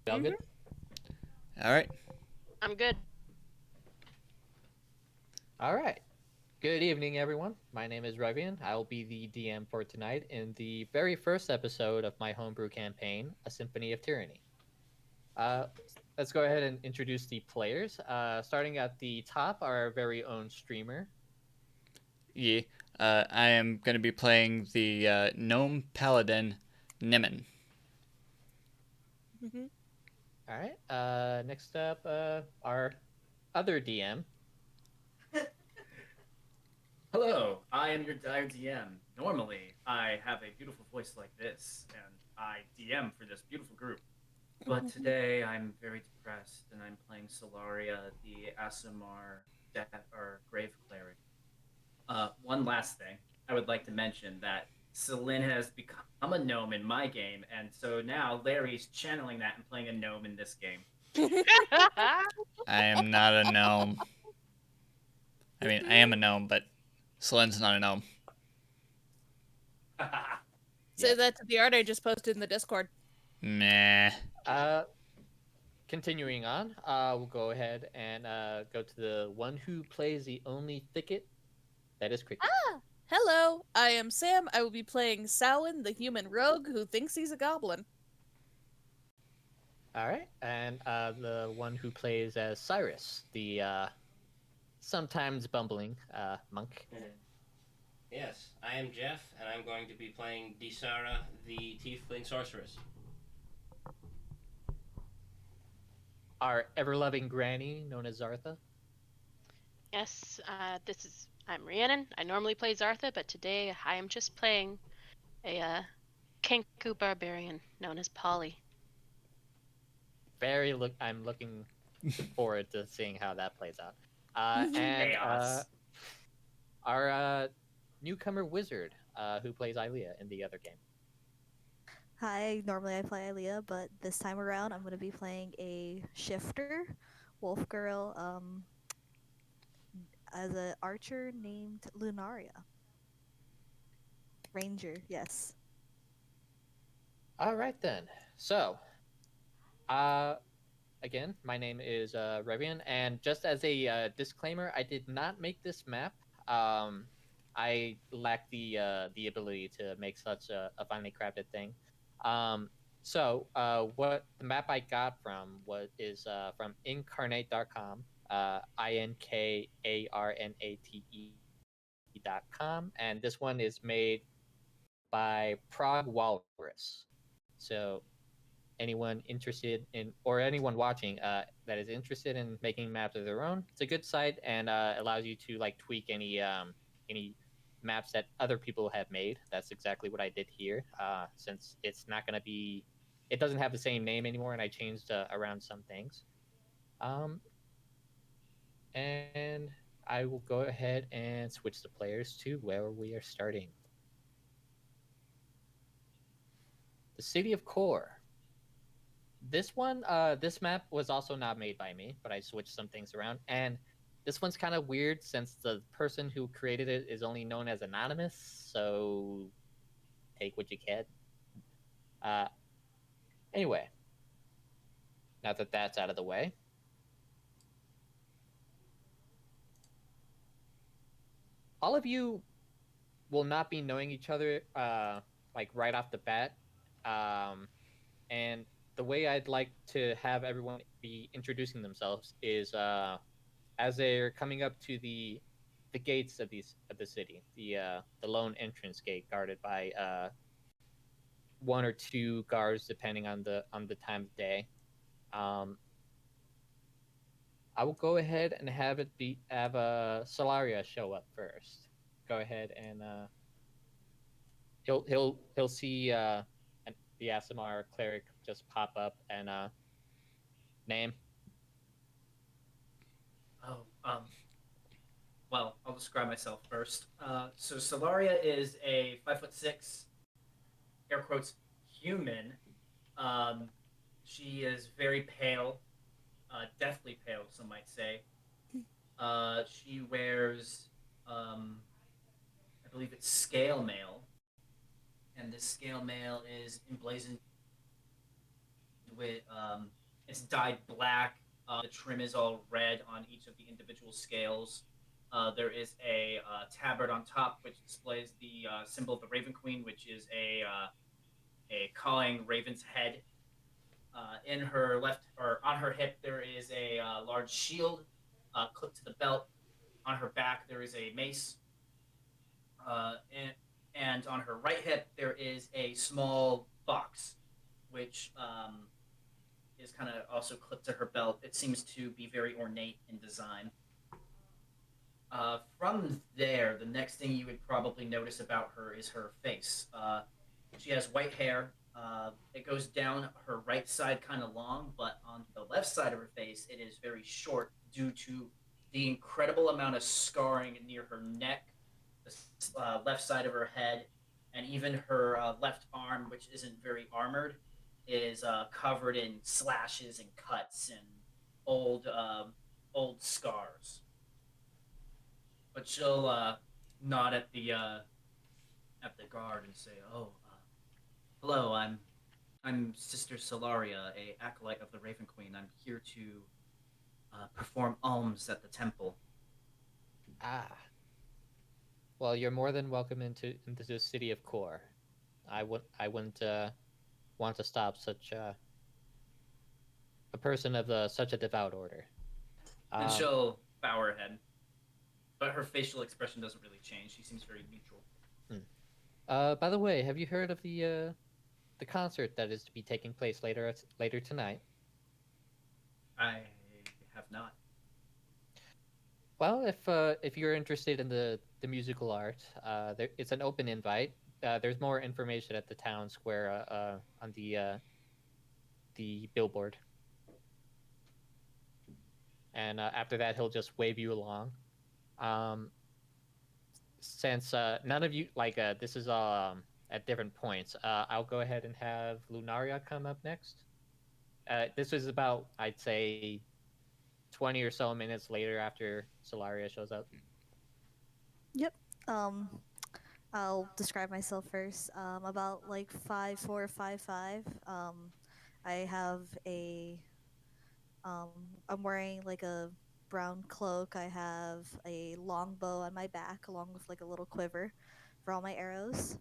Y'all good? All right. I'm good. All right. Good evening, everyone. My name is Revion. I will be the DM for tonight in the very first episode of my homebrew campaign, A Symphony of Tyranny. Uh, let's go ahead and introduce the players. Starting at the top, our very own streamer. Yeah. I am going to be playing the gnome paladin, Nemen. Mm-hmm. All right. Next up, our other DM. Hello, I am your dire DM. Normally, I have a beautiful voice like this, and I DM for this beautiful group. But today, I'm very depressed, and I'm playing Solaria, the Asimar Death or Grave Cleric. One last thing, I would like to mention that Celine has become a gnome in my game, and so now Larry's channeling that and playing a gnome in this game. I am not a gnome. I mean, I am a gnome, but Slen's not a gnome. Say that to the art I just posted in the Discord. Meh. Continuing on, we'll go ahead and go to the one who plays the only thicket. That is Cricket. Hello, I am Sam. I will be playing Samhain, the human rogue who thinks he's a goblin. All right, and the one who plays as Cyrus, the sometimes bumbling monk. Yes, I am Jeff, and I'm going to be playing Disara, the Tiefling Sorceress. Our ever-loving granny, known as Zartha. Yes, I'm Rhiannon. I normally play Zartha, but today I am just playing a Kenku barbarian known as Polly. I'm looking forward to seeing how that plays out. And Chaos. our newcomer wizard, who plays Ilea in the other game. Hi, normally I play Ilea, but this time around I'm going to be playing a shifter, wolf girl, as an archer named Lunaria. Ranger, yes. All right then. So, again, my name is Revion, and just as a disclaimer, I did not make this map. I lack the ability to make such a finely crafted thing. What the map I got from is from incarnate.com, inkarnate.com, and this one is made by Prague Walrus. So anyone interested in, or anyone watching that is interested in making maps of their own, it's a good site and allows you to like tweak any maps that other people have made. That's exactly what I did here, since it's not going to be, it doesn't have the same name anymore, and I changed around some things. And I will go ahead and switch the players to where we are starting. The City of Core. This map was also not made by me, but I switched some things around. And this one's kind of weird since the person who created it is only known as Anonymous, so take what you can. Anyway, now that that's out of the way, all of you will not be knowing each other like right off the bat. And the way I'd like to have everyone be introducing themselves is as they're coming up to the gates of the city, the lone entrance gate guarded by one or two guards depending on the time of day. I will go ahead and have Solaria show up first. Go ahead and he'll see the Asimar cleric just pop up and name. Oh, well, I'll describe myself first. So Solaria is a 5'6", air quotes, human. Um, she is very pale, deathly pale, some might say. She wears, I believe it's scale mail, and this scale mail is emblazoned with It's dyed black. The trim is all red on each of the individual scales. There is a tabard on top, which displays the symbol of the Raven Queen, which is a cawing raven's head. In her left or on her hip, there is a large shield clipped to the belt. On her back, there is a mace, uh, and, and on her right hip, there is a small box, which is kind of also clipped to her belt. It seems to be very ornate in design. From there, the next thing you would probably notice about her is her face. She has white hair. It goes down her right side kind of long, but on the left side of her face, it is very short due to the incredible amount of scarring near her neck, the left side of her head, and even her left arm, which isn't very armored, is covered in slashes and cuts and old scars. But she'll nod at the guard and say, "Oh, hello. I'm Sister Solaria, a acolyte of the Raven Queen. I'm here to perform alms at the temple." Ah, well, you're more than welcome into the city of Kor. I wouldn't want to stop such a person of such a devout order. And Um, she'll bow her head, but her facial expression doesn't really change. She seems very neutral. hmm. By the way, have you heard of the concert that is to be taking place later tonight? I have not. Well, if you're interested in the musical art, it's an open invite. There's more information at the town square on the billboard, and after that, he'll just wave you along. Um, since none of you this is at different points, I'll go ahead and have Lunaria come up next. This is about, I'd say, 20 or so minutes later after Solaria shows up. Yep. Um, I'll describe myself first. About like 5'4", 5'5". I have a um, I'm wearing like a brown cloak. I have a long bow on my back, along with like a little quiver for all my arrows.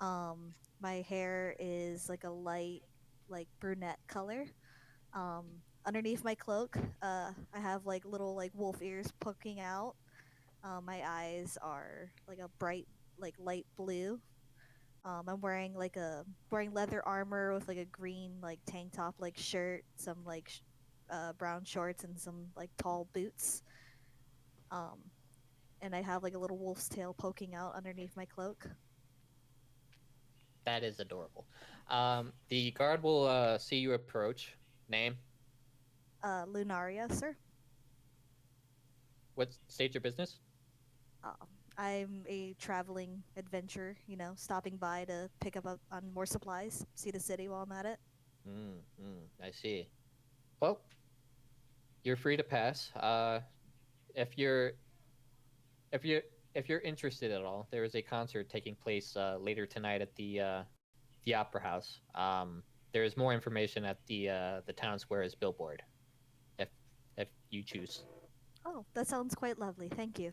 My hair is like a light, like brunette color. Um, Underneath my cloak, I have like little like wolf ears poking out. My eyes are like a bright, like light blue. I'm wearing leather armor with like a green like tank top like shirt, some like brown shorts, and some like tall boots. Um, and I have like a little wolf's tail poking out underneath my cloak. That is adorable. The guard will see you approach. Name? Lunaria, sir. What state your business? Uh, I'm a traveling adventurer, stopping by to pick on more supplies, see the city while I'm at it. I see. Well, you're free to pass. If you're if you're if you're interested at all, there is a concert taking place later tonight at the Opera House. There is more information at the town square's billboard, if if you choose. Oh, that sounds quite lovely. Thank you.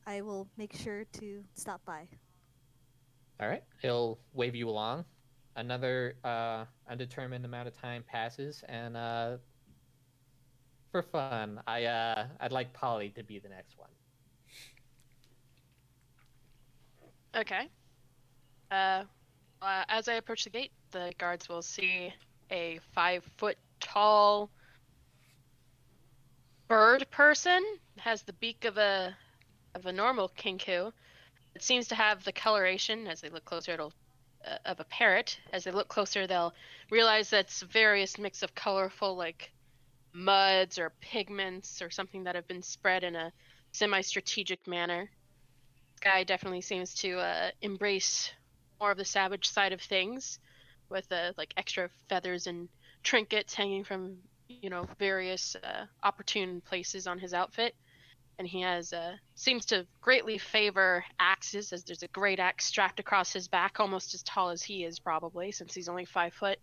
I will make sure to stop by. All right, he'll wave you along. Another undetermined amount of time passes, and for fun, I'd like Polly to be the next one. Okay. As I approach the gate, the guards will see a 5 foot tall bird person. Has the beak of a normal kinku. It seems to have the coloration. As they look closer, it'll of a parrot. As they look closer, they'll realize that's various mix of colorful like muds or pigments or something that have been spread in a semi-strategic manner. This guy definitely seems to embrace more of the savage side of things, with like extra feathers and trinkets hanging from various opportune places on his outfit. And he has seems to greatly favor axes, as there's a great axe strapped across his back, almost as tall as he is probably, since he's only 5 foot.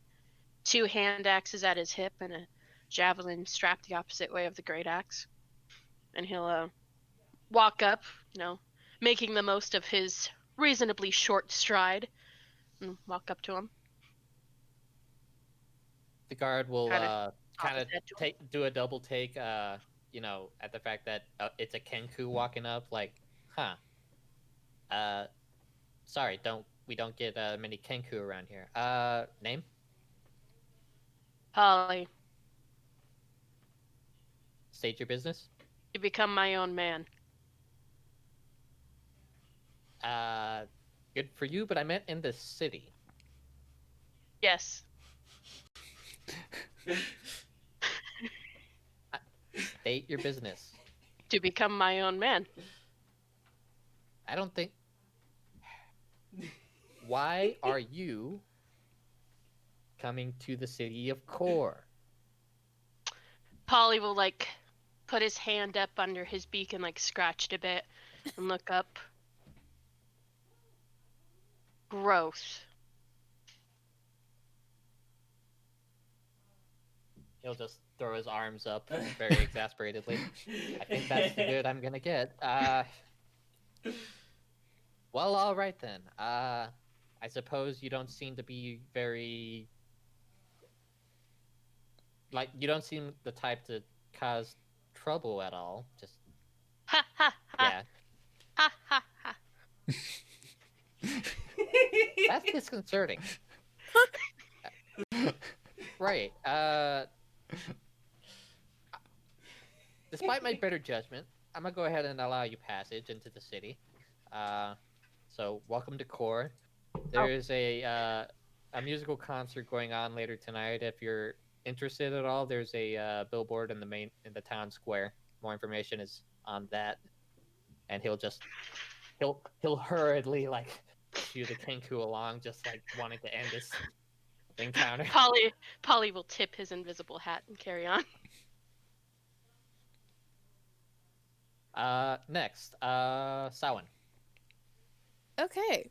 Two hand axes at his hip and a javelin strapped the opposite way of the great axe, and he'll walk up, making the most of his reasonably short stride, and walk up to him. The guard will Kinda kind of his head to him. do a double take, at the fact that it's a Kenku walking up. Like, sorry, we don't get many Kenku around here. Name? Polly, State your business. to become my own man. Good for you, but I meant in the city. Yes. State your business. To become my own man. I don't think. Why are you coming to the city of Core? Polly will put his hand up under his beak and scratch it a bit and look up. Growth. He'll just throw his arms up very exasperatedly. I think that's the good I'm gonna get. Well, all right then. I suppose you don't seem to be very... you don't seem the type to cause trouble at all. Just... Ha ha ha. Yeah. Ha ha ha. That's disconcerting. Right. Despite my better judgment, I'm gonna go ahead and allow you passage into the city. So welcome to Core. There's a musical concert going on later tonight. If you're interested at all, there's a billboard in the town square. More information is on that. And he'll hurriedly shoo the Kenku along, just wanting to end this encounter. Polly will tip his invisible hat and carry on. Next, Samhain. Okay.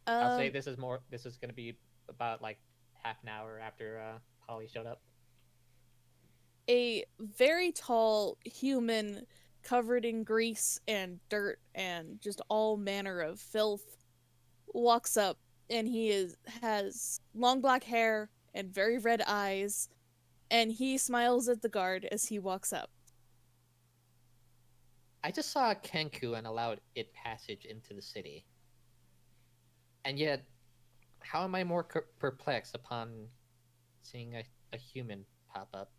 I'll say this is going to be about half an hour after Polly showed up. A very tall human covered in grease and dirt and just all manner of filth walks up, and he has long black hair and very red eyes, and he smiles at the guard as he walks up. I just saw a Kenku and allowed it passage into the city. And yet, how am I more perplexed upon seeing a human pop up?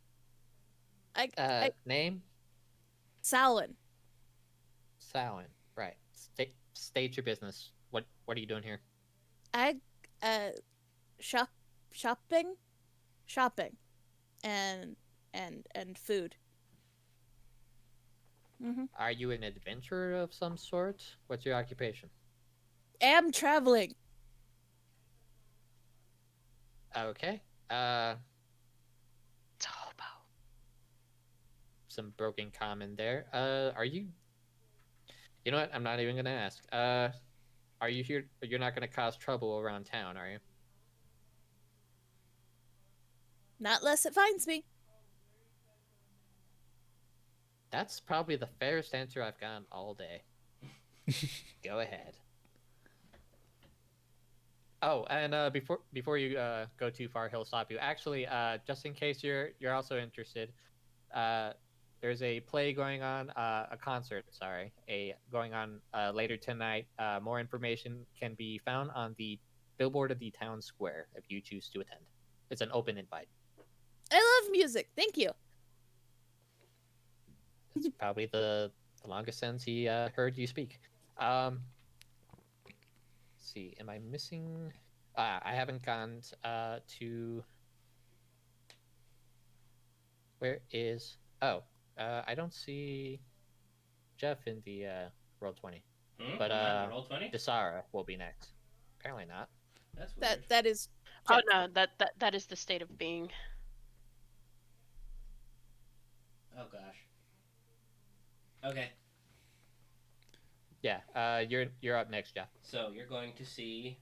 Name? Samhain. Samhain, right. State your business. What are you doing here? Shopping, and food. Mm-hmm. Are you an adventurer of some sort? What's your occupation? Am traveling. Okay. It's a hobo. Some broken common there. Are you... You know what? I'm not even gonna ask. Are you here? You're not gonna cause trouble around town, are you? Not unless it finds me. That's probably the fairest answer I've gotten all day. Go ahead. Oh, and before you go too far, he'll stop you. Actually, just in case you're also interested, there's a play going on, a concert, sorry, going on later tonight. More information can be found on the billboard of the town square if you choose to attend. It's an open invite. I love music. Thank you. It's probably the longest since he heard you speak. Let's see, am I missing? I haven't gone to... Where is... Oh, I don't see Jeff in the Roll20. But Roll20? Desara will be next. Apparently not. That's weird. That is. Oh no, that is the state of being. Oh gosh. Okay. Yeah, you're up next, Jeff. So you're going to see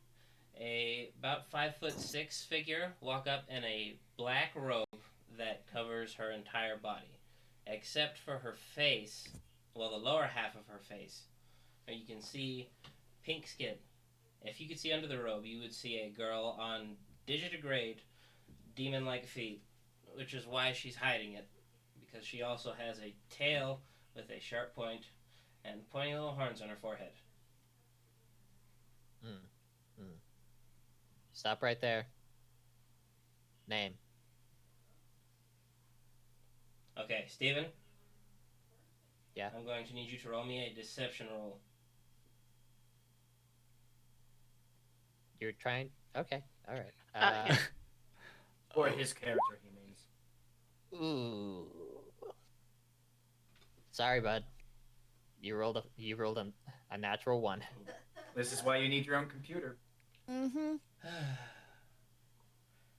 a about 5'6" figure walk up in a black robe that covers her entire body, except for her face. Well, the lower half of her face, where you can see pink skin. If you could see under the robe, you would see a girl on digitigrade, demon-like feet, which is why she's hiding it, because she also has a tail with a sharp point and pointy little horns on her forehead. Stop right there. Name. Okay, Steven? Yeah? I'm going to need you to roll me a deception roll. You're trying... Okay, alright. Yeah. Or his character, he means. Ooh. Sorry, bud. You rolled a natural 1. This is why you need your own computer. Mm-hmm.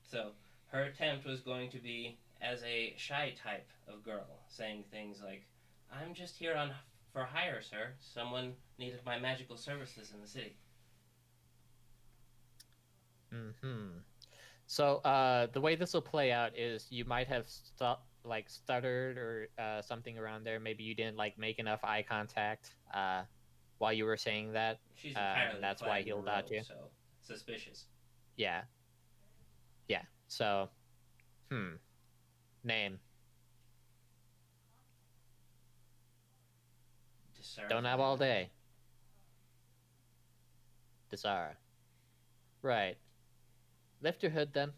So, her attempt was going to be as a shy type of girl, saying things like, I'm just here for hire, sir. Someone needed my magical services in the city. So, the way this will play out is you might have stuttered or something around there. Maybe you didn't make enough eye contact while you were saying that. She's entirely and that's clad why in he'll a dodge robe, you. so suspicious. Yeah. So, name. Discern Don't have all day. Desara. Right. Lift your hood then.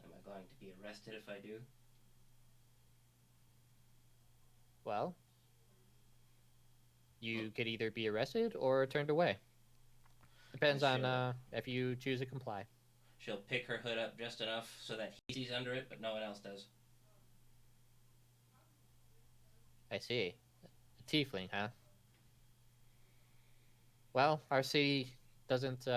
Am I going to be arrested if I do? Well, you could either be arrested or turned away. Depends on if you choose to comply. She'll pick her hood up just enough so that he sees under it, but no one else does. I see. A tiefling, huh? Well, our city doesn't,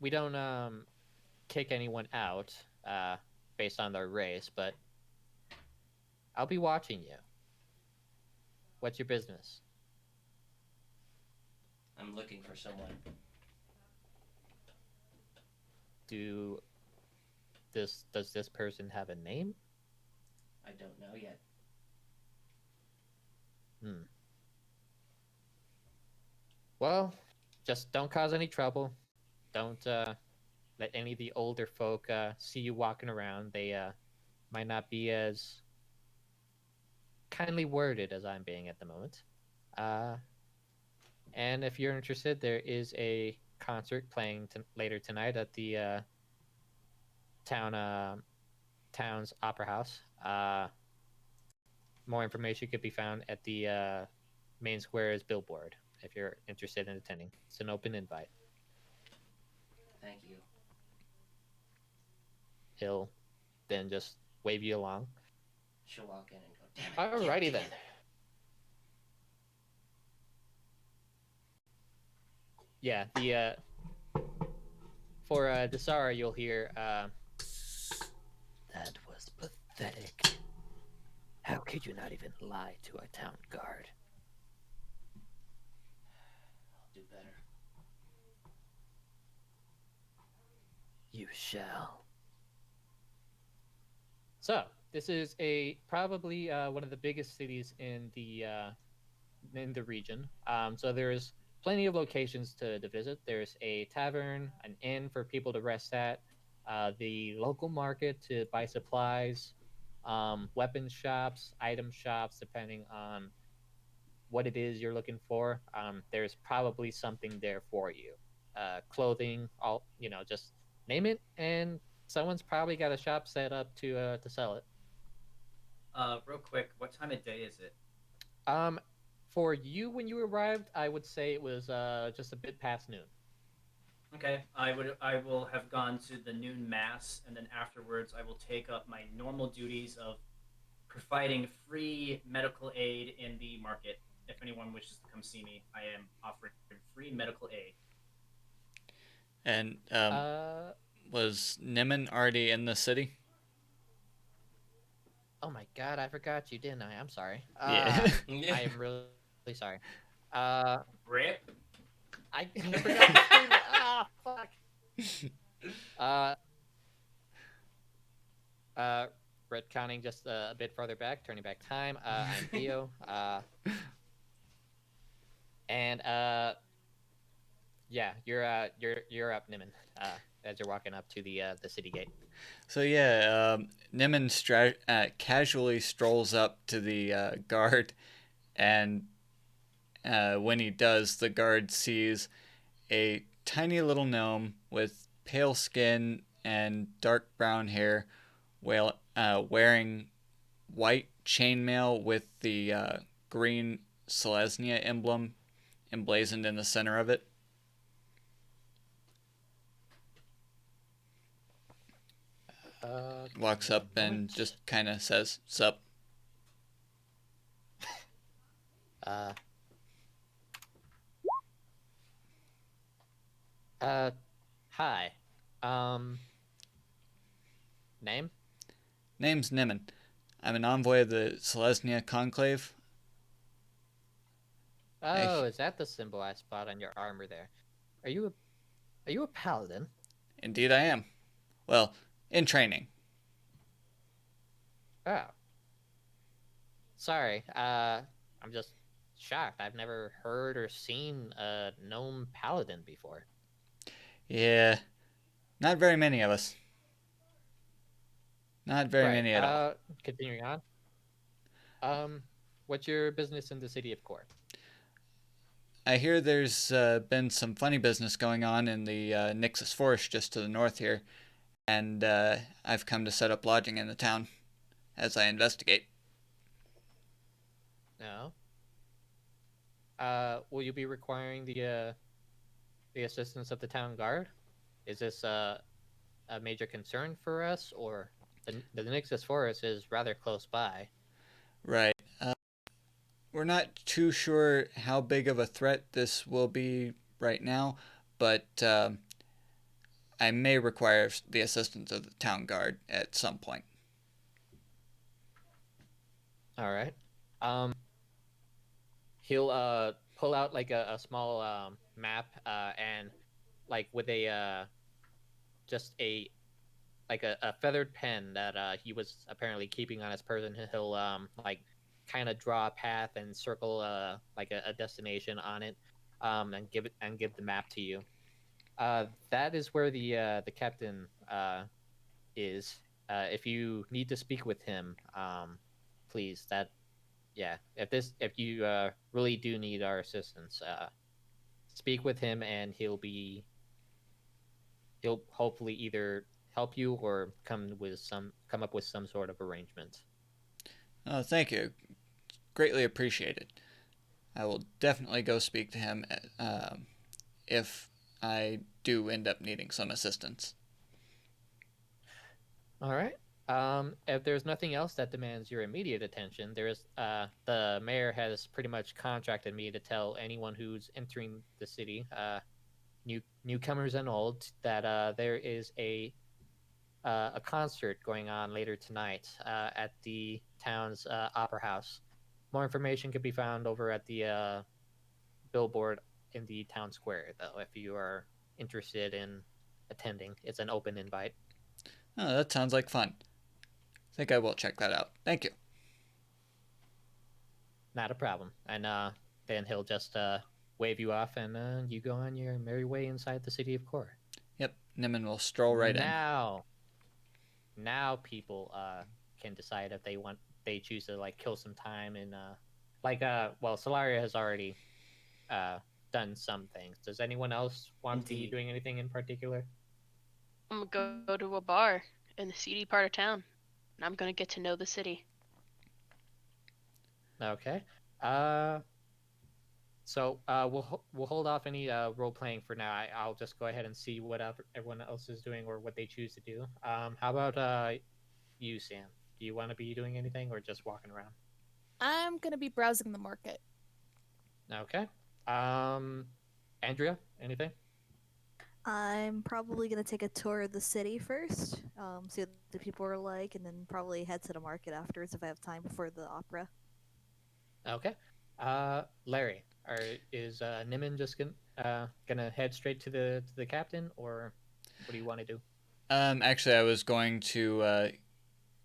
we don't, kick anyone out, based on their race, but I'll be watching you. What's your business? I'm looking for someone. Does this person have a name? I don't know yet. Well, just don't cause any trouble. Don't let any of the older folk see you walking around. They might not be as kindly worded as I'm being at the moment. And if you're interested, there is a concert playing later tonight at the town's opera house. More information could be found at the main square's billboard if you're interested in attending. It's an open invite. Thank you. He'll then just wave you along. She'll walk in and go, damn it. Alrighty then. Yeah, the for Desara, you'll hear that was pathetic. How could you not even lie to a town guard? I'll do better. You shall. So, this is probably one of the biggest cities in the region. So there's plenty of locations to visit. There's a tavern, an inn for people to rest at, the local market to buy supplies, weapons shops, item shops, depending on what it is you're looking for. There's probably something there for you. Clothing, just name it, and someone's probably got a shop set up to sell it. Real quick, what time of day is it? For you when you arrived, I would say it was just a bit past noon. Okay, I will have gone to the noon mass, and then afterwards I will take up my normal duties of providing free medical aid in the market. If anyone wishes to come see me, I am offering free medical aid. And was Niman already in the city? Oh my god, I forgot you, didn't I? I'm sorry. Yeah. I am really sorry. Rip. I forgot to say that. Fuck. Uh, uh, retconning just a bit farther back, turning back time. I'm Theo. And yeah, you're up, Niman. As you're walking up to the city gate. So yeah, Niman casually strolls up to the guard, and when he does, the guard sees a tiny little gnome with pale skin and dark brown hair, wearing white chainmail with the green Selesnya emblem emblazoned in the center of it. Walks up and just kind of says, "Sup." Uh, hi. Um, Name? Name's Niman. I'm an envoy of the Selesnya Conclave. Oh, is that the symbol I spot on your armor there? Are you a paladin? Indeed, I am. Well, in training. Oh. Sorry. I'm just shocked. I've never heard or seen a gnome paladin before. Yeah, not very many of us. Not very Right. many at all. Continuing on. What's your business in the city of Core? I hear there's been some funny business going on in the Nixus Forest just to the north here, and I've come to set up lodging in the town as I investigate. No. Will you be requiring the assistance of the town guard? Is this a major concern for us, or the Nixus Forest is rather close by? Right. We're not too sure how big of a threat this will be right now, but I may require the assistance of the town guard at some point. All right. He'll pull out like a small map and like with a just a like a feathered pen that he was apparently keeping on his person. He'll like kind of draw a path and circle like a destination on it, and give the map to you. That is where the captain is. If you need to speak with him, please. That yeah. If you really do need our assistance, speak with him, and he'll hopefully either help you or come up with some sort of arrangement. Oh, thank you. Greatly appreciated. I will definitely go speak to him if I do end up needing some assistance. All right. If there's nothing else that demands your immediate attention, the mayor has pretty much contracted me to tell anyone who's entering the city, newcomers and old, that there is a concert going on later tonight at the town's opera house. More information can be found over at the billboard in the town square, though, if you are interested in attending. It's an open invite. Oh, that sounds like fun. I think I will check that out. Thank you. Not a problem. And then he'll just wave you off, and you go on your merry way inside the city of Core. Yep, Niman will stroll right in. Now people can decide if they choose to like kill some time in well, Solaria has already done some things. Does anyone else want to be doing anything in particular? I'm gonna go to a bar in the seedy part of town, and I'm gonna get to know the city. Okay. So we'll hold off any role playing for now. I'll just go ahead and see what everyone else is doing or what they choose to do. How about you, Sam? Do you want to be doing anything or just walking around? I'm gonna be browsing the market. Okay. Andrea, anything? I'm probably gonna take a tour of the city first, see what the people are like, and then probably head to the market afterwards if I have time before the opera. Okay. Larry, is Niman just gonna head straight to the captain, or? What do you want to do? Actually, I was going to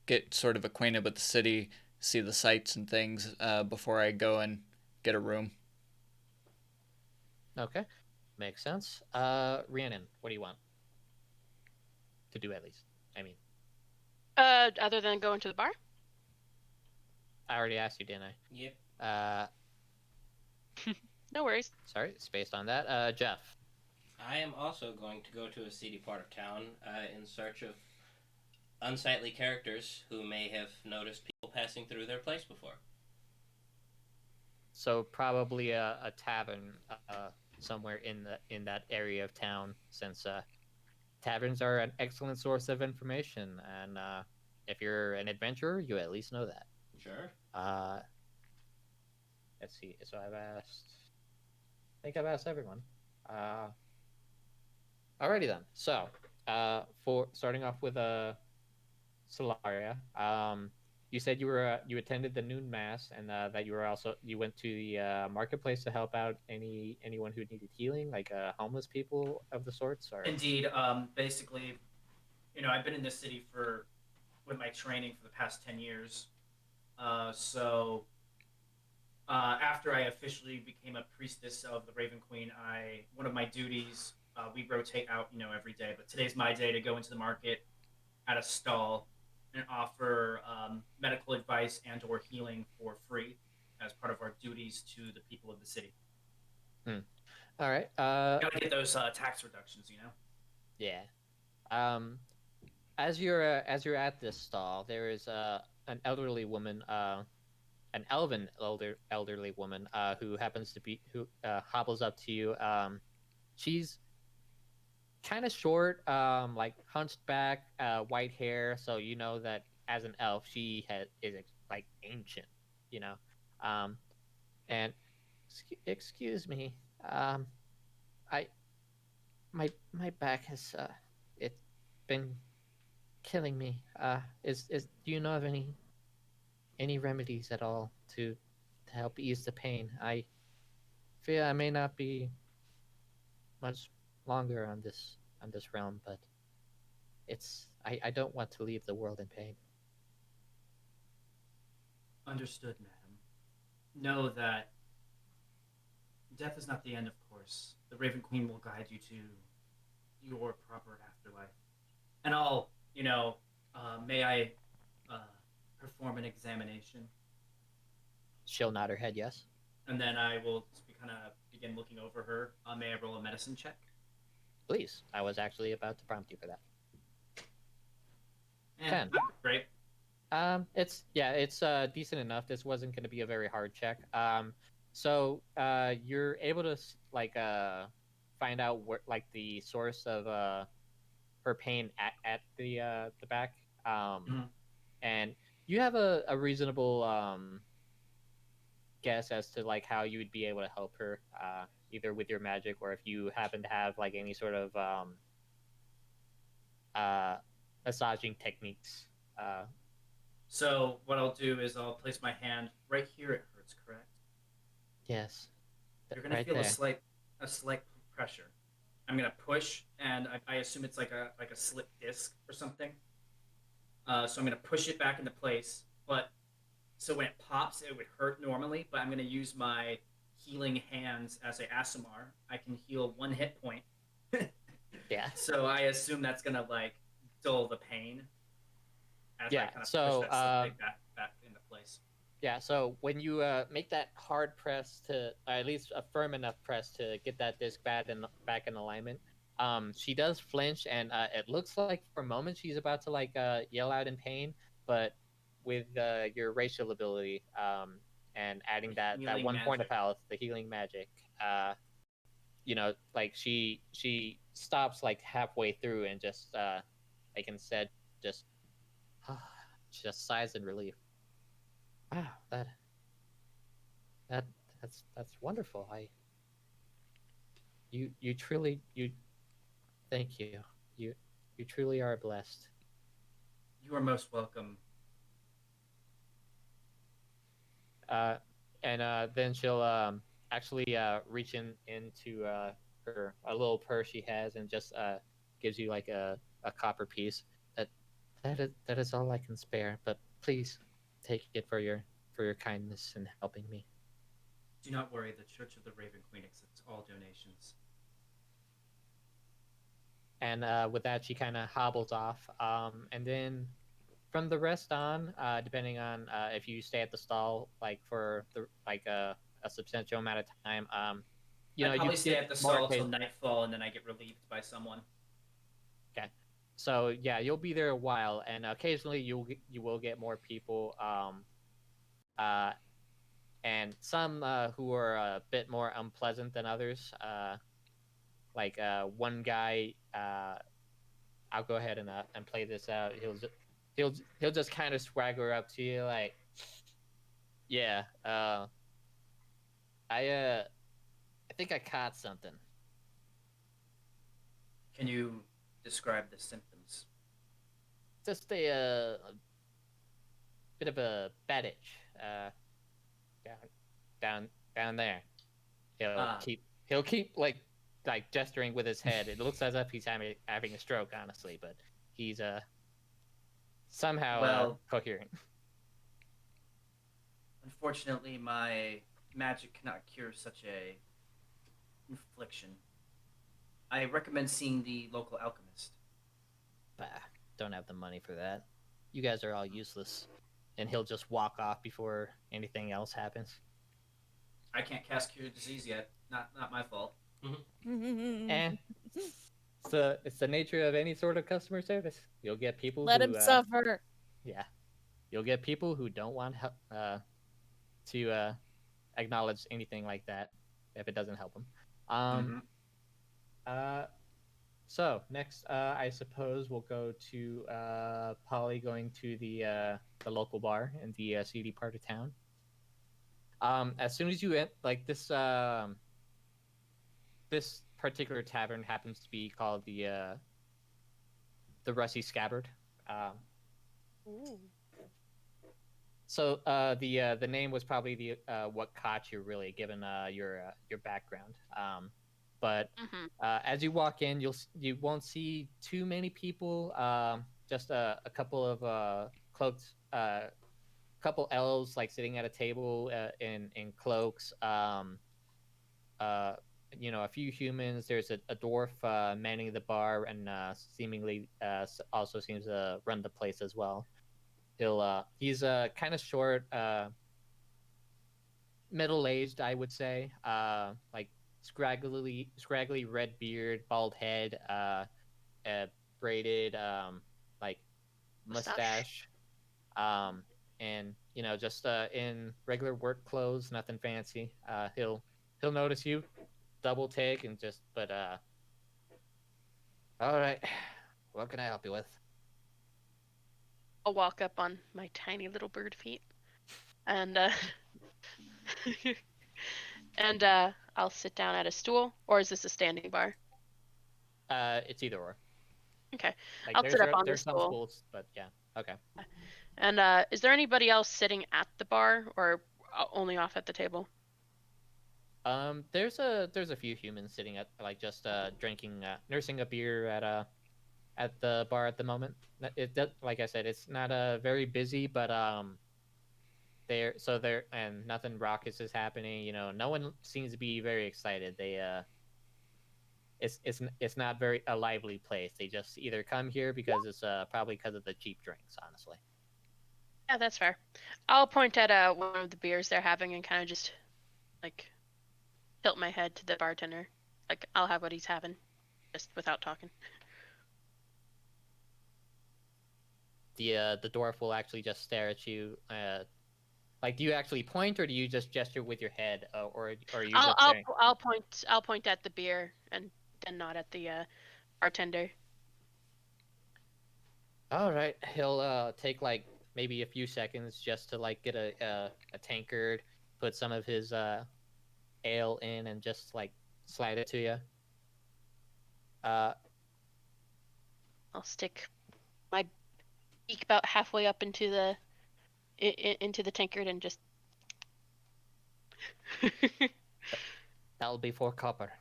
get sort of acquainted with the city, see the sights and things before I go and get a room. Okay, makes sense. Rhiannon, what do you want to do at least? I mean, Other than going to the bar? I already asked you, didn't I? Yep. No worries. Sorry, spaced on that. Jeff. I am also going to go to a seedy part of town in search of unsightly characters who may have noticed people passing through their place before. So probably a tavern somewhere in that area of town, since taverns are an excellent source of information, and if you're an adventurer, you at least know that. Sure. Let's see. So I think I've asked everyone. Alrighty then. So for starting off with Solaria, you said you attended the noon mass, and that you went to the marketplace to help out anyone who needed healing, like homeless people of the sorts. Or Indeed. Basically, I've been in this city with my training for the past 10 years. So after I officially became a priestess of the Raven Queen, one of my duties, we rotate out, every day. But today's my day to go into the market at a stall and offer medical advice and/or healing for free as part of our duties to the people of the city. All right. Gotta get those tax reductions, Yeah. As you're at this stall, there is an elderly woman, an elderly woman, who happens to be who hobbles up to you. She's kind of short, like hunched back, white hair, so you know that as an elf, is like ancient, you know. Um, and excuse me, I my back has it's been killing me. Is do you know of any remedies at all to help ease the pain? I fear I may not be much longer on this realm, but I don't want to leave the world in pain. Understood, madam. Know that death is not the end, of course. The Raven Queen will guide you to your proper afterlife. And may I perform an examination? She'll nod her head yes. And then I will kind of begin looking over her. May I roll a medicine check? Please. I was actually about to prompt you for that. 10. Great. It's decent enough. This wasn't going to be a very hard check. So you're able to find out where the source of her pain at the back. And you have a reasonable guess as to how you would be able to help her, either with your magic or if you happen to have any sort of massaging techniques. So what I'll do is I'll place my hand right here. It hurts, correct? Yes. You're gonna feel a slight pressure. I'm gonna push, and I assume it's like a slip disc or something. So I'm gonna push it back into place, but so when it pops, it would hurt normally. But I'm gonna use my healing hands as a ASMR. I can heal 1 hit point. Yeah. So I assume that's gonna dull the pain. As yeah. I kind of so push that back into place. Yeah. So when you make that hard press to, or at least a firm enough press to get that disc back in alignment, she does flinch, and it looks like for a moment she's about to yell out in pain, but with your racial ability, and adding that 1 point of health, the healing magic, she stops halfway through and just instead just sighs in relief. Wow, that's wonderful. You truly thank you. You truly are blessed. You are most welcome. And then she'll actually reach into her a little purse she has and just gives you like a copper piece. That is all I can spare. But please take it for your kindness in helping me. Do not worry, the Church of the Raven Queen accepts all donations. And with that, she kind of hobbles off. And then from the rest on, depending on if you stay at the stall like for the like a substantial amount of time, I probably stay get at the more stall till nightfall, and then I get relieved by someone. Okay, so yeah, you'll be there a while, and occasionally you will get more people. Uh, and some who are a bit more unpleasant than others. Like one guy, I'll go ahead and play this out. He'll just kind of swagger up to you like, yeah, I think I caught something. Can you describe the symptoms? Just a bit of a bad itch. Down, down there. He'll keep like gesturing with his head. It looks as if he's having a stroke, honestly, but he's somehow coherent. Unfortunately, my magic cannot cure such a infliction. I recommend seeing the local alchemist. Bah, don't have the money for that. You guys are all useless. And he'll just walk off before anything else happens. I can't cast cure disease yet. Not my fault. And it's the nature of any sort of customer service. You'll get people Let who him suffer. Yeah, you'll get people who don't want to acknowledge anything like that if it doesn't help them. So next, I suppose we'll go to Polly going to the local bar in the seedy part of town. As soon as you like this, this particular tavern happens to be called the Rusty Scabbard. So the name was probably the what caught you really, given your background. But as you walk in, you won't see too many people. Just a couple of cloaked, couple elves like sitting at a table in cloaks. A few humans. There's a dwarf manning the bar and seemingly also seems to run the place as well. He's kind of short, middle-aged, I would say. Like scraggly red beard, bald head, braided like mustache. And just in regular work clothes, nothing fancy. He'll notice you, double take, and all right, what can I help you with? I'll walk up on my tiny little bird feet, and and I'll sit down at a stool. Or is this a standing bar? It's either or. Okay, Like, I'll sit up on the there's some stool. schools, but yeah, okay. And is there anybody else sitting at the bar, or only off at the table? There's a few humans sitting at like just drinking, nursing a beer at the bar at the moment. It does, like I said, it's not very busy, but they're and nothing raucous is happening. No one seems to be very excited. It's not very a lively place. They just either come here because it's probably because of the cheap drinks, honestly. Yeah, that's fair. I'll point at one of the beers they're having and kind of just like tilt my head to the bartender. Like, I'll have what he's having, just without talking. The dwarf will actually just stare at you. Like, do you actually point, or do you just gesture with your head, or are you just saying? I'll point at the beer and then nod at the bartender. All right, he'll take like maybe a few seconds just to like get a tankard, put some of his ale in, and just like slide it to you. I'll stick my beak about halfway up into the tankard and just. That'll be 4 copper.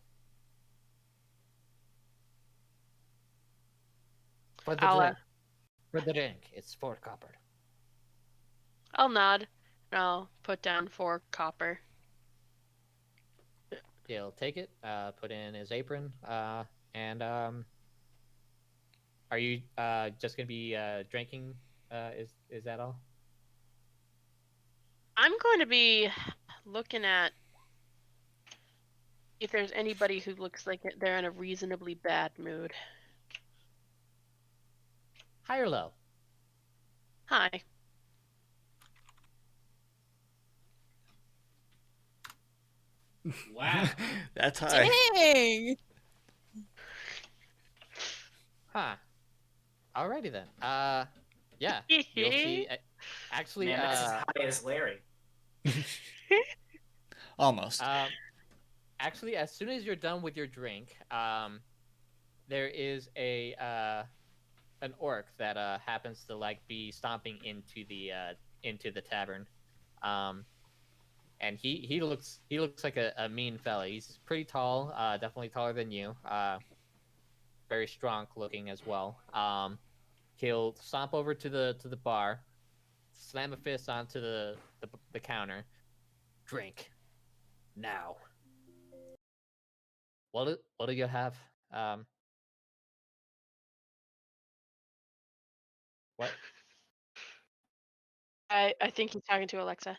For the I'll drink. For the drink. It's 4 copper. I'll nod. And I'll put down 4 copper. He'll take it, put in his apron, and are you just gonna be drinking? Is that all? I'm going to be looking at if there's anybody who looks like they're in a reasonably bad mood. High or low? Hi. Wow. That's high. Dang! Huh. Alrighty then. Yeah. You'll see. Actually, Man, that's as high as Larry. Almost. Actually, as soon as you're done with your drink, there is an orc that happens to like be stomping into the tavern, and he looks like a mean fella. He's pretty tall, definitely taller than you. Very strong looking as well. He'll stomp over to the bar, slam a fist onto the counter. Drink now. What do you have? What? I think he's talking to Alexa.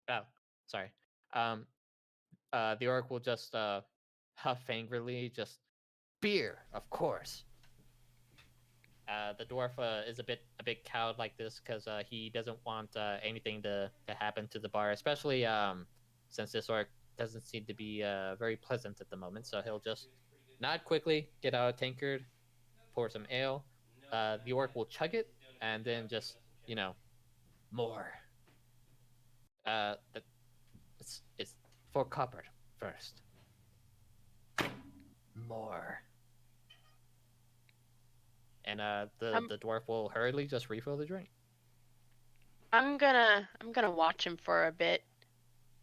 Oh, sorry. The orc will just huff angrily, just beer, of course. The dwarf is a bit cowed like this because he doesn't want anything to happen to the bar, especially since this orc doesn't seem to be very pleasant at the moment. So he'll just nod quickly, get out a tankard, pour some ale. The orc will chug it and then just more. Uh, it's 4 copper first. More. And the dwarf will hurriedly just refill the drink. I'm gonna watch him for a bit.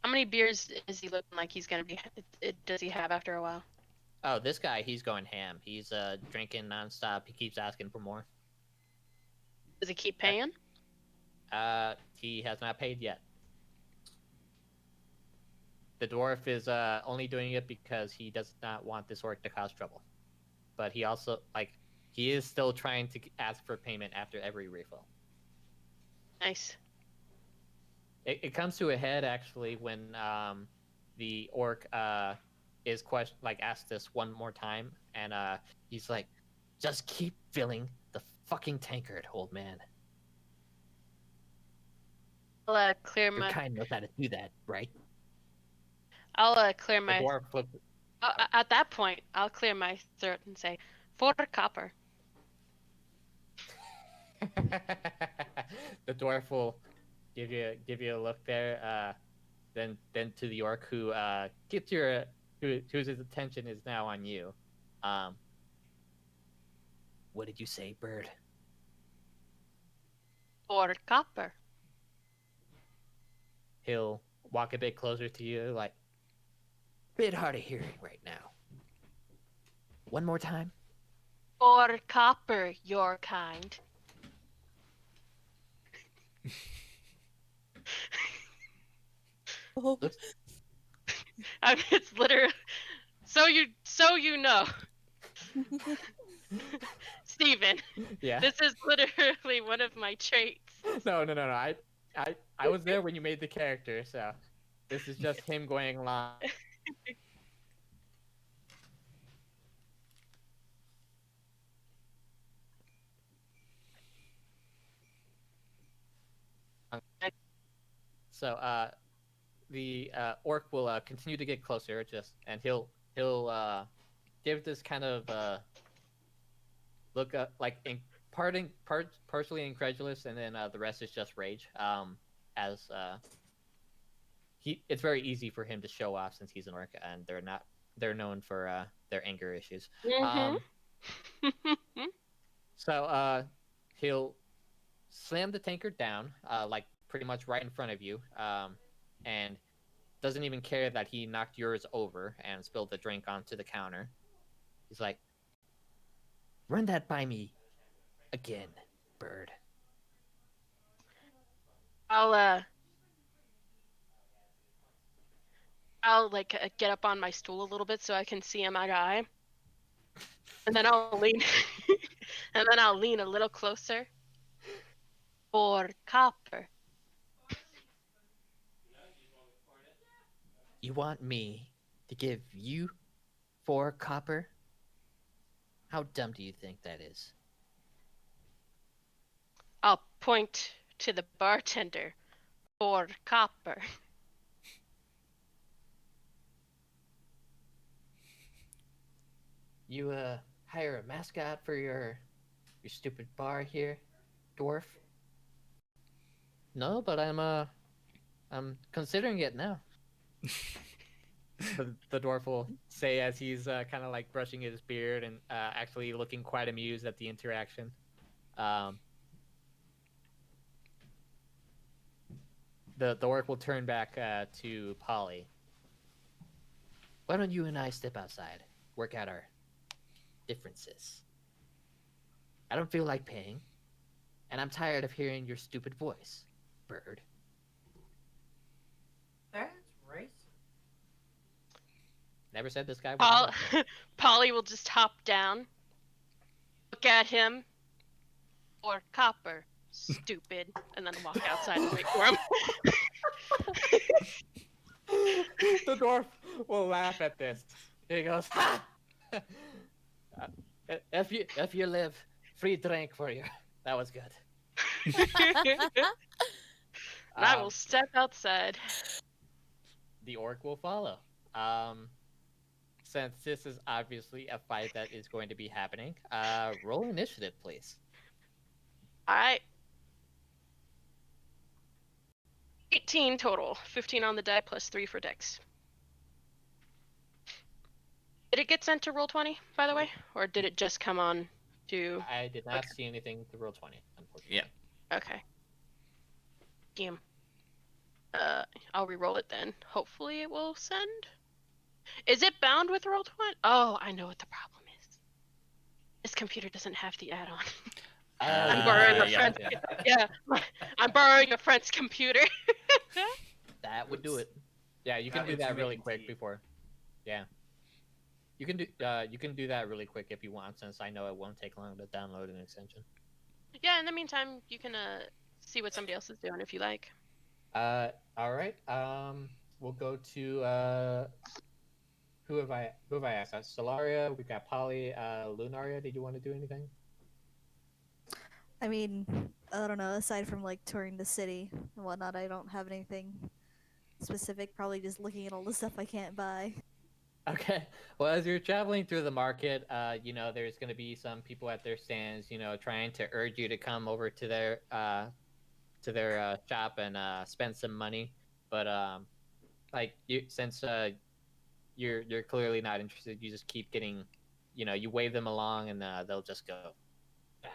How many beers is he looking like he's gonna be? Does he have after a while? Oh, this guy, he's going ham. He's drinking nonstop. He keeps asking for more. Does he keep paying? He has not paid yet. The dwarf is only doing it because he does not want this orc to cause trouble. But he also he is still trying to ask for payment after every refill. Nice. It comes to a head actually when the orc is asked this one more time, and he's like, "Just keep filling the fucking tankard, old man." I'll clear Your my. kind knows how to do that, right? I'll clear The my. dwarf looks. At that point, I'll clear my throat and say, 4 copper. The dwarf will give you a look there. Then to the orc who gets whose attention is now on you. What did you say, bird? 4 copper. He'll walk a bit closer to you, like, bit hard of hearing right now. One more time. 4 copper, your kind. Oh, It's literally so you know, Steven, Yeah. this is literally one of my traits. No. I was there when you made the character, so this is just him going along. So the orc will continue to get closer, and he'll give this kind of look up, like partially incredulous, and then the rest is just rage. As it's very easy for him to show off since he's an orc, and they're known for their anger issues. Mm-hmm. So he'll slam the tankard down, like pretty much right in front of you, and doesn't even care that he knocked yours over and spilled the drink onto the counter. He's like, Run that by me again, bird. I'll I'll like get up on my stool a little bit so I can see him eye to eye, and then I'll lean, and then I'll lean a little closer. For copper. You want me to give you 4 copper? How dumb do you think that is? I'll point to the bartender. For copper. You hire a mascot for your stupid bar here, dwarf? No, but I'm considering it now. The dwarf will say as he's kind of like brushing his beard and actually looking quite amused at the interaction. The orc will turn back to Polly. Why don't you and I step outside, work out our differences? I don't feel like paying, and I'm tired of hearing your stupid voice, bird. That's racist. Never said this guy was. Polly will just hop down, look at him. For copper, stupid, and then walk outside and wait for him. The dwarf will laugh at this. He goes, "Ha! If you live, free drink for you." That was good. And I will step outside. The orc will follow. Since this is obviously a fight that is going to be happening, roll initiative, please. Alright. 18 total. 15 on the die plus 3 for dex. Did it get sent to Roll20, by the way? Or did it just come on to... I did not see anything to roll 20, unfortunately. Yeah. Okay. Damn. I'll re-roll it then. Hopefully it will send. Is it bound with Roll20? Oh, I know what the problem is. This computer doesn't have the add-on. I'm borrowing a friend's. Yeah, I'm borrowing a friend's computer. That would do it. Yeah, you can do that really quick before. Yeah. You can do that really quick if you want, since I know it won't take long to download an extension. Yeah, in the meantime, you can see what somebody else is doing if you like. All right. We'll go to who have I asked? Solaria. We've got Polly. Lunaria. Did you want to do anything? I mean, I don't know. Aside from like touring the city and whatnot, I don't have anything specific. Probably just looking at all the stuff I can't buy. Okay. Well, as you're traveling through the market, there's going to be some people at their stands, trying to urge you to come over to their shop and spend some money. But since you're clearly not interested, you just keep getting, you wave them along and they'll just go, ah,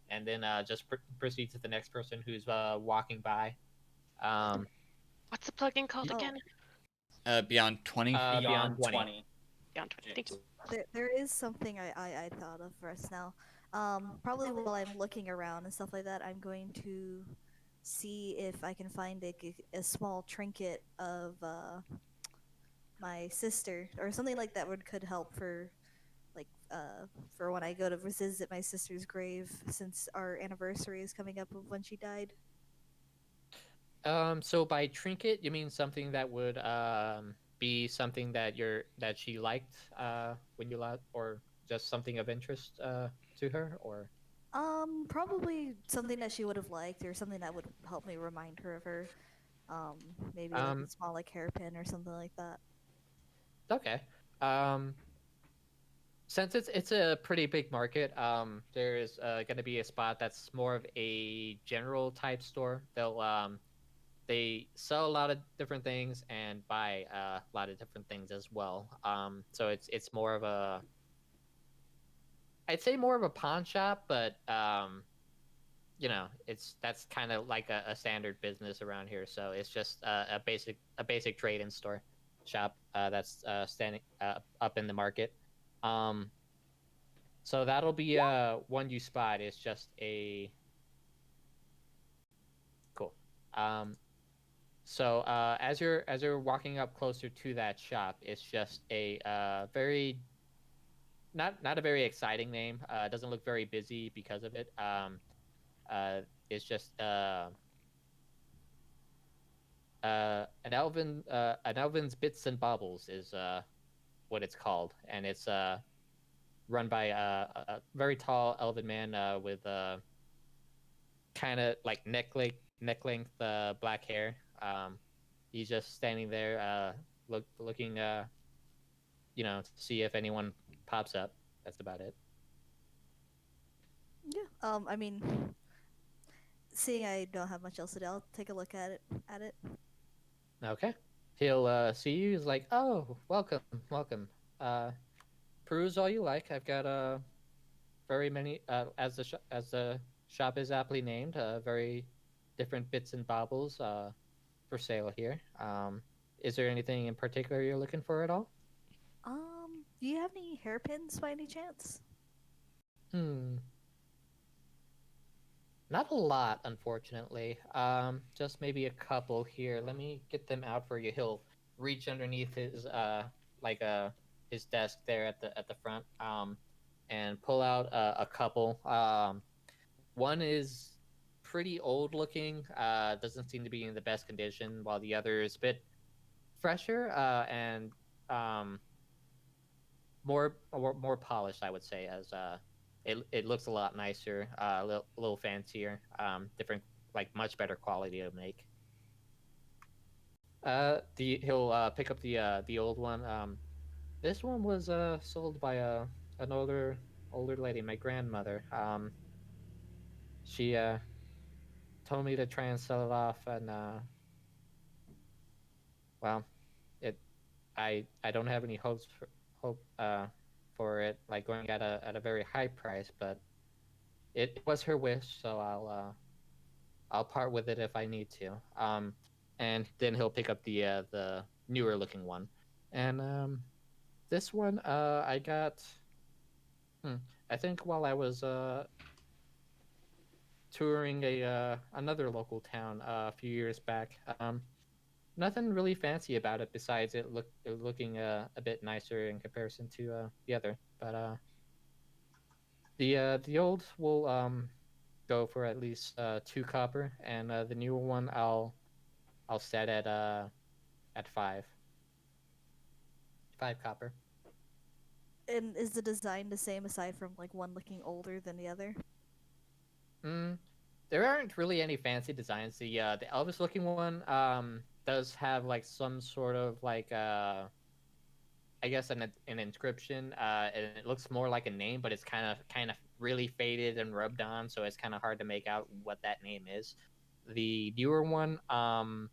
and then just proceed to the next person who's walking by. What's the plugin called again? Beyond 20. Beyond 20. Beyond 20. Thank you. There is something I thought of for us now. Probably while I'm looking around and stuff like that, I'm going to see if I can find a small trinket of my sister or something like that could help for for when I go to visit my sister's grave, since our anniversary is coming up of when she died. So by trinket, you mean something that would be something that she liked when you last, or just something of interest to her, or? Probably something that she would have liked, or something that would help me remind her of her. Maybe like a small like hairpin or something like that. Okay. Since it's a pretty big market, there's going to be a spot that's more of a general type store. They sell a lot of different things and buy a lot of different things as well. So it's more of a, I'd say more of a pawn shop, but that's kind of like a standard business around here. So it's just a basic trade in store shop that's standing up in the market. So that'll be one you spot. It's just a cool. Um, so as you're walking up closer to that shop, it's just a very not a very exciting name. It doesn't look very busy because of it. It's just an elven's bits and baubles is what it's called, and it's run by a very tall elven man with kind of like neck length black hair. He's just standing there, looking, to see if anyone pops up. That's about it. Yeah. I mean, seeing I don't have much else to do, I'll take a look at it. Okay. He'll see you. He's like, "Oh, welcome, welcome. Uh, peruse all you like. I've got very many as the shop is aptly named, very different bits and baubles for sale here. Is there anything in particular you're looking for at all? Do you have any hairpins by any chance? Hmm. Not a lot, unfortunately. Just maybe a couple here. Let me get them out for you. He'll reach underneath his like his desk there at the front and pull out a couple. One is pretty old looking. Doesn't seem to be in the best condition, while the other is a bit fresher and um more polished, I would say, as it looks a lot nicer, a little fancier, different, like much better quality to make. The He'll pick up the old one. This one was sold by an older lady, my grandmother. She told me to try and sell it off, and well, it I don't have any for it like going at a very high price, but it was her wish, so I'll part with it if I need to. And then he'll pick up the newer looking one, and this one I got. Hmm, I think while I was touring a another local town a few years back. Nothing really fancy about it besides it looking a bit nicer in comparison to the other. But the old will go for at least 2 copper, and the newer one I'll set at 5 copper. And is the design the same aside from like one looking older than the other? Mm, there aren't really any fancy designs. The Elvis looking one does have like some sort of like I guess an inscription, and it looks more like a name, but it's kind of really faded and rubbed on, so it's kind of hard to make out what that name is. The newer one, I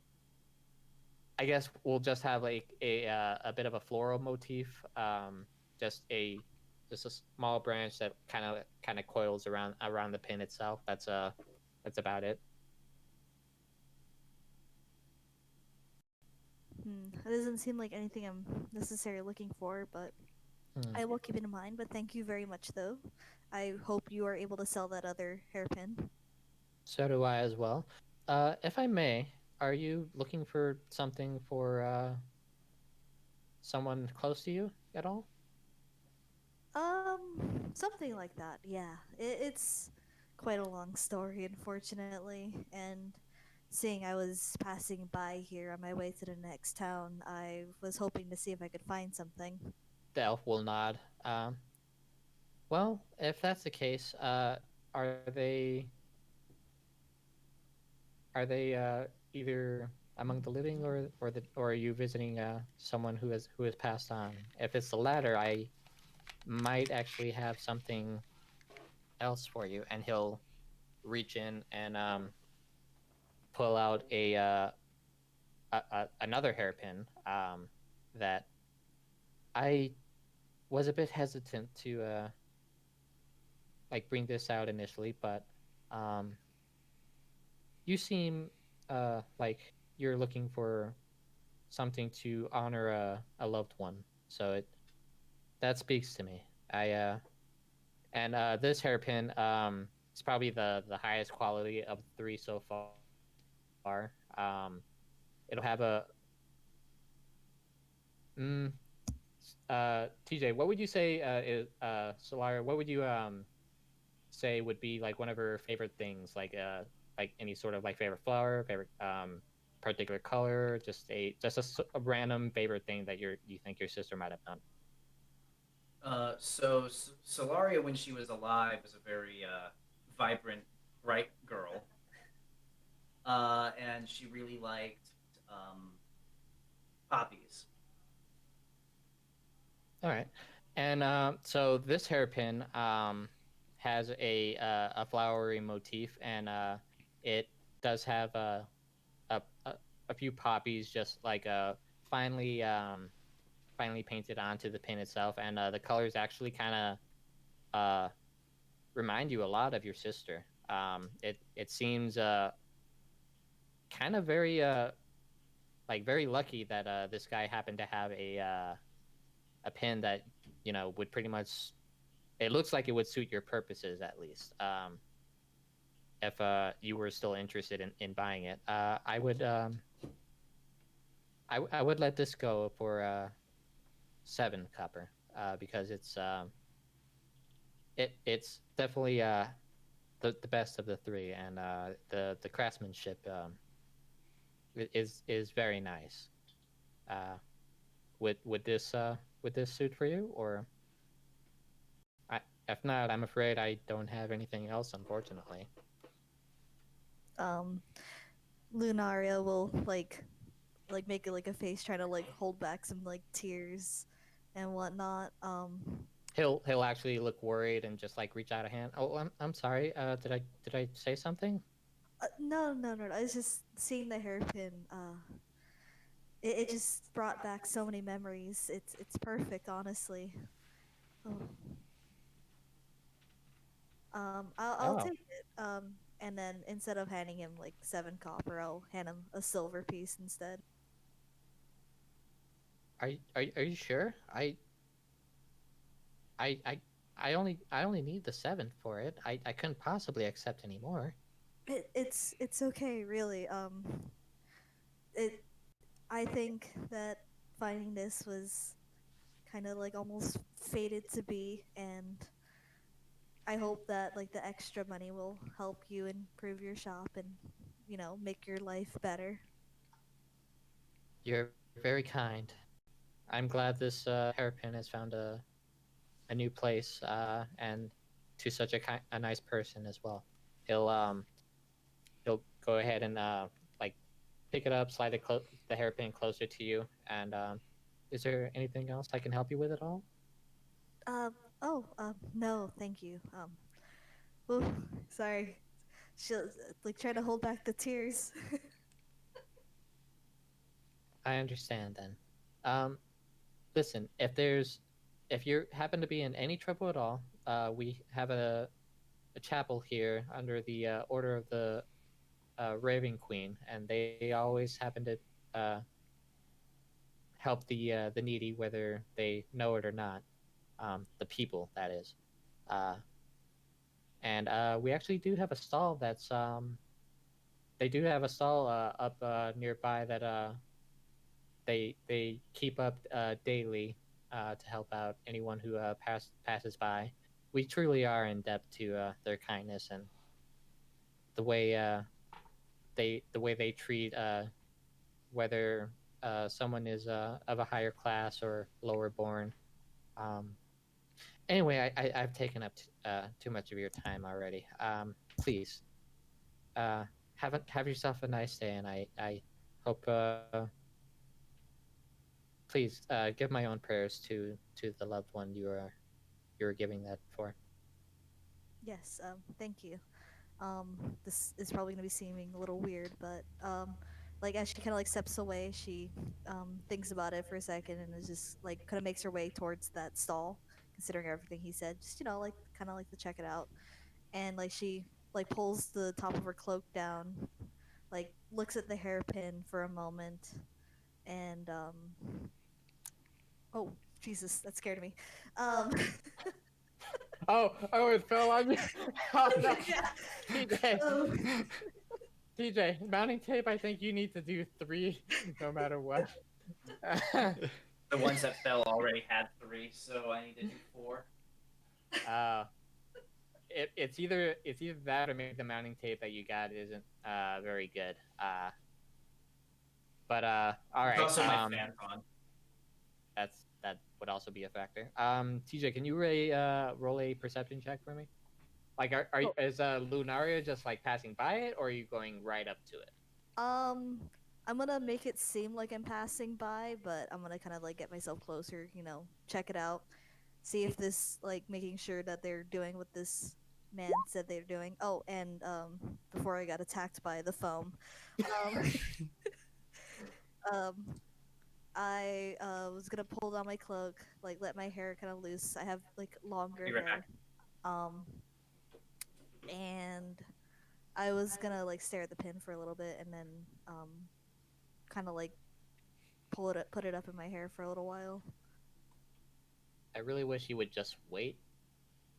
guess we'll just have like a bit of a floral motif, just a just a small branch that kind of coils around the pin itself. That's about it. It doesn't seem like anything I'm necessarily looking for, but Hmm. I will keep it in mind. But thank you very much, though. I hope you are able to sell that other hairpin. So do I as well. If I may, are you looking for something for someone close to you at all? Something like that. Yeah, it's quite a long story, unfortunately. And seeing I was passing by here on my way to the next town, I was hoping to see if I could find something. The elf will nod. Well, if that's the case, are they are they either among the living or are you visiting someone who has passed on? If it's the latter, I might actually have something else for you. And he'll reach in and pull out another hairpin that I was a bit hesitant to like bring this out initially, but um, you seem like you're looking for something to honor a loved one. So it that speaks to me. And this hairpin is probably the highest quality of the three so far. It'll have mm, TJ, what would you say Solara, what would you say would be like one of her favorite things, like any sort of like favorite flower, favorite particular color, just a random favorite thing that you think your sister might have done. Solaria, when she was alive, was a very vibrant, bright girl, and she really liked poppies. All right, and so this hairpin has a flowery motif, and it does have a, a a few poppies, just like finely finely painted onto the pin itself, and the colors actually kind of remind you a lot of your sister. It seems kind of very like very lucky that this guy happened to have a pin that would pretty much, it looks like it would suit your purposes at least. If you were still interested in buying it, I would let this go for 7 copper, because it's definitely the best of the three, and the craftsmanship is very nice. Uh, would this suit for you, or if not, I'm afraid I don't have anything else, unfortunately. Um, Lunaria will make it like a face trying to like hold back some like tears and whatnot. He'll actually look worried and just like reach out a hand. Oh, I'm sorry. Did I say something? No. It's just seeing the hairpin. It just brought back so many memories. It's perfect, honestly. Oh. I'll Oh, take it. And then instead of handing him like 7 copper, I'll hand him a silver piece instead. are you sure? I I I only need the 7 for it. I couldn't possibly accept any more. It's okay, really. It I think that finding this was kind of like almost fated to be, and I hope that like the extra money will help you improve your shop and make your life better. You're very kind. I'm glad this hairpin has found a new place, and to such a nice person as well. He'll um he'll go ahead and like pick it up, slide the hairpin closer to you, and is there anything else I can help you with at all? No, thank you. Oh, sorry. She'll like try to hold back the tears. I understand then. Um, Listen, if you happen to be in any trouble at all, we have a chapel here under the order of the Raving Queen, and they always happen to uh, help the needy, whether they know it or not. The people, that is. Uh, and we actually do have a stall that's they do have a stall up nearby that they keep up daily to help out anyone who passes by. We truly are in debt to their kindness and the way the way they treat whether someone is of a higher class or lower born. Um, anyway, I've taken up too much of your time already. Please have yourself a nice day, and I hope please give my own prayers to the loved one you are giving that for. Yes, thank you. This is probably gonna be seeming a little weird, but like as she kind of like steps away, she thinks about it for a second and is just like kind of makes her way towards that stall, considering everything he said. Just like kind of like to check it out, and like she like pulls the top of her cloak down, like looks at the hairpin for a moment, and oh Jesus, that scared me. Um, Oh, it fell on me. Oh no, Yeah. TJ, Oh. TJ, mounting tape. I think you need to do 3, no matter what. The ones that fell already had 3, so I need to do 4. uh, it's either that or maybe the mounting tape that you got isn't very good. But all It's right. also my fan's on. That would also be a factor. TJ, can you roll a perception check for me? Like, is Lunaria just like passing by it, or are you going right up to it? I'm gonna make it seem like I'm passing by, but I'm gonna kind of like get myself closer, check it out, see if this like making sure that they're doing what this man said they're doing. Oh, and before I got attacked by the foam, um, um, I was gonna pull down my cloak, like let my hair kind of loose. I have like longer Be right hair, um, and I was gonna like stare at the pin for a little bit, and then kind of like put it up in my hair for a little while. I really wish you would just wait.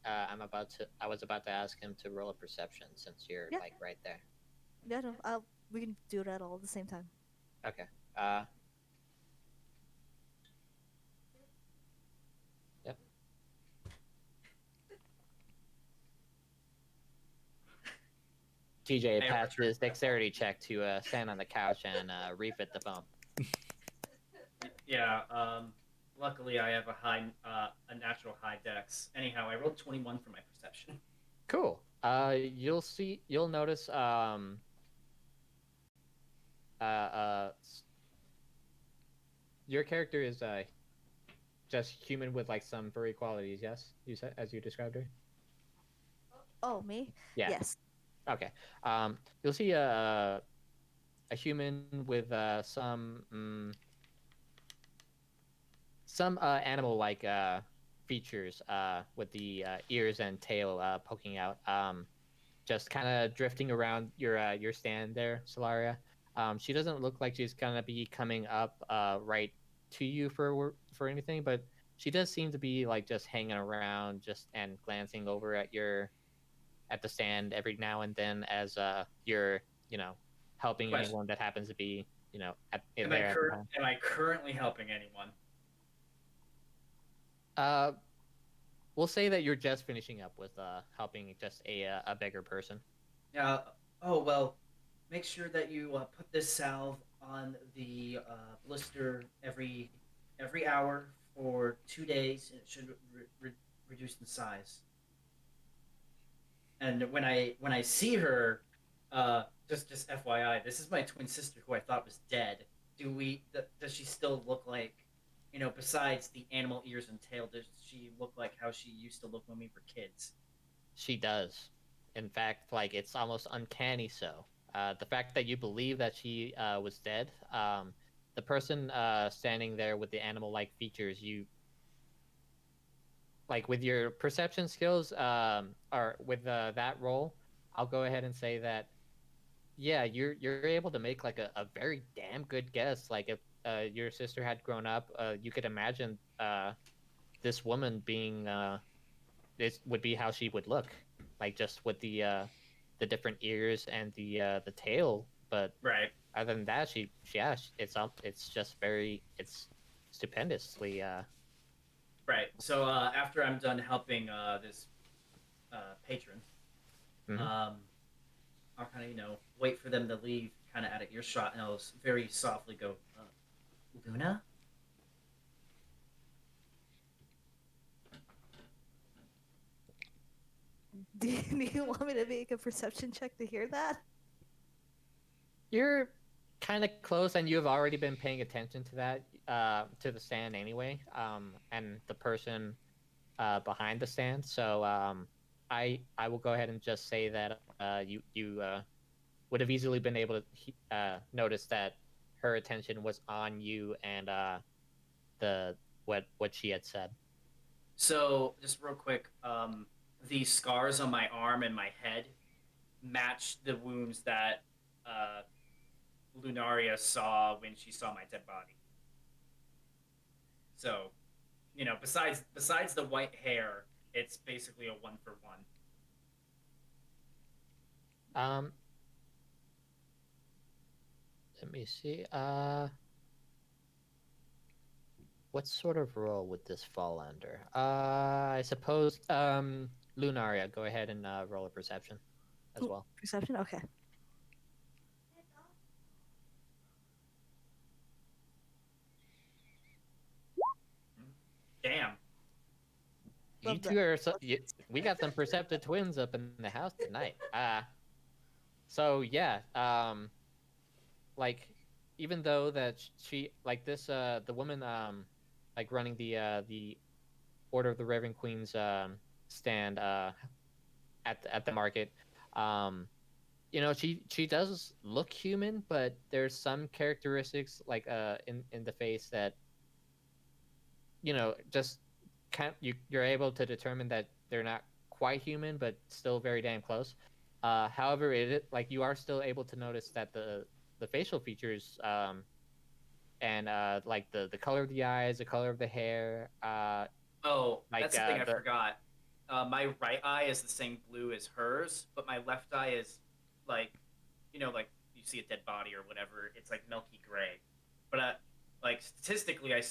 I was about to ask him to roll a perception since you're Yeah. like right there. Yeah, no, we can do that all at the same time. Okay. Yep. TJ passed his dexterity check to stand on the couch and refit the foam. Yeah. Luckily, I have a natural high dex. Anyhow, I rolled 21 for my perception. Cool. You'll notice your character is just human with like some furry qualities. Yes, you said as you described her. Oh, me? Yeah. Yes. Okay. You'll see a human with some animal like features with the ears and tail poking out. Just kind of drifting around your stand there, Solaria. She doesn't look like she's gonna be coming up right to you for anything, but she does seem to be like just hanging around, just and glancing over at the stand every now and then as you're helping Question. anyone that happens to be at Am there at the time. Am I currently helping anyone? We'll say that you're just finishing up with helping just a beggar person. Yeah. Oh well. Make sure that you put this salve on the blister every hour for 2 days, and it should reduce the size. And when I see her, just FYI, this is my twin sister who I thought was dead. Does she still look like, besides the animal ears and tail, does she look like how she used to look when we were kids? She does. In fact, like it's almost uncanny so. The fact that you believe that she was dead, the person standing there with the animal-like features, you like with your perception skills, or with that roll, I'll go ahead and say that yeah, you're able to make like a very damn good guess. Like if your sister had grown up, you could imagine this woman being this would be how she would look, like just with the different ears and the tail. But Right. other than that, it's just it's stupendously. Right. So after I'm done helping this patron, Mhm. I'll kind of wait for them to leave, kind of out of earshot, and I'll very softly go, Luna. Do you want me to make a perception check to hear that? You're kind of close, and you have already been paying attention to that, to the stand anyway, and the person behind the stand. So I will go ahead and just say that you would have easily been able to notice that her attention was on you and the what she had said. So just real quick, the scars on my arm and my head match the wounds that Lunaria saw when she saw my dead body. So, besides the white hair, it's basically a 1-for-1. Um, let me see. What sort of role would this fall under? I suppose Lunaria, go ahead and roll a perception as Ooh, well. perception. Okay. Damn. You Love two that. are we got some perceptive twins up in the house tonight. So yeah, like even though that she like this the woman like running the Order of the Reverend Queen's stand at the market, um she does look human, but there's some characteristics like in the face that just you're able to determine that they're not quite human, but still very damn close. However, like you are still able to notice that the facial features and like the color of the eyes, the color of the hair, Oh, like that's something I the forgot. My right eye is the same blue as hers, but my left eye is like, like you see a dead body or whatever. It's like milky gray. But like statistically, I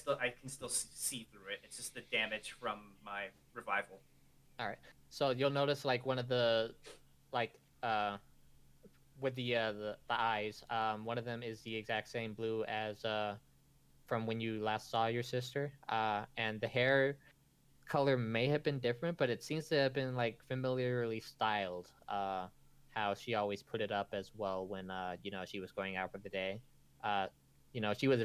can still see through it. It's just the damage from my revival. all right. So you'll notice like one of the like with the eyes, one of them is the exact same blue as from when you last saw your sister. And the hair color may have been different, but it seems to have been like familiarly styled. How she always put it up as well when she was going out for the day. Uh, she was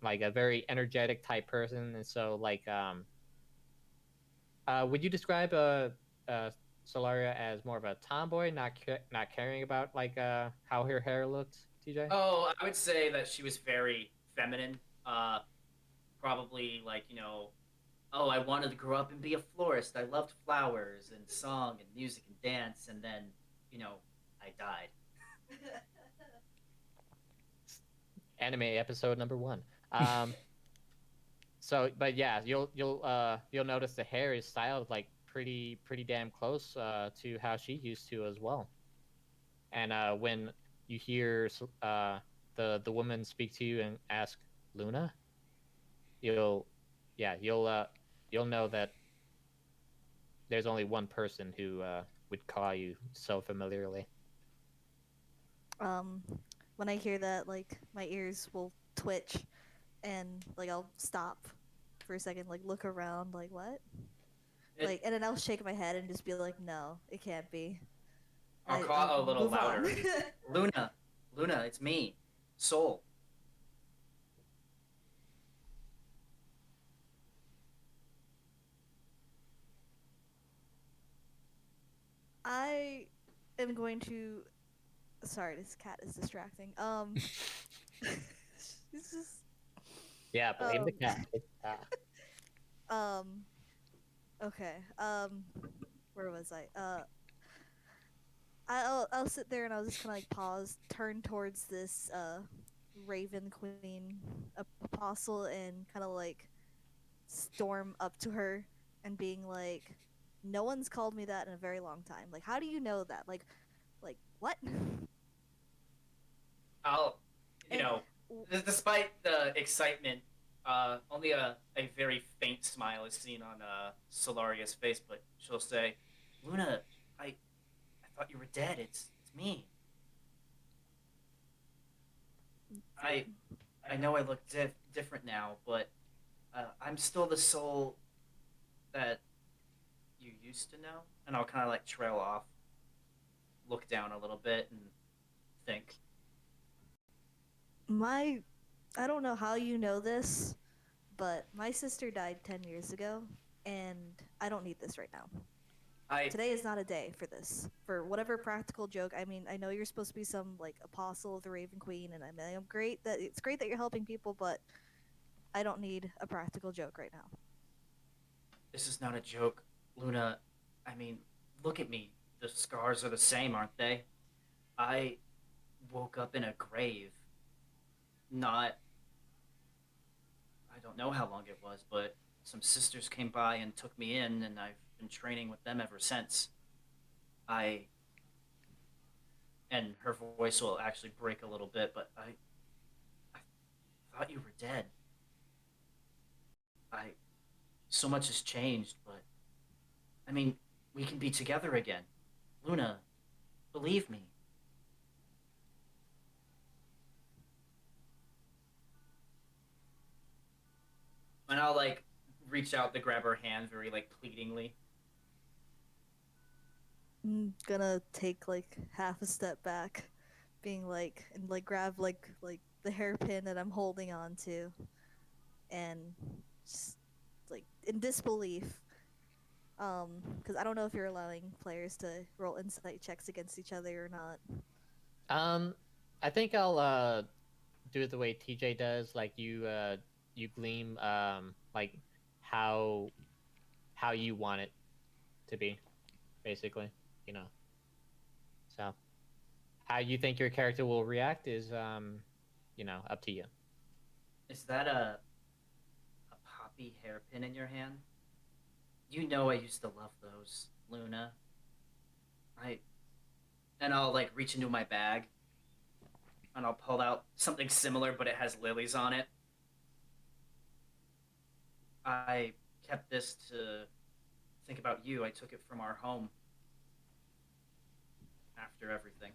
like a very energetic type person, and so like would you describe Solaria as more of a tomboy, not caring about like how her hair looked, TJ? Oh, I would say that she was very feminine. Probably like, oh, I wanted to grow up and be a florist. I loved flowers and song and music and dance, and then, I died. Anime episode number 1. So, but yeah, you'll notice the hair is styled like pretty damn close to how she used to as well. And when you hear the woman speak to you and ask Luna, you'll yeah you'll know that there's only one person who would call you so familiarly. Um, when I hear that, like my ears will twitch, and like I'll stop for a second, like look around, like what? It, And then I'll shake my head and just be like, no, it can't be. I'll I'll call a little move on. louder. Luna, Luna, it's me, Soul. I am going to. Sorry, this cat is distracting. It's just. Yeah, blame the Um. cat. um. Okay. Where was I? I'll sit there and I'll just kind of like pause, turn towards this Raven Queen apostle, and kind of like storm up to her and being like, "No one's called me that in a very long time. Like, how do you know that? Like what?" I'll, you And know, despite the excitement, only a very faint smile is seen on Solaria's face, but she'll say, "Luna, I thought you were dead. It's me. I I know I look different now, but I'm still the soul that you used to know." And I'll kind of like trail off, look down a little bit, and think. my, I don't know how you know this, but my sister died 10 years ago, and I don't need this right now. I Today is not a day for this. For whatever practical joke. I mean, I know you're supposed to be some like apostle of the Raven Queen, and I mean, I'm great that it's great that you're helping people, but I don't need a practical joke right now. This is not a joke, Luna. I mean, look at me. The scars are the same, aren't they? I woke up in a grave. Not, I don't know how long it was, but some sisters came by and took me in, and I've been training with them ever since. And her voice will actually break a little bit, but I thought you were dead. I, so much has changed, but I mean, we can be together again. Luna, believe me. And I'll like reach out to grab her hand very like pleadingly. I'm gonna take like half a step back, being like and like grab like the hairpin that I'm holding on to, and just like in disbelief. Because I don't know if you're allowing players to roll insight checks against each other or not. I think I'll do it the way TJ does. Like you gleam like how you want it to be, basically. You know. So how you think your character will react is up to you. Is that a poppy hairpin in your hand? You know I used to love those, Luna. I and I'll like reach into my bag and I'll pull out something similar, but it has lilies on it. I kept this to think about you. I took it from our home after everything.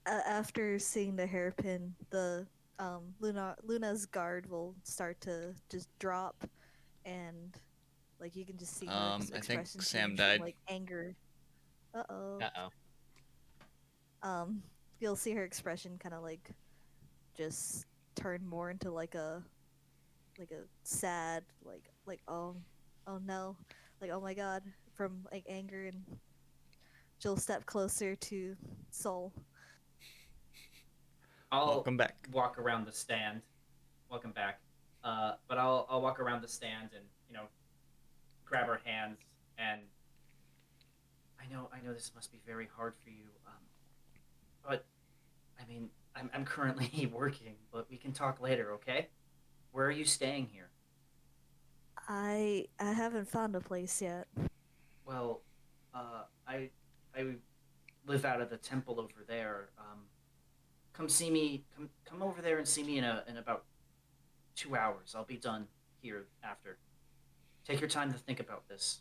After seeing the hairpin, the Luna's guard will start to just drop, and like you can just see her I think expression Sam change died. from like anger. Uh-oh. Uh-oh. You'll see her expression kind of like just turn more into like a sad like oh no, like oh my god, from like anger, and she'll step closer to Soul. I'll Welcome back. walk around the stand. Welcome back. But I'll walk around the stand and grab her hands and I know this must be very hard for you. But I mean I'm currently working, but we can talk later, okay? Where are you staying here? I haven't found a place yet. Well, I live out of the temple over there. Come see me. Come over there and see me in about 2 hours. I'll be done here after. Take your time to think about this.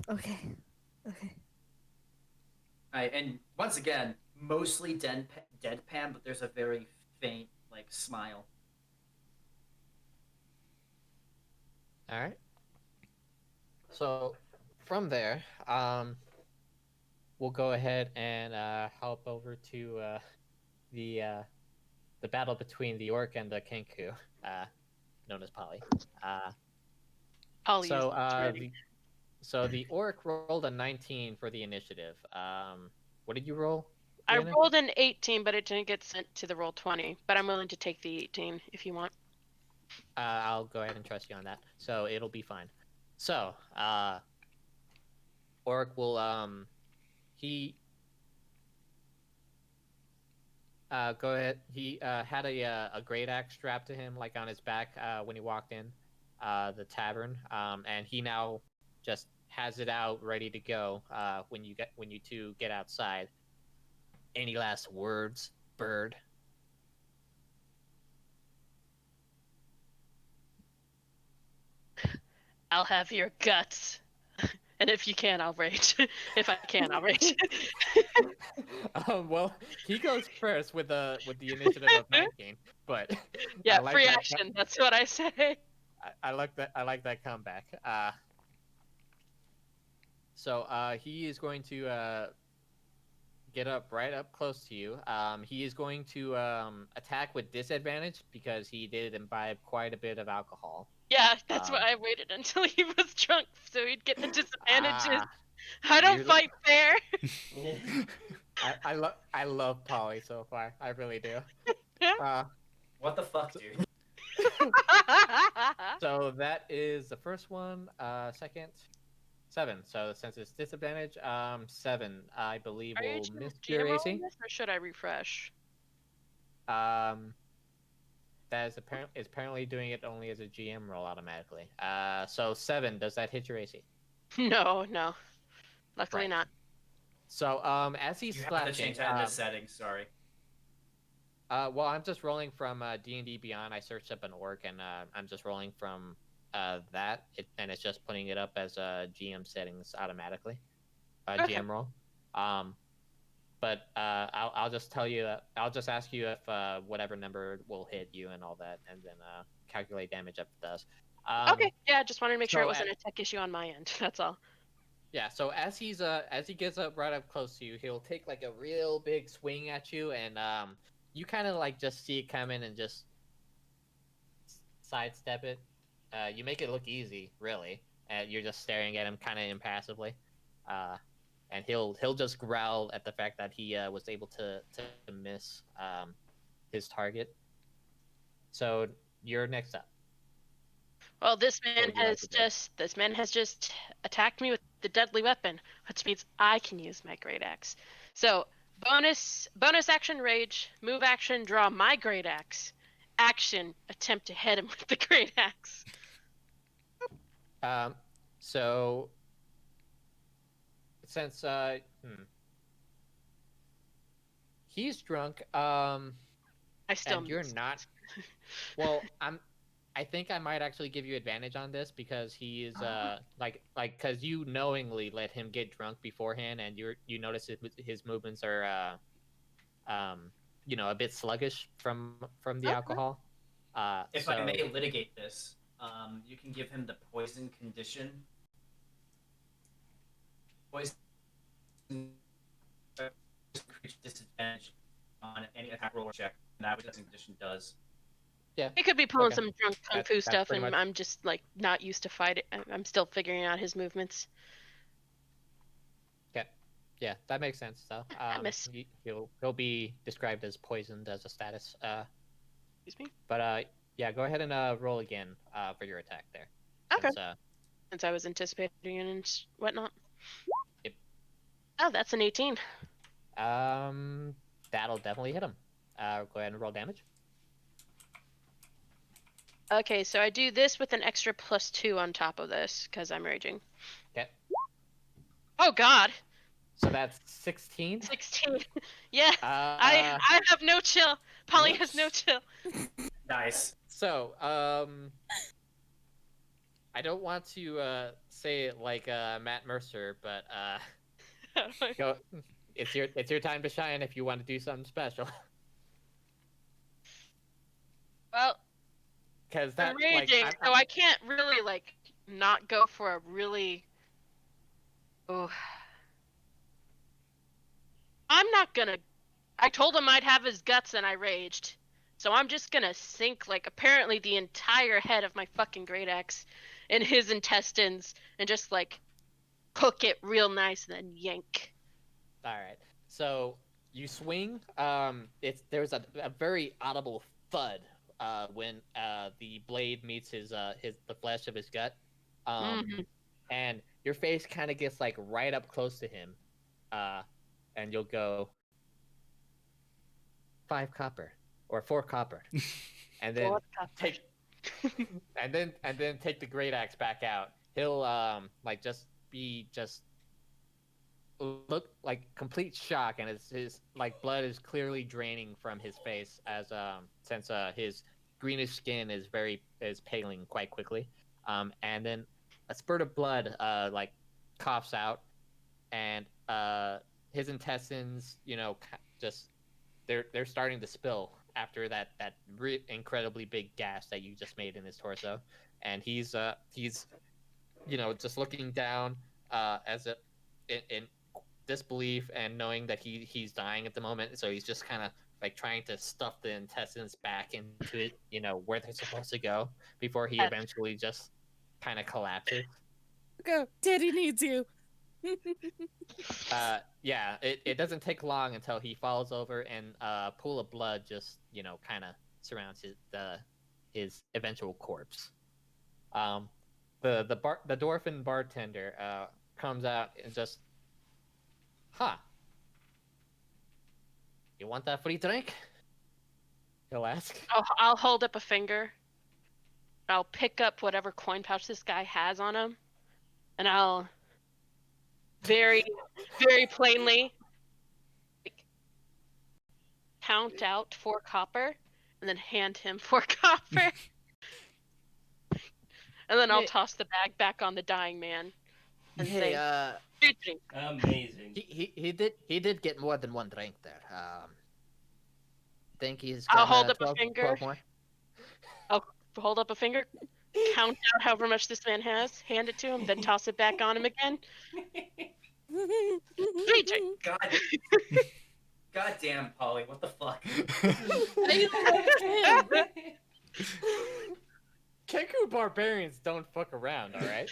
Okay. Okay. And once again, mostly deadpan, but there's a very faint like smile. All right. So from there, we'll go ahead and hop over to the battle between the orc and the kenku, known as Polly. Polly So is ready. the orc rolled a 19 for the initiative. What did you roll, I Brianna? rolled an 18, but it didn't get sent to the roll 20. But I'm willing to take the 18 if you want. I'll go ahead and trust you on that. So it'll be fine. So, orc will he go ahead. He had a great axe strapped to him, like on his back, when he walked in the tavern. And he now just has it out, ready to go. When you two get outside. Any last words, bird? I'll have your guts. And if you can, I'll rage. If I can, I'll rage. Well, he goes first with the initiative of 19, but Yeah, I like free that. action. That's what I say. I like that. I like that comeback. So he is going to get right up close to you. He is going to attack with disadvantage because he did imbibe quite a bit of alcohol. Yeah, that's why I waited until he was drunk so he'd get the disadvantages. I don't you're- fight fair. I love Polly so far. I really do. What the fuck, dude? So that is the first one. Second, 7. So since it's disadvantage, 7, I believe, Are you will miss GM your rolling AC. this, or should I refresh? Um, that is apparently doing it only as a GM roll automatically. So 7, does that hit your AC? No, no. Luckily Right. not. So as he's You have to slashing, change that in the settings. Sorry. well, I'm just rolling from D&D Beyond. I searched up an orc, and I'm just rolling from that, and it's just putting it up as GM settings automatically, Okay. GM roll. But I'll just tell you. I'll just ask you if whatever number will hit you and all that, and then calculate damage if it does. Okay. Yeah, just wanted to make sure it so wasn't a tech issue on my end. That's all. Yeah, so as he gets up right up close to you, he'll take like a real big swing at you, and you kind of like just see it coming and just sidestep it. You make it look easy, really. You're just staring at him kind of impassively, and he'll just growl at the fact that he was able to miss his target. So you're next up. Well, What would you like to do? this man has just attacked me with the deadly weapon, which means I can use my great axe. So bonus action rage, move action draw my great axe, action attempt to hit him with the great axe. So since he's drunk, I still and you're missed. not. Well, I think I might actually give you advantage on this because he is like because you knowingly let him get drunk beforehand, and you notice his movements are a bit sluggish from the Okay. alcohol. If I may litigate this, you can give him the poison condition. Poison creature disadvantage on any attack roll or check, and that what the condition does. Yeah, He could be pulling Okay. some drunk kung fu That's stuff, pretty and much- I'm just like not used to fight it. I'm still figuring out his movements. okay. Yeah, that makes sense. So miss. he'll be described as poisoned as a status. Excuse me. But yeah, go ahead and roll again for your attack there. Okay. Since, Since I was anticipating it and whatnot. Yep. Oh, that's an 18. That'll definitely hit him. Go ahead and roll damage. Okay, so I do this with an extra +2 on top of this because I'm raging. Okay. Oh God. So that's 16. 16. Yeah. I have no chill. Polly has no chill. Nice. So I don't want to say it like Matt Mercer, but go. It's your time to shine if you want to do something special. Well, Because I'm that raging, so I can't really like not go for a really. Oh. I'm not gonna. I told him I'd have his guts, and I raged. So I'm just gonna sink like apparently the entire head of my fucking great axe in his intestines and just like cook it real nice and then yank. All right. So you swing. There's a very audible thud when the blade meets the flesh of his gut, and your face kind of gets like right up close to him, and you'll go 5 copper or 4 copper, and then take and then take the great axe back out. He'll like just look like complete shock, and his like blood is clearly draining from his face as since his greenish skin is paling quite quickly, and then a spurt of blood like coughs out, and his intestines just they're starting to spill after that incredibly big gash that you just made in his torso, and he's just looking down as in disbelief and knowing that he's dying at the moment, so he's just kind of like trying to stuff the intestines back into it, where they're supposed to go before he eventually just kind of collapses. Go, Daddy needs you. Yeah, it doesn't take long until he falls over, and a pool of blood just kind of surrounds his eventual corpse. The dwarfen bartender comes out and just, you want that free drink? He'll ask. I'll hold up a finger. I'll pick up whatever coin pouch this guy has on him, and I'll very, very plainly count out 4 copper, and then hand him 4 copper. And then I'll toss the bag back on the dying man and say, drink. Amazing. He did get more than one drink there. Think he's I'll got hold up 12, a finger. 12 more. I'll hold up a finger, count out however much this man has, hand it to him, then toss it back on him again. Drink. God damn, Polly, what the fuck? Kenku barbarians don't fuck around, all right?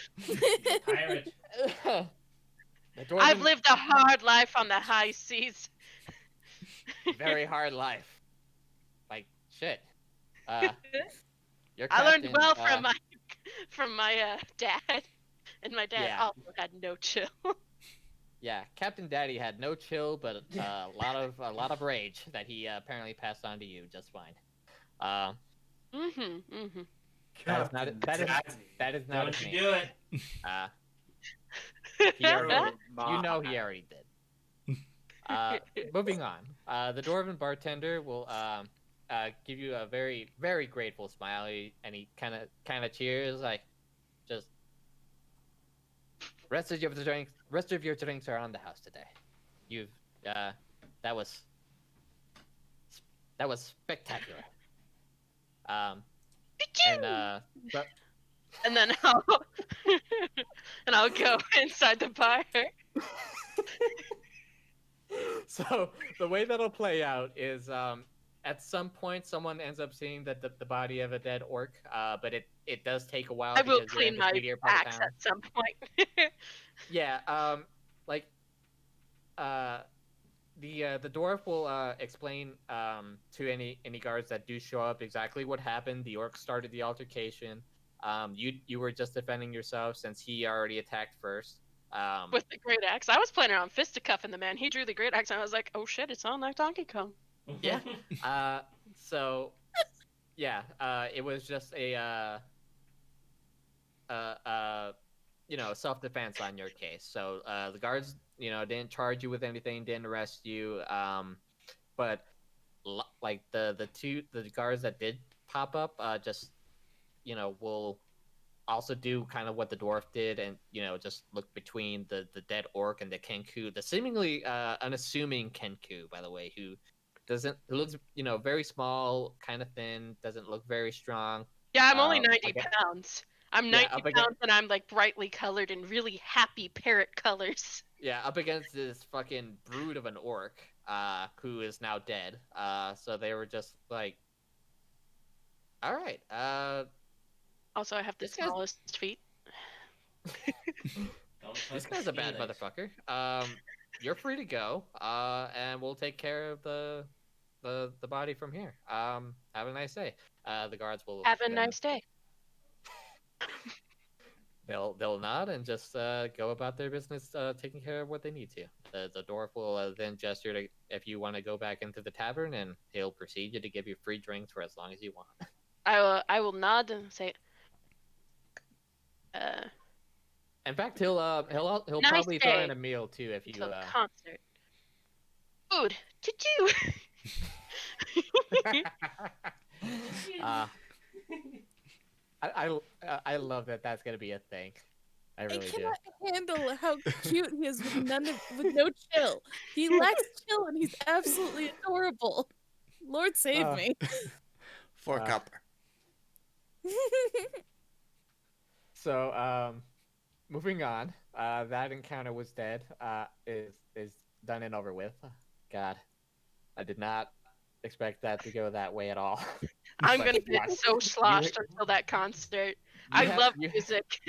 Pirate. I've lived a hard life on the high seas. Very hard life. Like shit. Your I learned captain, well from my dad, and my dad also had no chill. Yeah, Captain Daddy had no chill, but a lot of rage that he apparently passed on to you just fine. That is not Don't his you name. do it. He already did. Moving on. The dwarven bartender will give you a very, very grateful smile, and he kind of cheers, like, just rest of your drinks are on the house today. You've that was spectacular. And then I'll go inside the bar. So the way that'll play out is at some point someone ends up seeing the body of a dead orc, but it does take a while. I will because clean my axe at some point. Yeah, the dwarf will explain to any guards that do show up exactly what happened. The orc started the altercation. You were just defending yourself since he already attacked first. With the great axe. I was planning on fisticuffing the man. He drew the great axe, and I was like, oh shit, it's on like Donkey Kong. Yeah. So, yeah. It was just a self-defense on your case. So the guards, didn't charge you with anything, didn't arrest you. But like the guards that did pop up, just will also do kind of what the dwarf did, and just look between the dead orc and the Kenku, the seemingly unassuming Kenku, by the way, who looks very small, kind of thin, doesn't look very strong. Yeah, I'm only 90 pounds. I'm 90 pounds and I'm like brightly colored in really happy parrot colors. Yeah, up against this fucking brood of an orc, who is now dead. So they were just like, all right. Also, I have the smallest feet. This guy's a bad motherfucker. You're free to go. And we'll take care of the body from here. Have a nice day. The guards will have a nice day. They'll nod and just go about their business, taking care of what they need to. The dwarf will then gesture to if you want to go back into the tavern, and he'll proceed you to give you free drinks for as long as you want. I will nod and say. In fact, he'll nice probably throw in a meal too if you. Until the concert. Food to do. I love that. That's gonna be a thing. I really do. I cannot handle how cute he is with no chill. He lacks chill, and he's absolutely adorable. Lord save me. 4 copper. So, moving on. That encounter was dead. Is done and over with. God, I did not expect that to go that way at all. I'm gonna get so sloshed until that concert. I love music,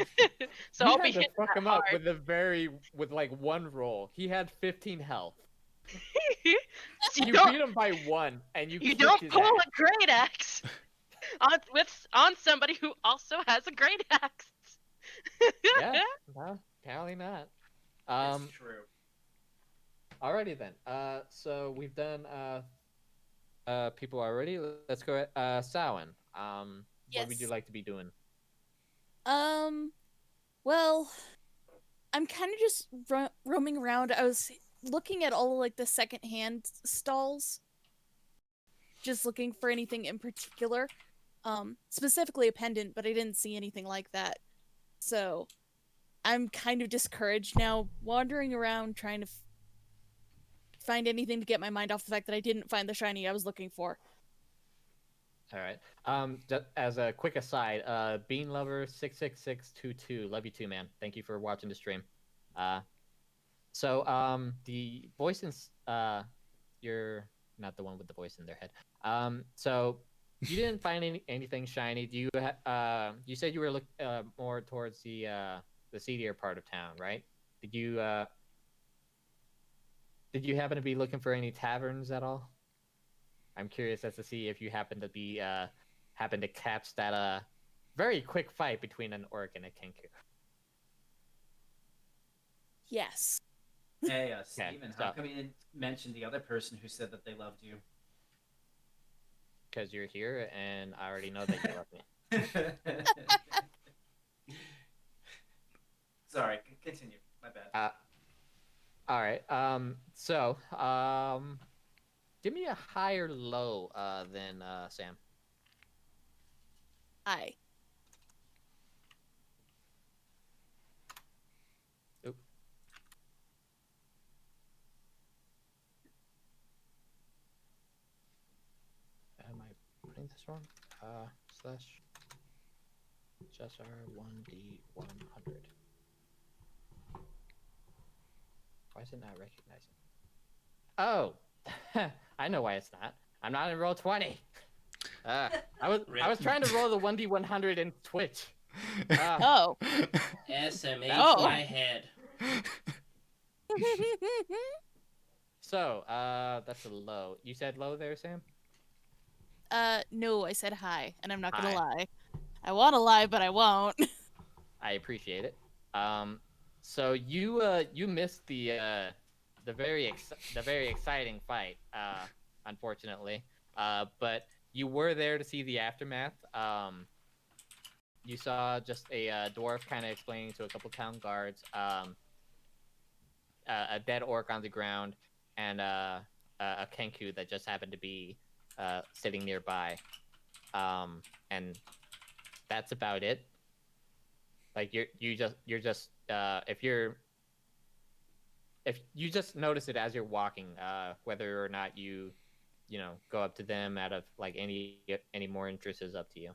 so I'll be hitting fuck that him hard. up with like one roll. He had 15 health. you beat him by 1, and you don't pull a great axe on somebody who also has a great axe. Yeah, no, apparently not. It's true. Alrighty then. So we've done people are ready. Let's go. Samhain. What would you Yes. like to be doing? Well, I'm kind of just roaming around. I was looking at all like the secondhand stalls, just looking for anything in particular. Specifically a pendant, but I didn't see anything like that. So I'm kind of discouraged now, wandering around trying to find anything to get my mind off the fact that I didn't find the shiny I was looking for. All right. Just as a quick aside, Bean Lover 66622, love you too, man. Thank you for watching the stream. The voice in you're not the one with the voice in their head. So you didn't find anything shiny. Do you? You said you were more towards the seedier part of town, right? Did you? Did you happen to be looking for any taverns at all? I'm curious as to see if you happen to catch that very quick fight between an orc and a kenku. Yes. Hey, Steven, how so- come you didn't mention the other person who said that they loved you? Because you're here, and I already know that you love me. Sorry, continue. My bad. All right. Give me a high or low than Sam. Hi. Oop. Am I putting this wrong? Slash just R1D100. Why is it not recognizing? Oh, I know why it's not. I'm not in roll 20. I was trying to roll the 1D100 in Twitch. Oh. SMH Oh. my head. So, that's a low. You said low there, Sam? No, I said hi, and I'm not gonna Hi. lie. I want to lie, but I won't. I appreciate it. So you missed the very exciting fight, unfortunately. But you were there to see the aftermath. You saw just a dwarf kind of explaining to a couple town guards, a dead orc on the ground, and a kenku that just happened to be sitting nearby. And that's about it. Like if you just notice it as you're walking, whether or not you go up to them out of like any more interest is up to you.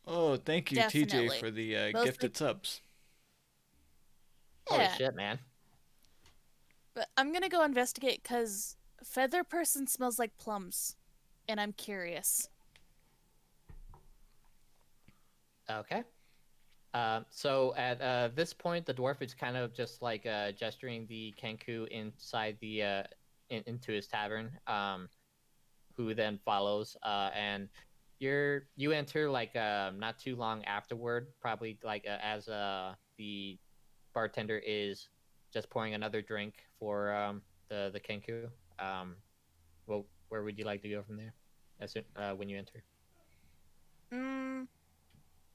Oh, thank you, Definitely. TJ, for the Mostly- gifted subs. Holy Yeah, shit, man. but I'm gonna go investigate because Feather Person smells like plums, and I'm curious. Okay. So at this point, the dwarf is kind of just like gesturing the kenku inside the into his tavern, who then follows. And you enter like not too long afterward, probably like as the bartender is just pouring another drink for the kenku. Well, where would you like to go from there? When you enter.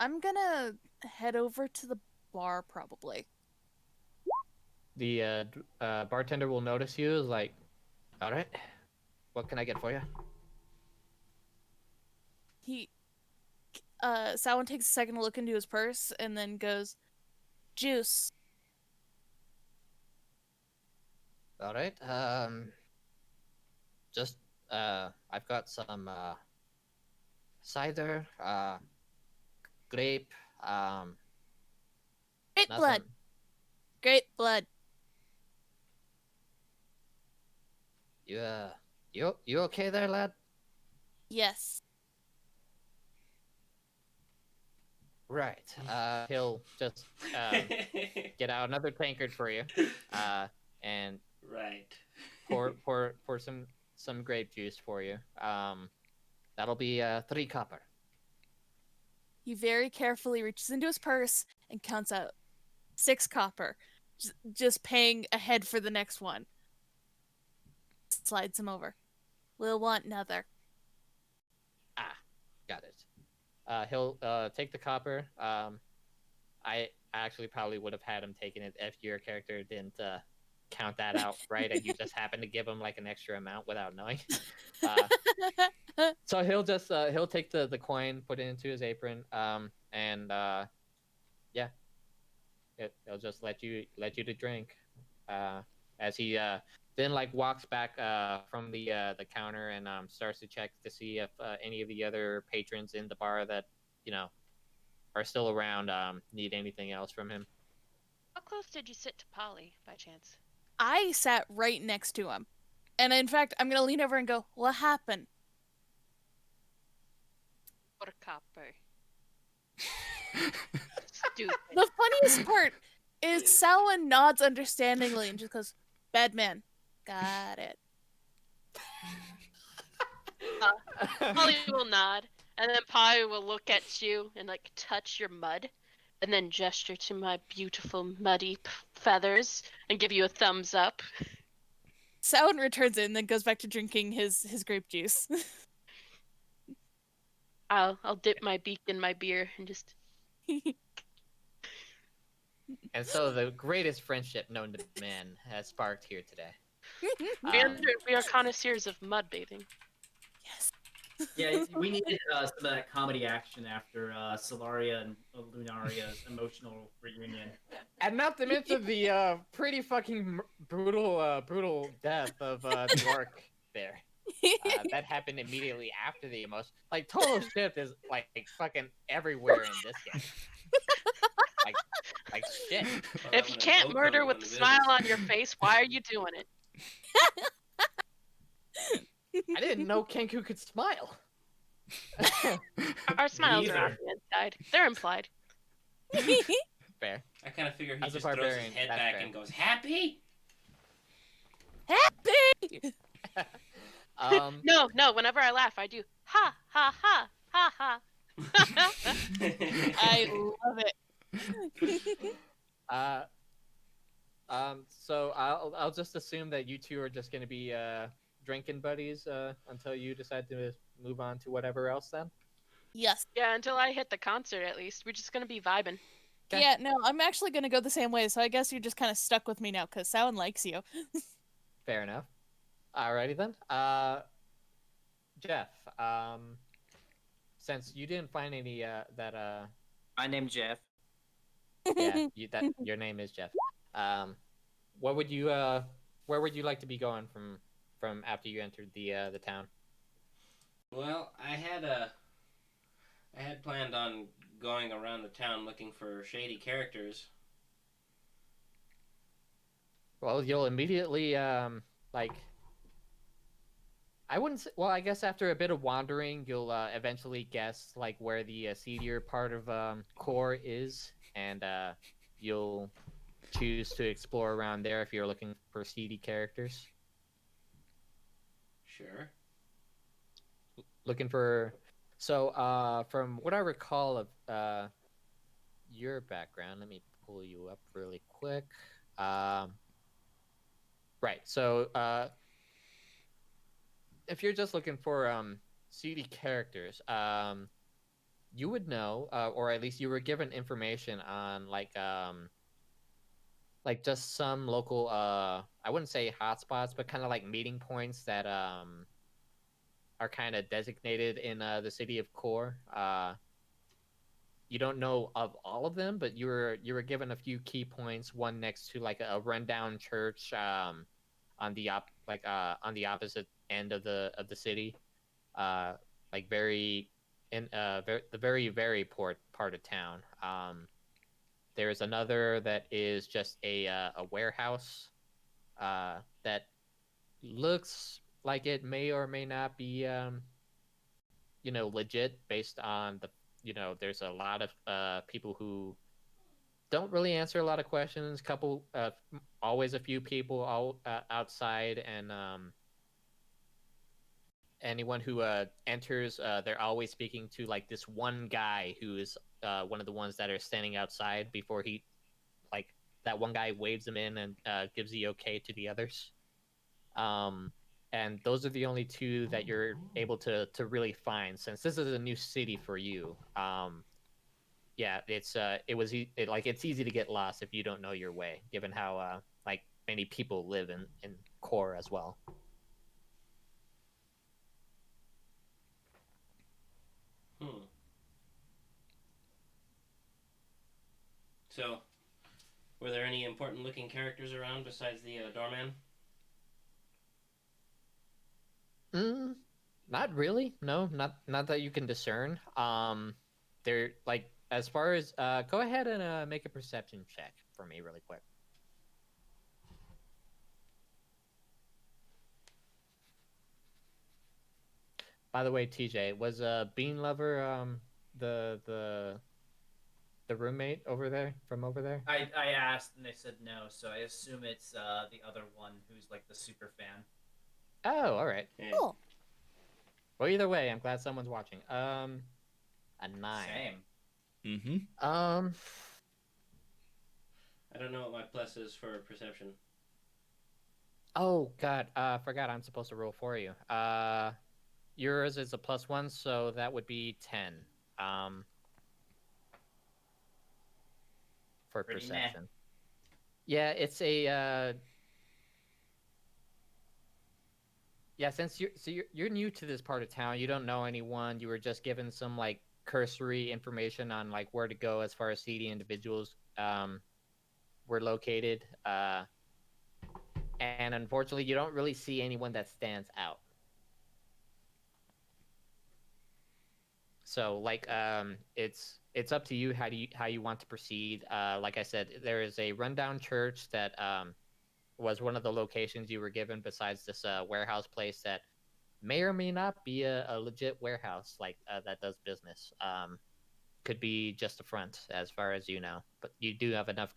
I'm gonna head over to the bar probably. The bartender will notice you. Is like, all right, what can I get for you? Salwyn takes a second to look into his purse and then goes, juice. All right. Just I've got some cider, grape, Great nothing. blood. Great blood. You okay there, lad? Yes. Right. He'll just get out another tankard for you, and Right. pour some grape juice for you. That'll be 3 copper. He very carefully reaches into his purse and counts out 6 copper, just paying ahead for the next one. Slides him over. We'll want another. Got it. He'll take the copper. I actually probably would have had him taking it if your character didn't count that out right, and you just happened to give him like an extra amount without knowing. So he'll just he'll take the coin, put it into his apron, and yeah, he'll just let you to drink. As he then like walks back from the counter and starts to check to see if any of the other patrons in the bar that are still around need anything else from him. How close did you sit to Polly, by chance? I sat right next to him. And in fact, I'm going to lean over and go, what happened? What a copper. Stupid. The funniest part is Samhain nods understandingly and just goes, bad man. Got it. Polly will nod, and then Polly will look at you and like touch your mud, and then gesture to my beautiful muddy feathers and give you a thumbs up. Samhain returns in and then goes back to drinking his grape juice. I'll dip my beak in my beer and just. And so the greatest friendship known to man has sparked here today. We are connoisseurs of mud bathing. Yes. Yeah, we needed some of that comedy action after Solaria and Lunaria's emotional reunion. And not to mention the pretty fucking brutal death of the orc there. That happened immediately after the emotion. Like, total shit is like fucking everywhere in this game. like shit. Well, If you can't murder with a smile on your face, why are you doing it? I didn't know Kenku could smile. Our smiles are on Neither. the inside. They're implied. Fair. I kind of figure he As a just throws his barbarian, head that's back fair. and goes, "Happy." Happy! No. Whenever I laugh, I do ha ha ha ha ha. I love it. So I'll just assume that you two are just gonna be drinking buddies until you decide to move on to whatever else then. Yes. Yeah, until I hit the concert, at least we're just gonna be vibing. Okay. Yeah, no, I'm actually going to go the same way, so I guess you're just kind of stuck with me now, because Samhain likes you. Fair enough. Alrighty then. Jeff, since you didn't find any that My name's Jeff. yeah, your name is Jeff. What would you where would you like to be going from after you entered the town? Well, I had planned on going around the town looking for shady characters. Well, you'll immediately like I wouldn't say, well, I guess after a bit of wandering, you'll eventually guess like where the seedier part of core is, and you'll choose to explore around there if you're looking for seedy characters. Sure. Looking for from what I recall of your background, let me pull you up really quick. Right, so if you're just looking for seedy characters, you would know, or at least you were given information on like just some local I wouldn't say hotspots, but kind of like meeting points that are kind of designated in the city of Core. You don't know of all of them, but you were given a few key points. One next to like a rundown church on the opposite end of the city, like very in the very poor part of town. There's another that is just a warehouse that looks like it may or may not be legit based on the there's a lot of people who don't really answer a lot of questions. Always a few people outside, and anyone who enters, they're always speaking to like this one guy who is one of the ones that are standing outside before that one guy waves them in and gives the okay to the others. and those are the only two that you're able to really find since this is a new city for you. Yeah, it's it's easy to get lost if you don't know your way, given how like many people live in Core as well. Hmm. So, were there any important looking characters around besides the doorman? Not really. No, not that you can discern. They're like as far as go ahead and make a perception check for me really quick. By the way, TJ, was Bean Lover the the roommate over there from over there? I asked and they said no, so I assume it's the other one who's like the super fan. Oh, all right. Yeah. Cool. Well, either way, I'm glad someone's watching. A 9. Same. Mm-hmm. I don't know what my plus is for perception. Oh God, forgot I'm supposed to roll for you. Yours is a +1, so that would be 10. For Pretty perception. Yeah, it's a yeah, since you're new to this part of town, you don't know anyone. You were just given some like cursory information on like where to go as far as seedy individuals were located. And unfortunately, you don't really see anyone that stands out. So like it's up to you how you want to proceed. Like I said, there is a rundown church that was one of the locations you were given besides this warehouse place that may or may not be a legit warehouse like that does business. Could be just a front as far as you know, but you do have enough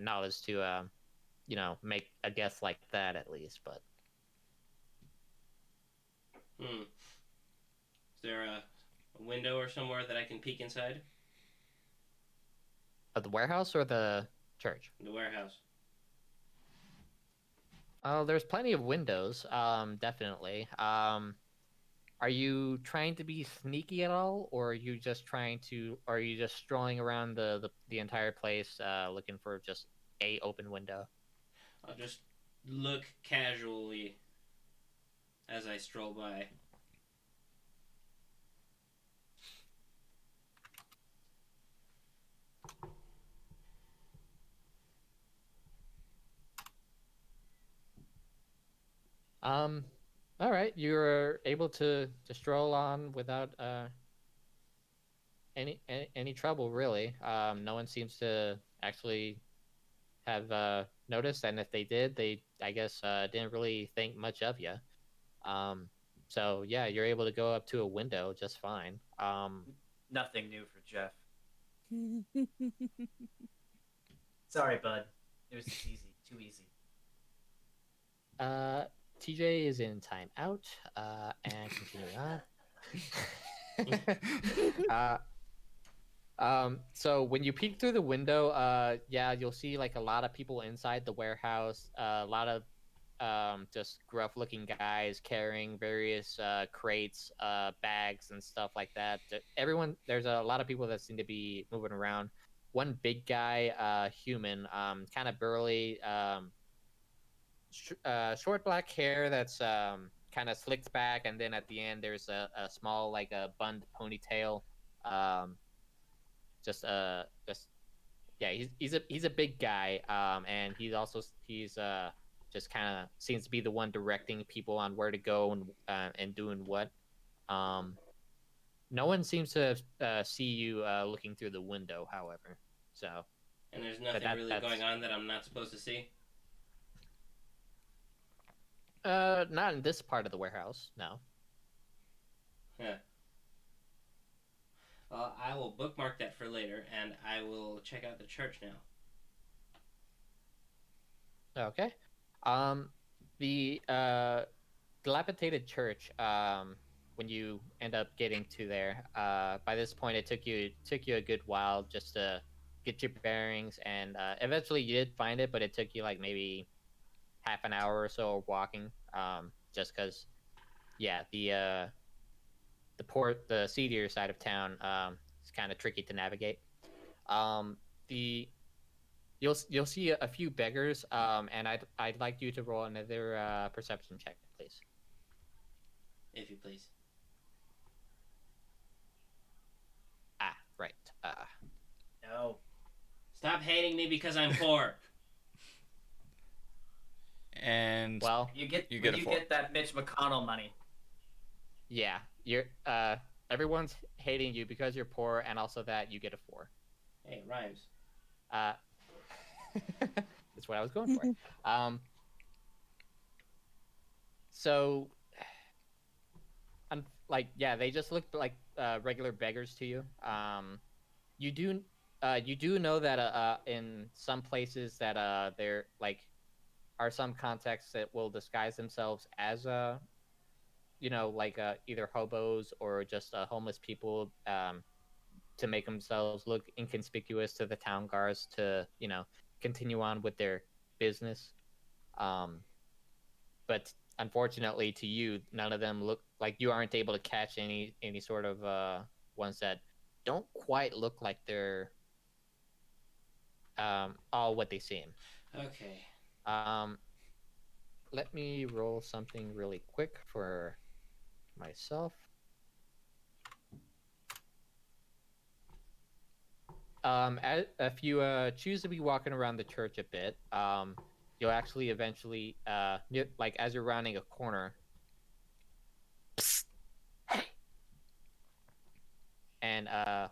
knowledge to make a guess like that at least. But Hmm. Is there a window or somewhere that I can peek inside? the warehouse or the church? The warehouse. Oh, there's plenty of windows. Definitely. Are you trying to be sneaky at all, or are you just strolling around the entire place, looking for just a open window? I'll just look casually as I stroll by. Um, all right, you're able to stroll on without any trouble really. No one seems to actually have noticed, and if they did, they I guess didn't really think much of you. Um, so yeah, you're able to go up to a window just fine. Nothing new for Jeff. Sorry, bud. It was just easy. Too easy. TJ is in timeout. And continuing on. So when you peek through the window, yeah, you'll see like a lot of people inside the warehouse. A lot of just gruff-looking guys carrying various crates, bags, and stuff like that. There's a lot of people that seem to be moving around. One big guy, human, kind of burly, short black hair that's kind of slicked back, and then at the end there's a small like a bunned ponytail. Um, just yeah, he's a big guy, and he's just kind of seems to be the one directing people on where to go and doing what. Um, no one seems to see you looking through the window, however. So And there's nothing really going on that I'm not supposed to see? not in this part of the warehouse, no. Yeah. Well, I will bookmark that for later, and I will check out the church now. Okay. The dilapidated church. When you end up getting to there, by this point it took you a good while just to get your bearings, and eventually you did find it, but it took you like maybe half an hour or so of walking. just because, yeah, the seedier side of town is kind of tricky to navigate. The you'll see a few beggars, and I'd like you to roll another perception check, please. If you please. Ah, right. No. Stop hating me because I'm poor. And Well, You get You get a 4. get that Mitch McConnell money. yeah, you're everyone's hating you because you're poor, and also that you get a 4. Hey, it rhymes. That's what I was going for. So, like, yeah, they just look like regular beggars to you. You do know that in some places that there like are some contexts that will disguise themselves as like either hobos or just homeless people to make themselves look inconspicuous to the town guards to continue on with their business. But unfortunately to you, none of them look like you aren't able to catch any sort of ones that don't quite look like they're all what they seem. Okay. Let me roll something really quick for myself. If you choose to be walking around the church a bit, you'll actually eventually, like as you're rounding a corner, psst, hey, and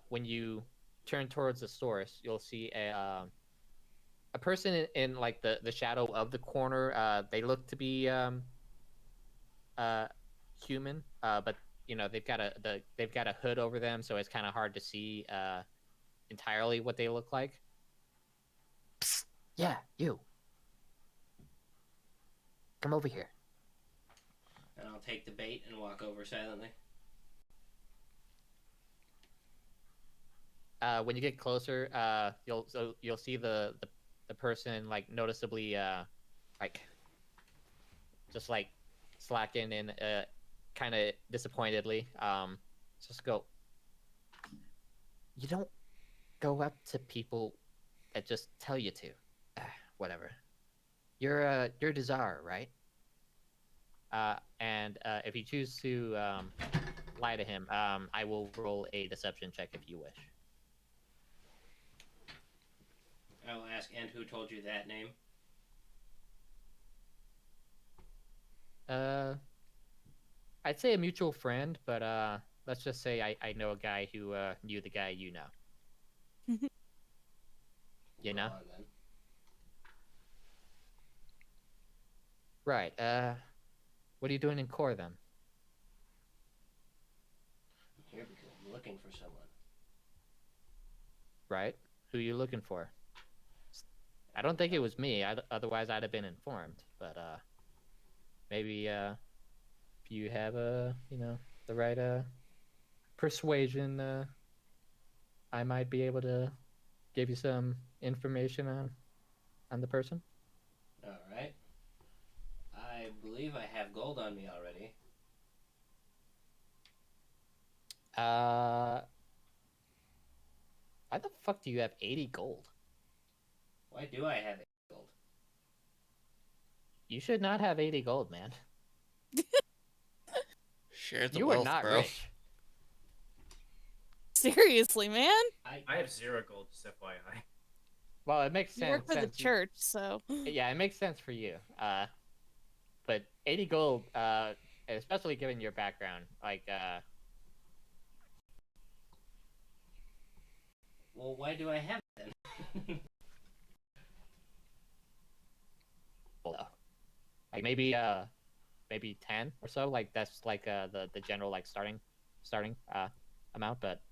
when you turn towards the source, you'll see a person in like the shadow of the corner. They look to be human, but they've got a hood over them, so it's kind of hard to see entirely what they look like. Psst, yeah, you. Come over here. And I'll take the bait and walk over silently. When you get closer, you'll see the person like noticeably like just like slacking and kind of disappointedly. Just go. You don't go up to people that just tell you to. Whatever. You're Desire, right? And if you choose to lie to him, I will roll a deception check if you wish. I will ask, and who told you that name? I'd say a mutual friend, but let's just say I know a guy who knew the guy you know. You know? Go on, then. Right. What are you doing in core then? I'm here because I'm looking for someone. Right. Who are you looking for? I don't think it was me. Otherwise, I'd have been informed. But maybe if you have the right persuasion, I might be able to give you some information on the person. All right. I believe I have gold on me already. Why the fuck do you have 80 gold? Why do I have gold? You should not have 80 gold, man. Share the You wealth, are not bro. rich. Seriously, man. I have 0 gold, just FYI. Well, it makes You sense. work for the church, so. Yeah, it makes sense for you. But 80 gold, especially given your background, like Well, why do I have it then? like maybe 10 or so. Like that's like the general like starting amount, but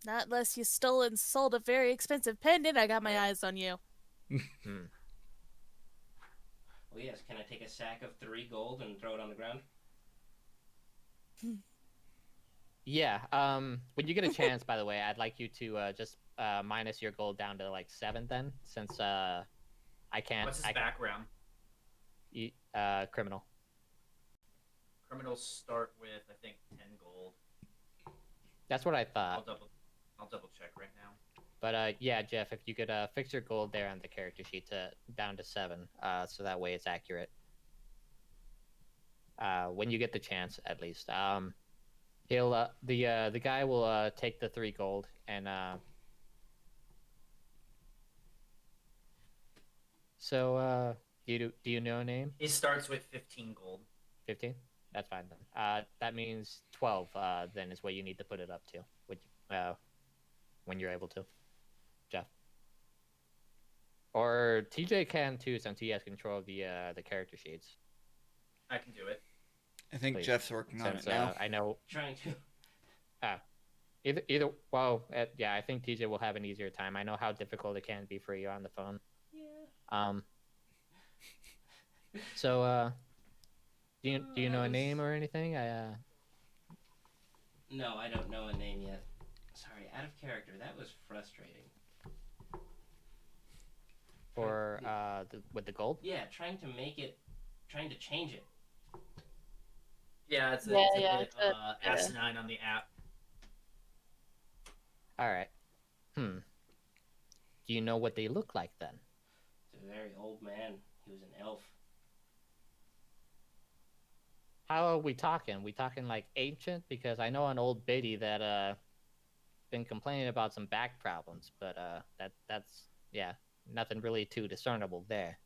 Not unless you stole and sold a very expensive pendant. I got my eyes on you. Well, yes. Can I take a sack of 3 gold and throw it on the ground? yeah. When you get a chance, by the way, I'd like you to just minus your gold down to like 7 then, since I can't. What's his background? Criminal. criminals start with, I think, 10 gold. That's what I I'll thought. double check right now. But yeah, Jeff, if you could fix your gold there on the character sheet to down to 7, so that way it's accurate. When you get the chance, at least. He'll the guy will take the 3 gold and so do you know a name? He starts with 15 gold. 15? That's fine then. That means 12 then is what you need to put it up to when you're able to. Jeff. Or TJ can too, since he has control of the character sheets. I can do it. I think Please. Jeff's working on it now. I know. Trying to. Either. Well, yeah, I think TJ will have an easier time. I know how difficult it can be for you on the phone. Yeah. So do you know a name or anything? No, I don't know a name yet. Sorry, out of character. That was frustrating. For with the gold? Yeah, trying to change it. Yeah, it's a bit asinine on the app. All right. Do you know what they look like then? It's a very old man. He was an elf. How are we talking? We talking like ancient? Because I know an old biddy that been complaining about some back problems, but that's yeah, nothing really too discernible there.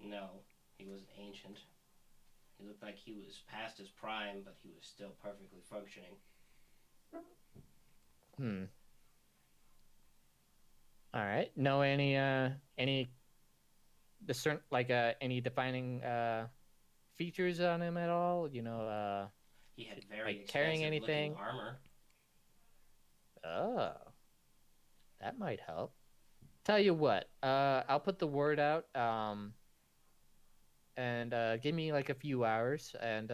No, he wasn't ancient. He looked like he was past his prime, but he was still perfectly functioning. All right. Know any discern like any defining features on him at all? You know, He had very like carrying anything? armor. Oh, that might help. Tell you what, I'll put the word out, and give me like a few hours, and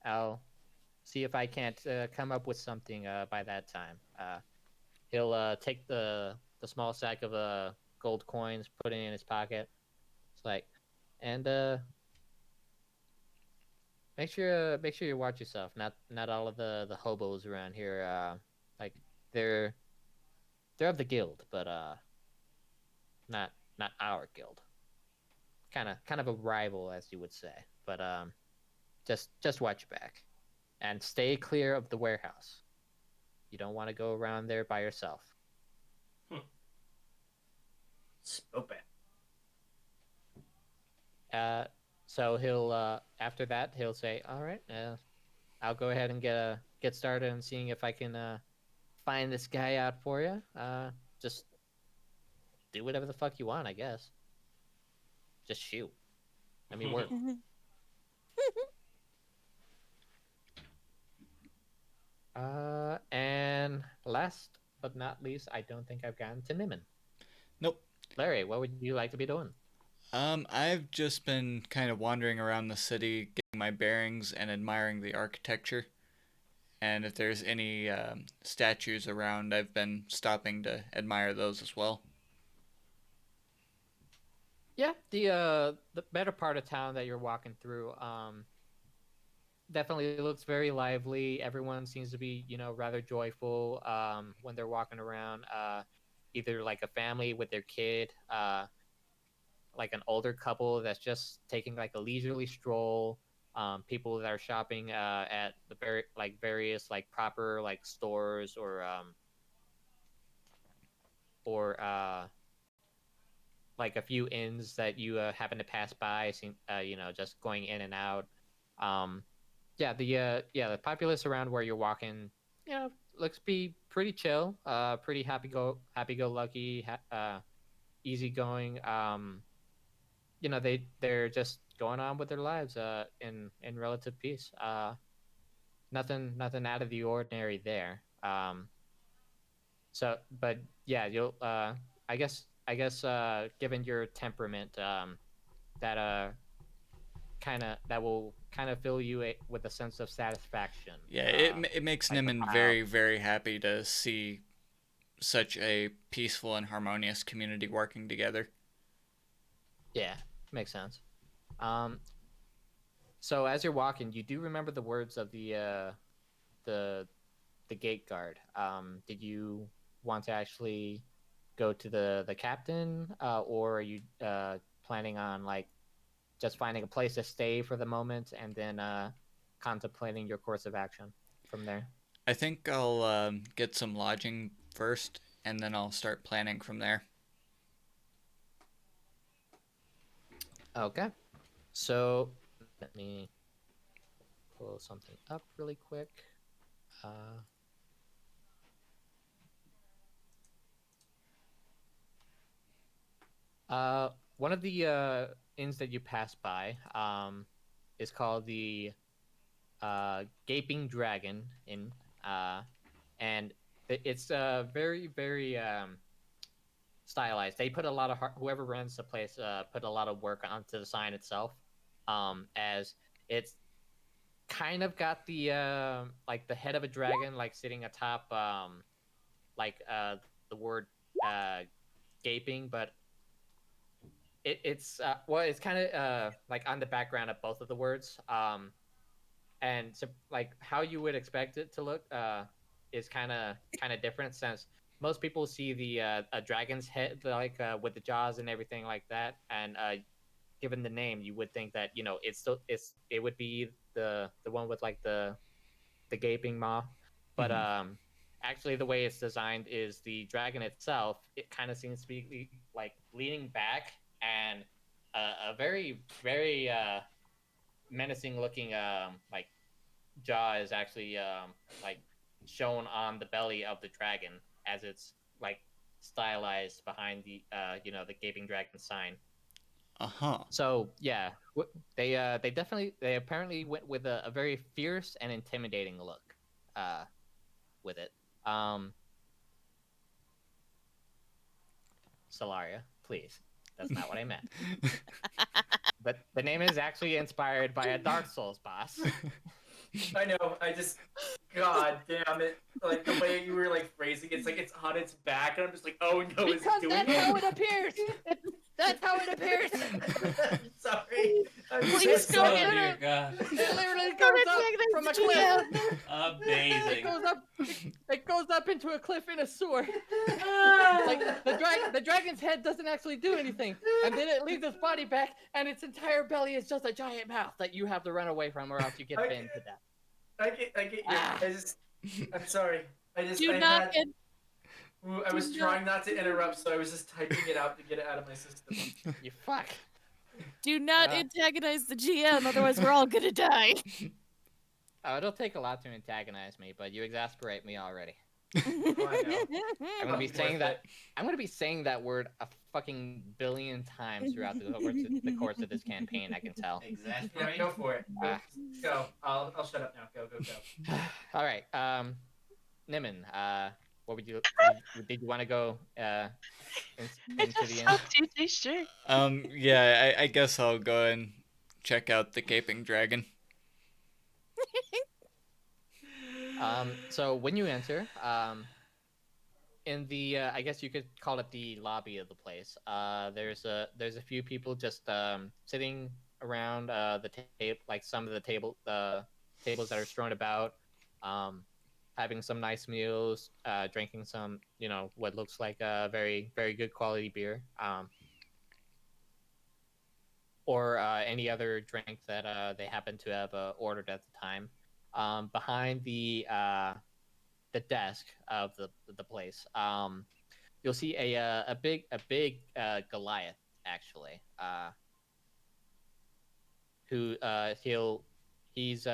I'll see if I can't come up with something by that time. He'll take the small sack of gold coins, put it in his pocket. It's like, and make sure you watch yourself. Not all of the hobos around here. Like they're of the guild, but not our guild. Kind of a rival, as you would say. But just watch your back, and stay clear of the warehouse. You don't want to go around there by yourself. Spoken. So he'll after that he'll say, "All right, I'll go ahead and get started on seeing if I can find this guy out for you. Just do whatever the fuck you want, I guess. Just shoot. I mean, work." And last but not least, I don't think I've gotten to Niman. Nope. Larry, what would you like to be doing? I've just been kind of wandering around the city, getting my bearings and admiring the architecture. And if there's any statues around, I've been stopping to admire those as well. Yeah, the better part of town that you're walking through, definitely looks very lively. Everyone seems to be, rather joyful when they're walking around. Either like a family with their kid, like an older couple that's just taking like a leisurely stroll. People that are shopping at the various like proper like stores or like a few inns that you happen to pass by, just going in and out. The populace around where you're walking, looks be pretty chill, pretty happy go lucky, easygoing. They're just going on with their lives in relative peace. Nothing out of the ordinary there. But yeah, you'll I guess given your temperament, that will kind of fill you with a sense of satisfaction. Yeah, it makes Niman very, very happy to see such a peaceful and harmonious community working together. Yeah, makes sense. So as you're walking, you do remember the words of the the gate guard. Did you want to actually go to the captain, or are you planning on like just finding a place to stay for the moment and then contemplating your course of action from there? I think I'll get some lodging first, and then I'll start planning from there. Okay. So let me pull something up really quick. Uh, One of the inns that you pass by is called the Gaping Dragon Inn, and it's very very stylized. They put a lot of whoever runs the place put a lot of work onto the sign itself, as it's kind of got the like the head of a dragon like sitting atop like the word uh, gaping, but it's well, it's kind of like on the background of both of the words, and so like how you would expect it to look is kind of different, since most people see the a dragon's head like with the jaws and everything like that, and given the name, you would think that it would be the one with like the gaping maw, but actually the way it's designed is the dragon itself. It kind of seems to be like leaning back, and a very very menacing looking like jaw is actually like shown on the belly of the dragon as it's like stylized behind the the gaping dragon sign. Uh-huh. So yeah, they apparently went with a very fierce and intimidating look with it. Um, Solaria, please. That's not what I meant. But the name is actually inspired by a Dark Souls boss. I know. I just, God damn it! Like the way you were like phrasing it's like it's on its back, and I'm just like, oh no, is it doing it? appears. That's how it appears. Sorry. I'm so Please don't sorry. Oh dear God! It literally Don't goes up antagonize from a the cliff. GM. Amazing. It goes up into a cliff in a sewer. Like the dragon's head doesn't actually do anything, and then it leaves its body back, and its entire belly is just a giant mouth that you have to run away from, or else you get bitten to death. I get you. I'm sorry. Do I not had, I do was not- trying not to interrupt, so I was just typing it out to get it out of my system. You fuck. do not Ah. antagonize the GM, otherwise we're all gonna die. Oh, it'll take a lot to antagonize me, but you exasperate me already. I I'm gonna be Worth saying it. that. I'm gonna be saying that word a fucking billion times throughout the course of this campaign. I can tell. Yeah, Exasperate. go for it. Ah. Go. I'll shut up now. Go. All right, Nimin, what would you did you want to go into the end? TJ, sure. Yeah, I guess I'll go and check out the gaping dragon. So when you enter, in the I guess you could call it the lobby of the place. There's a few people just sitting around the table, like some of the tables that are strewn about, um, having some nice meals, drinking some what looks like a very very good quality beer, or any other drink that they happen to have ordered at the time. Behind the desk of the place, you'll see a big Goliath actually, who he's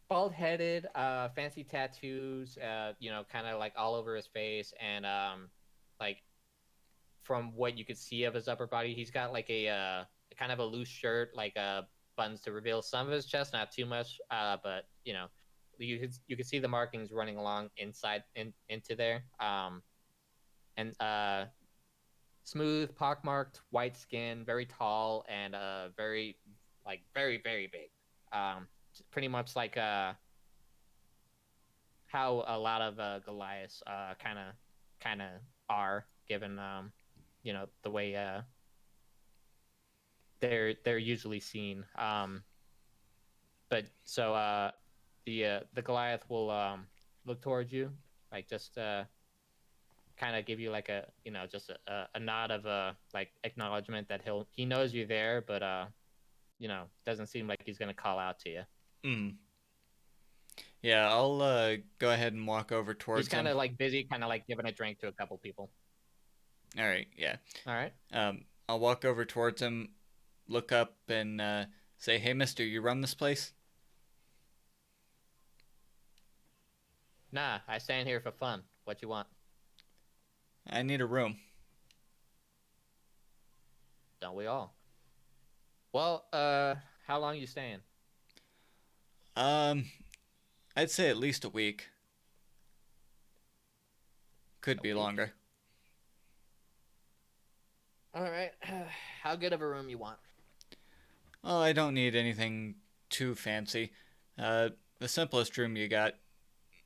bald headed, fancy tattoos, kind of like all over his face, and like from what you could see of his upper body, he's got like a kind of a loose shirt, like buttons to reveal some of his chest, not too much, but you could see the markings running along inside into there, and smooth, pockmarked, white skin, very tall, and very like very very big, pretty much like how a lot of Goliaths kind of are, given the way they're usually seen. But so the Goliath will look towards you, like just kind of give you like a just a nod of like acknowledgement that he knows you're there, but doesn't seem like he's gonna call out to you. Mm. Yeah, I'll go ahead and walk over He's towards kind him. of like busy, kind of like giving a drink to a couple people. All right, yeah. All right. I'll walk over towards him, look up, and say, "Hey, Mister, you run this place?" Nah, I stand here for fun. What you want? I need a room. Don't we all? Well, how long you staying? Um, I'd say at least a week. Could A be week? longer. All right. How good of a room you want? Oh, I don't need anything too fancy. The simplest room you got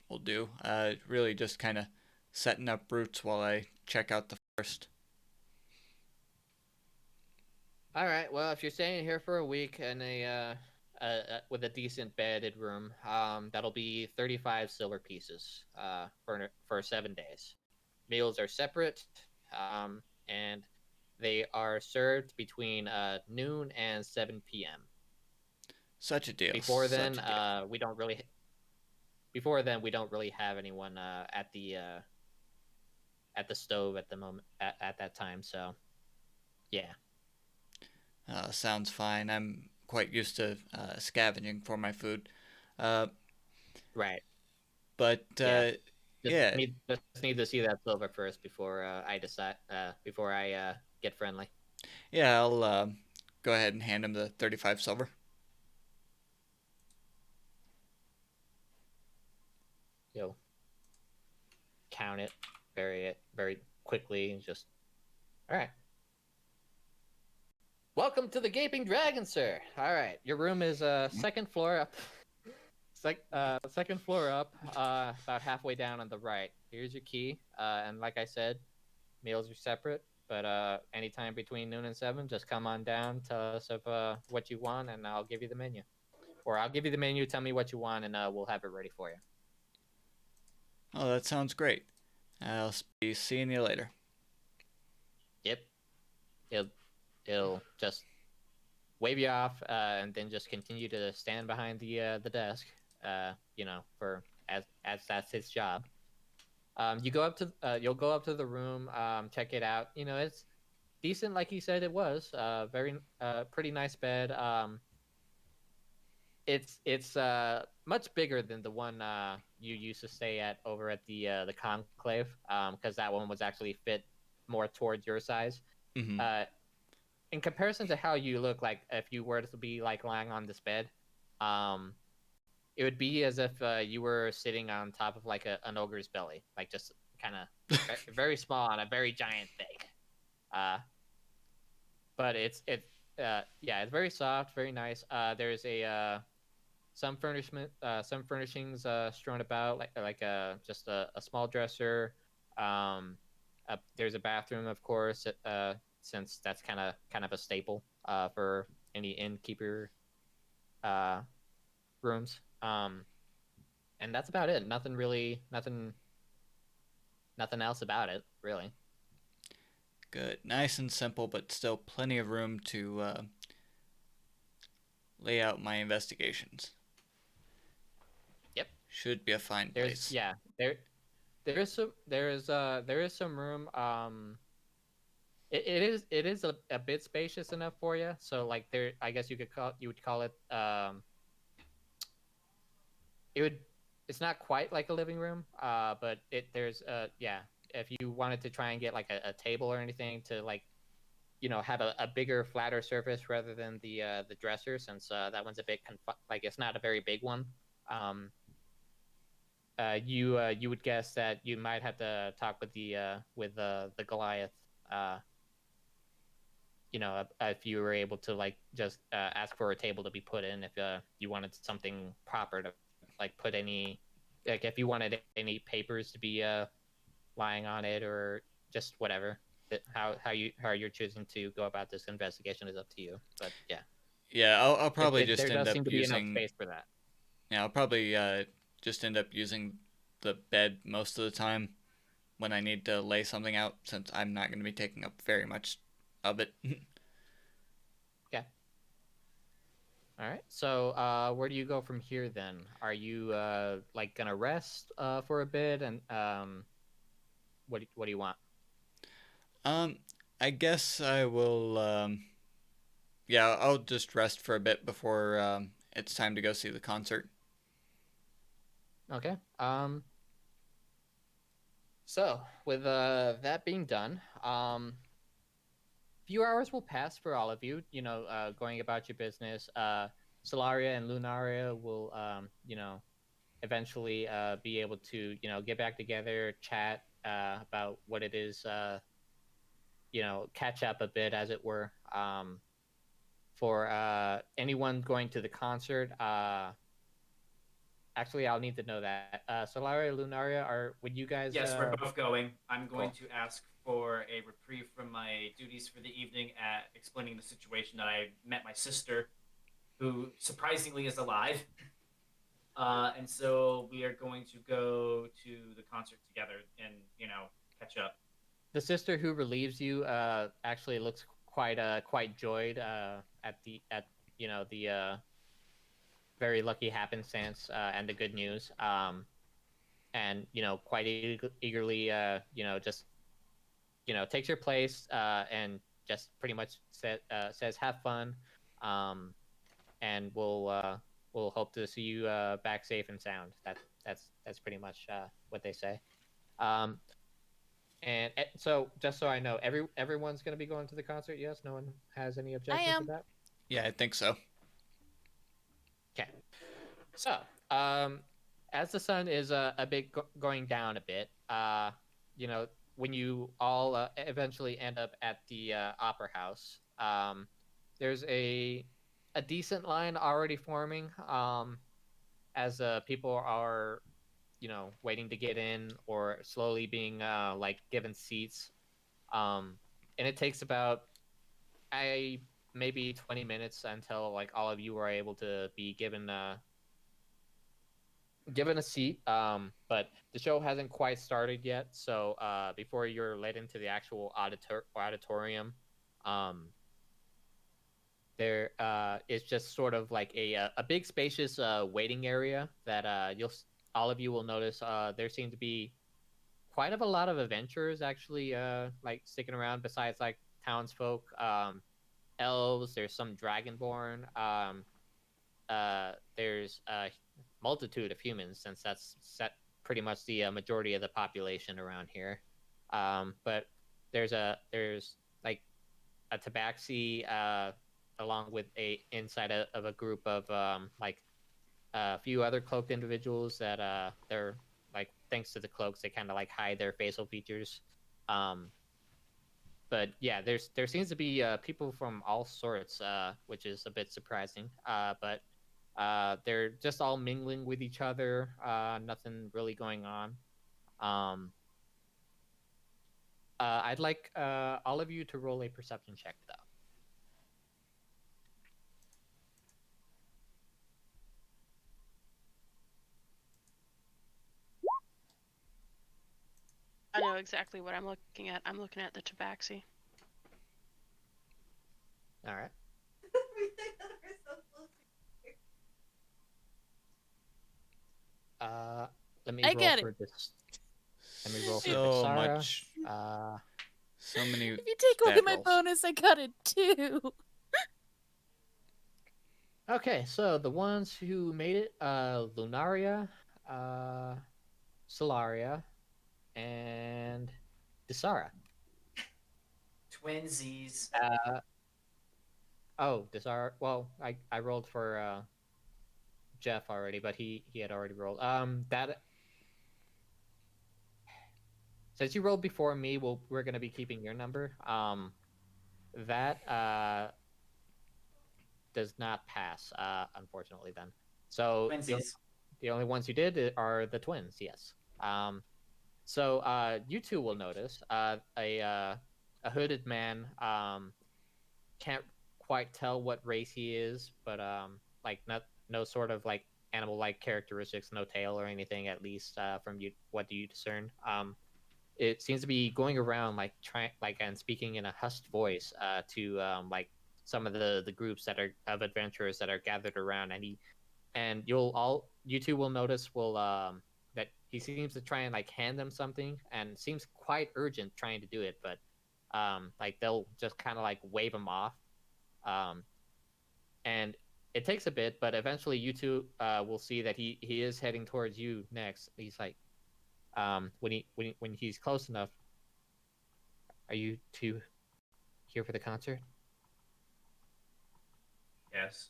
will do. Really just kind of setting up roots while I check out the forest. All right. Well, if you're staying here for a week in with a decent bedded room, that'll be 35 silver pieces for 7 days. Meals are separate, and they are served between noon and 7 p.m. Such a deal. Before Such then, a deal. we don't really. Before then, we don't really have anyone at the stove at the moment at that time. So, yeah. Sounds fine. I'm quite used to scavenging for my food. Uh, Right. but Yeah. yeah, Just need to see that silver first before I decide. Before I get friendly. yeah, I'll go ahead and hand him the 35 silver. You'll count it very quickly. Just all right. Welcome to the Gaping Dragon, sir. All right, your room is second floor up. Second floor up, about halfway down on the right. Here's your key. And like I said, meals are separate. But anytime between noon and 7, just come on down. Tell us of what you want, and I'll give you the menu. Or I'll give you the menu. Tell me what you want, and we'll have it ready for you. Oh, that sounds great. I'll be seeing you later. Yep. He'll just wave you off, and then just continue to stand behind the desk. For as that's his job. You'll go up to the room, check it out. It's decent, like he said it was. Very pretty nice bed. It's much bigger than the one you used to stay at over at the conclave. Because that one was actually fit more towards your size. Mm-hmm. In comparison to how you look, like if you were to be like lying on this bed, it would be as if you were sitting on top of like an ogre's belly, like just kind of very small on a very giant thing. But it's very soft, very nice. There's some furnishings strewn about, like just a small dresser. There's a bathroom, of course, since that's kind of a staple for any innkeeper rooms. And that's about it. Nothing else about it, really. Good. Nice and simple, but still plenty of room to lay out my investigations. Yep. Should be a fine place. There is some room. It is a bit spacious enough for you. So like there, I guess you would call it it's not quite like a living room, but if you wanted to try and get like a table or anything to like have a bigger, flatter surface rather than the dresser, since that one's a bit like it's not a very big one. You would guess that you might have to talk with the Goliath, if you were able to like just ask for a table to be put in, if you wanted something proper to like put any, like if you wanted any papers to be lying on it or just whatever. how you're choosing to go about this investigation is up to you. But yeah, Yeah, I'll probably just there end does up seem to be enough using. space for that. Yeah, I'll probably just end up using the bed most of the time when I need to lay something out, since I'm not going to be taking up very much of it. Okay. All right. So, where do you go from here then? Are you like gonna rest for a bit, and what do you want? um, I guess I will. Yeah, I'll just rest for a bit before it's time to go see the concert. Okay. So with that being done, few hours will pass for all of you. You know, going about your business. Solaria and Lunaria will, eventually be able to, get back together, chat about what it is, catch up a bit, as it were. For anyone going to the concert, actually, I'll need to know that. Solaria, Lunaria, would you guys? Yes, we're both going. I'm going Cool. to ask for a reprieve from my duties for the evening at explaining the situation that I met my sister, who surprisingly is alive. And so we are going to go to the concert together and, catch up. The sister who relieves you actually looks quite joyed at the very lucky happenstance and the good news, and quite eagerly just takes your place and just pretty much says have fun, um, and we'll hope to see you back safe and sound. That's pretty much what they say. Um, And so, just so I know, everyone's going to be going to the concert. Yes, no one has any I objection to am. that. Yeah, I think so. Okay. So, um, as the sun is a bit going down a bit, you know, when you all eventually end up at the opera house, there's a decent line already forming. As people are waiting to get in or slowly being like given seats, and it takes about I maybe 20 minutes until like all of you are able to be given a seat. But the show hasn't quite started yet, so before you're led into the actual auditorium, um there is just sort of like a big spacious waiting area that all of you will notice there seem to be quite of a lot of adventurers actually like sticking around, besides like townsfolk, elves. There's some dragonborn. There's a multitude of humans, since that's set pretty much the majority of the population around here. But there's like a tabaxi along with a inside of a group of like a few other cloaked individuals that they're like, thanks to the cloaks, they kind of like hide their facial features. Um, but yeah, there seems to be people from all sorts, which is a bit surprising. But they're just all mingling with each other. Nothing really going on. Um, I'd like all of you to roll a perception check, though. I know exactly what I'm looking at. I'm looking at the tabaxi. All right. Let me I roll get for it. this. Let me roll for So Desara. much. So many. If you take away stat my rolls. bonus, I got it too. Okay, so the ones who made it, Lunaria, Solaria, and Desara. Twinsies. Oh, Desara. Well, I rolled for Jeff already, but he had already rolled. That since you rolled before me, we're gonna be keeping your number. That does not pass, unfortunately. Then, so Twinsies. the only ones you did are the twins. Yes. So you two will notice a hooded man. Can't quite tell what race he is, but like not no sort of like animal-like characteristics, no tail or anything. At least from you, what do you discern? It seems to be going around like trying like and speaking in a hushed voice to like some of the groups that are of adventurers that are gathered around, and you two will notice that he seems to try and like hand them something and seems quite urgent trying to do it, but like they'll just kind of like wave him off, um, and it takes a bit, but eventually you two will see that he is heading towards you next. He's like when he's close enough. Are you two here for the concert? Yes.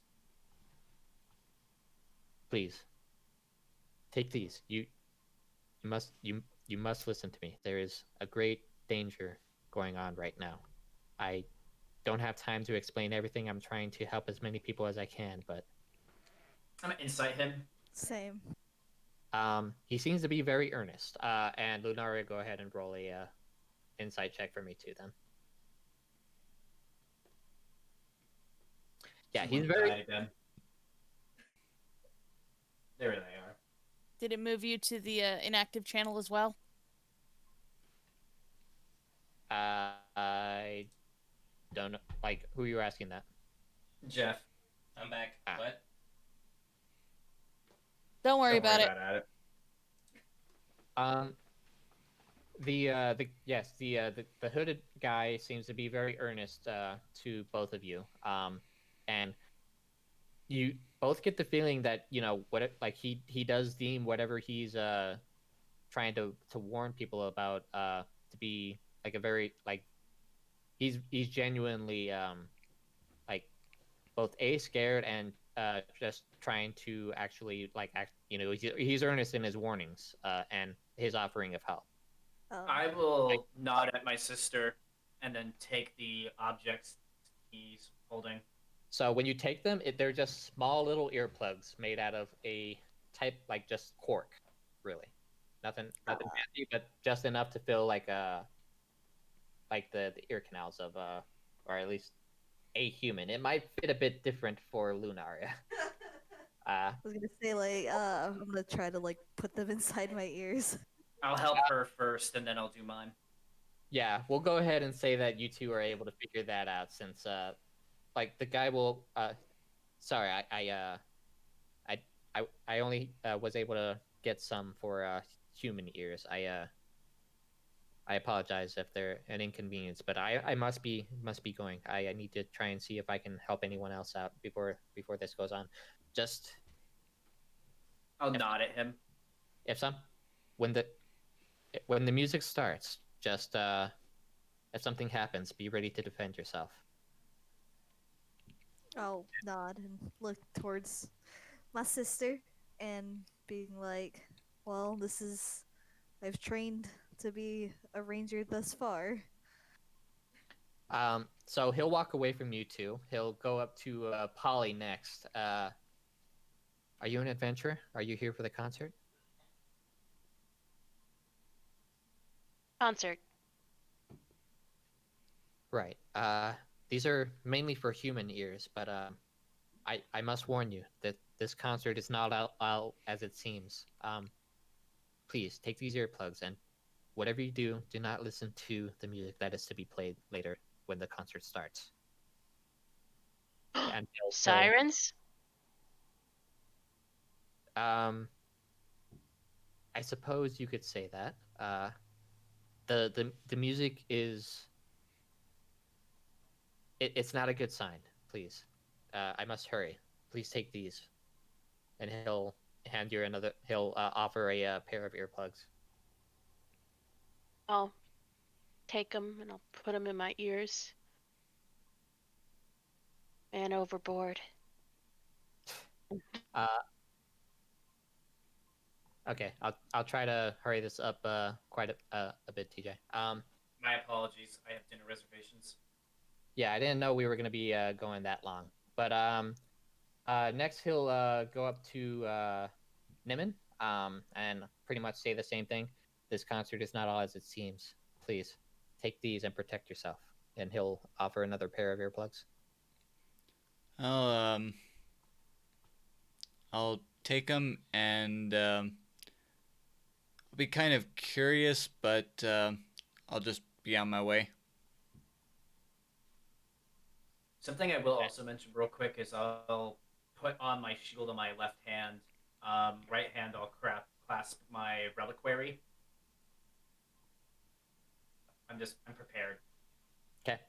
Please take these. You must listen to me. There is a great danger going on right now. I don't have time to explain everything. I'm trying to help as many people as I can, but I'm gonna incite him. Same. he seems to be very earnest. And Lunaria, go ahead and roll a insight check for me too. Then, yeah, he's Someone very. died again. There they are. Did it move you to the inactive channel as well? I don't know. Like, who are you asking that? Jeff. I'm back. Ah. What? Don't worry Don't about worry it. about it. The hooded guy seems to be very earnest to both of you, and you both get the feeling that like he does deem whatever he's trying to warn people about to be like a very like he's genuinely like both scared and just trying to actually like he's earnest in his warnings and his offering of help. I will nod at my sister and then take the objects he's holding. So when you take them, they're just small little earplugs made out of a type like just cork, really. Nothing fancy, but just enough to fill like the ear canals of or at least a human. It might fit a bit different for Lunaria. I was gonna say I'm gonna try to like put them inside my ears. I'll help her first, and then I'll do mine. Yeah, we'll go ahead and say that you two are able to figure that out since like the guy will sorry, I only was able to get some for human ears. I apologize if they're an inconvenience, but I must be going. I need to try and see if I can help anyone else out before this goes on. Just I'll nod at him. if some when the music starts, just if something happens, be ready to defend yourself. I'll nod and look towards my sister and being like, well, I've trained to be a ranger thus far. So he'll walk away from you two. He'll go up to Polly next. Are you an adventurer? Are you here for the concert? Concert. Right. These are mainly for human ears, but I must warn you that this concert is not all as it seems. Please take these earplugs and whatever you do, do not listen to the music that is to be played later when the concert starts. And Sirens? I suppose you could say that. The music is it's not a good sign. Please, I must hurry. Please take these, and he'll hand you another. He'll offer a pair of earplugs. I'll take them and I'll put them in my ears. Man overboard. Okay, I'll try to hurry this up quite a bit, TJ. My apologies. I have dinner reservations. Yeah, I didn't know we were gonna be going that long, but next he'll go up to Niman and pretty much say the same thing. This concert is not all as it seems. Please, take these and protect yourself. And he'll offer another pair of earplugs. I'll I'll take them and I'll be kind of curious, but I'll just be on my way. Something I will also mention real quick is I'll put on my shield on my left hand. Right hand, I'll clasp my reliquary. I'm prepared. Okay.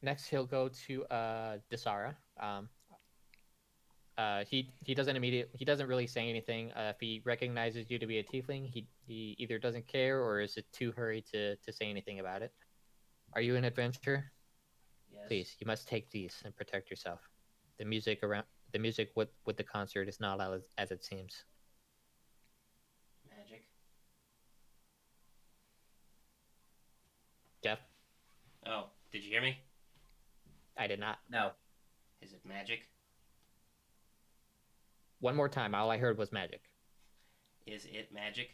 Next he'll go to Desara. He doesn't really say anything. If he recognizes you to be a tiefling, he either doesn't care or is it too hurried to say anything about it. Are you an adventurer? Yes. Please, you must take these and protect yourself. The music with the concert is not as it seems. Magic. Jeff, Oh, did you hear me? I did not. No. Is it magic? One more time. All I heard was magic. Is it magic?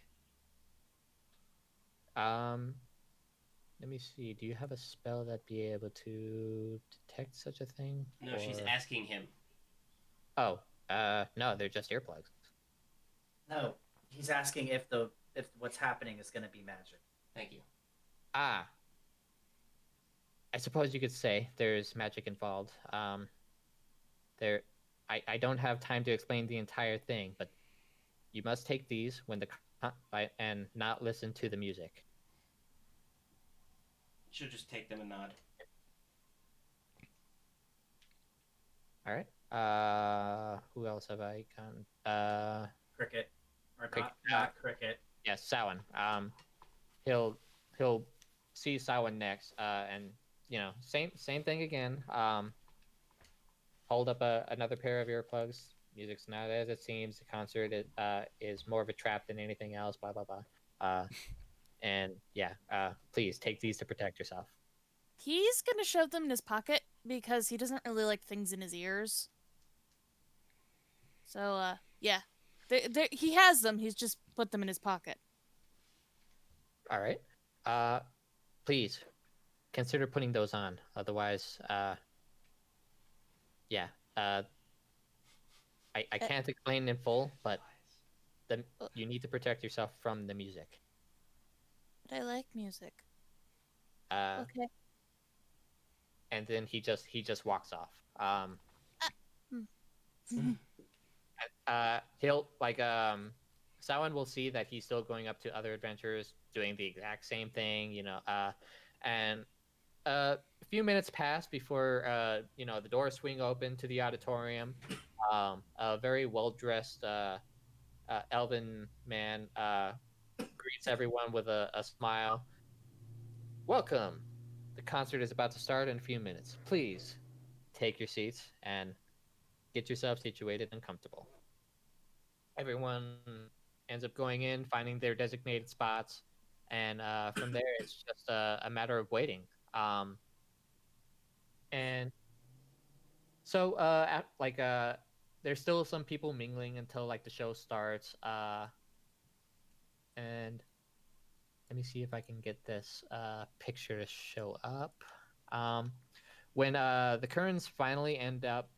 Let me see. Do you have a spell that'd be able to detect such a thing? No, she's asking him. Oh, no, they're just earplugs. No. He's asking if what's happening is going to be magic. Thank you. Ah. I suppose you could say there's magic involved. I don't have time to explain the entire thing, but you must take these and not listen to the music. She'll just take them and nod. All right. Who else have I gotten? Cricket. Or Cricket. not Cricket. Yes, Samhain. He'll see Samhain next. And same thing again. Hold up another pair of earplugs. Music's not as it seems. The concert is more of a trap than anything else. Blah blah blah. And yeah. Please take these to protect yourself. He's gonna shove them in his pocket because he doesn't really like things in his ears. So, yeah. He has them, he's just put them in his pocket. All right. Please consider putting those on. Otherwise, yeah. I can't explain in full, but you need to protect yourself from the music. But I like music. Okay. And then he just walks off. He'll Samhain will see that he's still going up to other adventurers doing the exact same thing, and a few minutes pass before the doors swing open to the auditorium. A very well-dressed elven man greets everyone with a smile. Welcome. The concert is about to start in a few minutes. Please take your seats and get yourself situated and comfortable. Everyone ends up going in, finding their designated spots, and from there it's just a matter of waiting. And so there's still some people mingling until the show starts. And let me see if I can get this picture to show up. When the curtains finally end up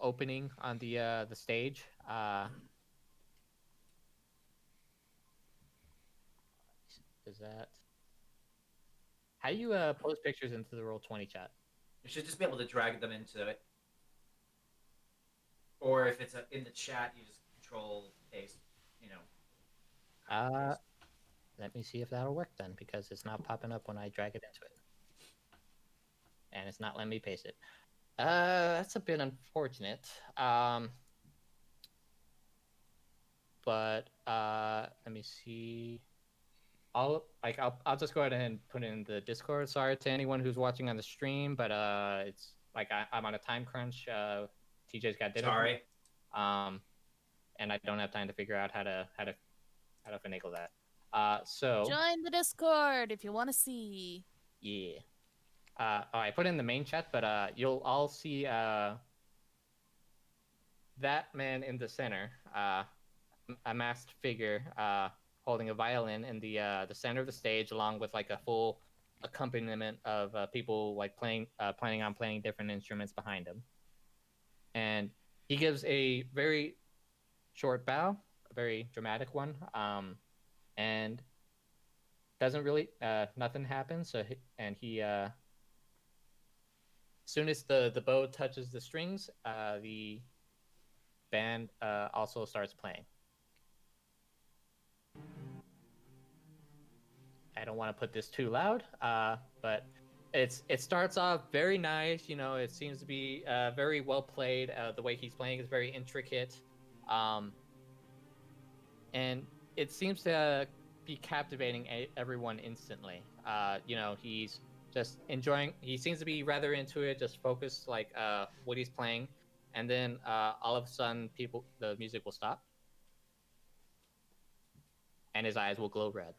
opening on the stage, is that how you post pictures into the Roll20 chat? You should just be able to drag them into it. Or if it's in the chat, you just control paste, Let me see if that'll work then, because it's not popping up when I drag it into it. And it's not letting me paste it. That's a bit unfortunate. But let me see. I'll just go ahead and put it in the Discord. Sorry to anyone who's watching on the stream, but it's I'm on a time crunch. TJ's got dinner. Sorry. And I don't have time to figure out how to finagle that. So join the Discord if you want to see. Yeah. I put in the main chat, but you'll all see that man in the center. a masked figure holding a violin in the center of the stage, along with like a full accompaniment of people like planning on playing different instruments behind him. And he gives a very short bow, a very dramatic one, and doesn't really nothing happens. And he as soon as the bow touches the strings, the band also starts playing. I don't want to put this too loud, but it starts off very nice. You know, it seems to be very well played. The way he's playing is very intricate, and it seems to be captivating everyone instantly. You know, he's just enjoying. He seems to be rather into it, just focused like what he's playing, and then all of a sudden, the music will stop, and his eyes will glow red.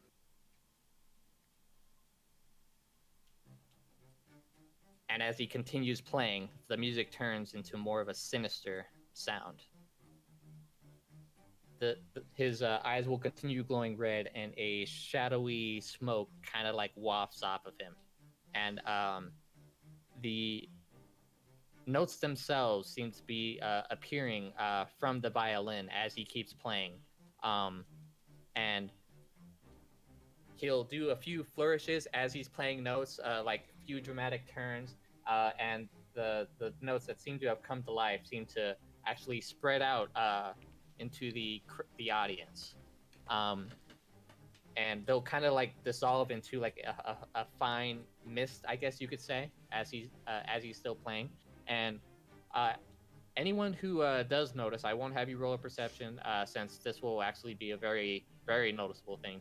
And as he continues playing, the music turns into more of a sinister sound. His eyes will continue glowing red, and a shadowy smoke kind of like wafts off of him. And the notes themselves seem to be appearing from the violin as he keeps playing. And he'll do a few flourishes as he's playing notes, like a few dramatic turns, and the notes that seem to have come to life seem to actually spread out into the audience, and they'll kind of like dissolve into like a fine mist, I guess you could say, as he's still playing. And anyone who does notice, I won't have you roll a perception, since this will actually be a very very noticeable thing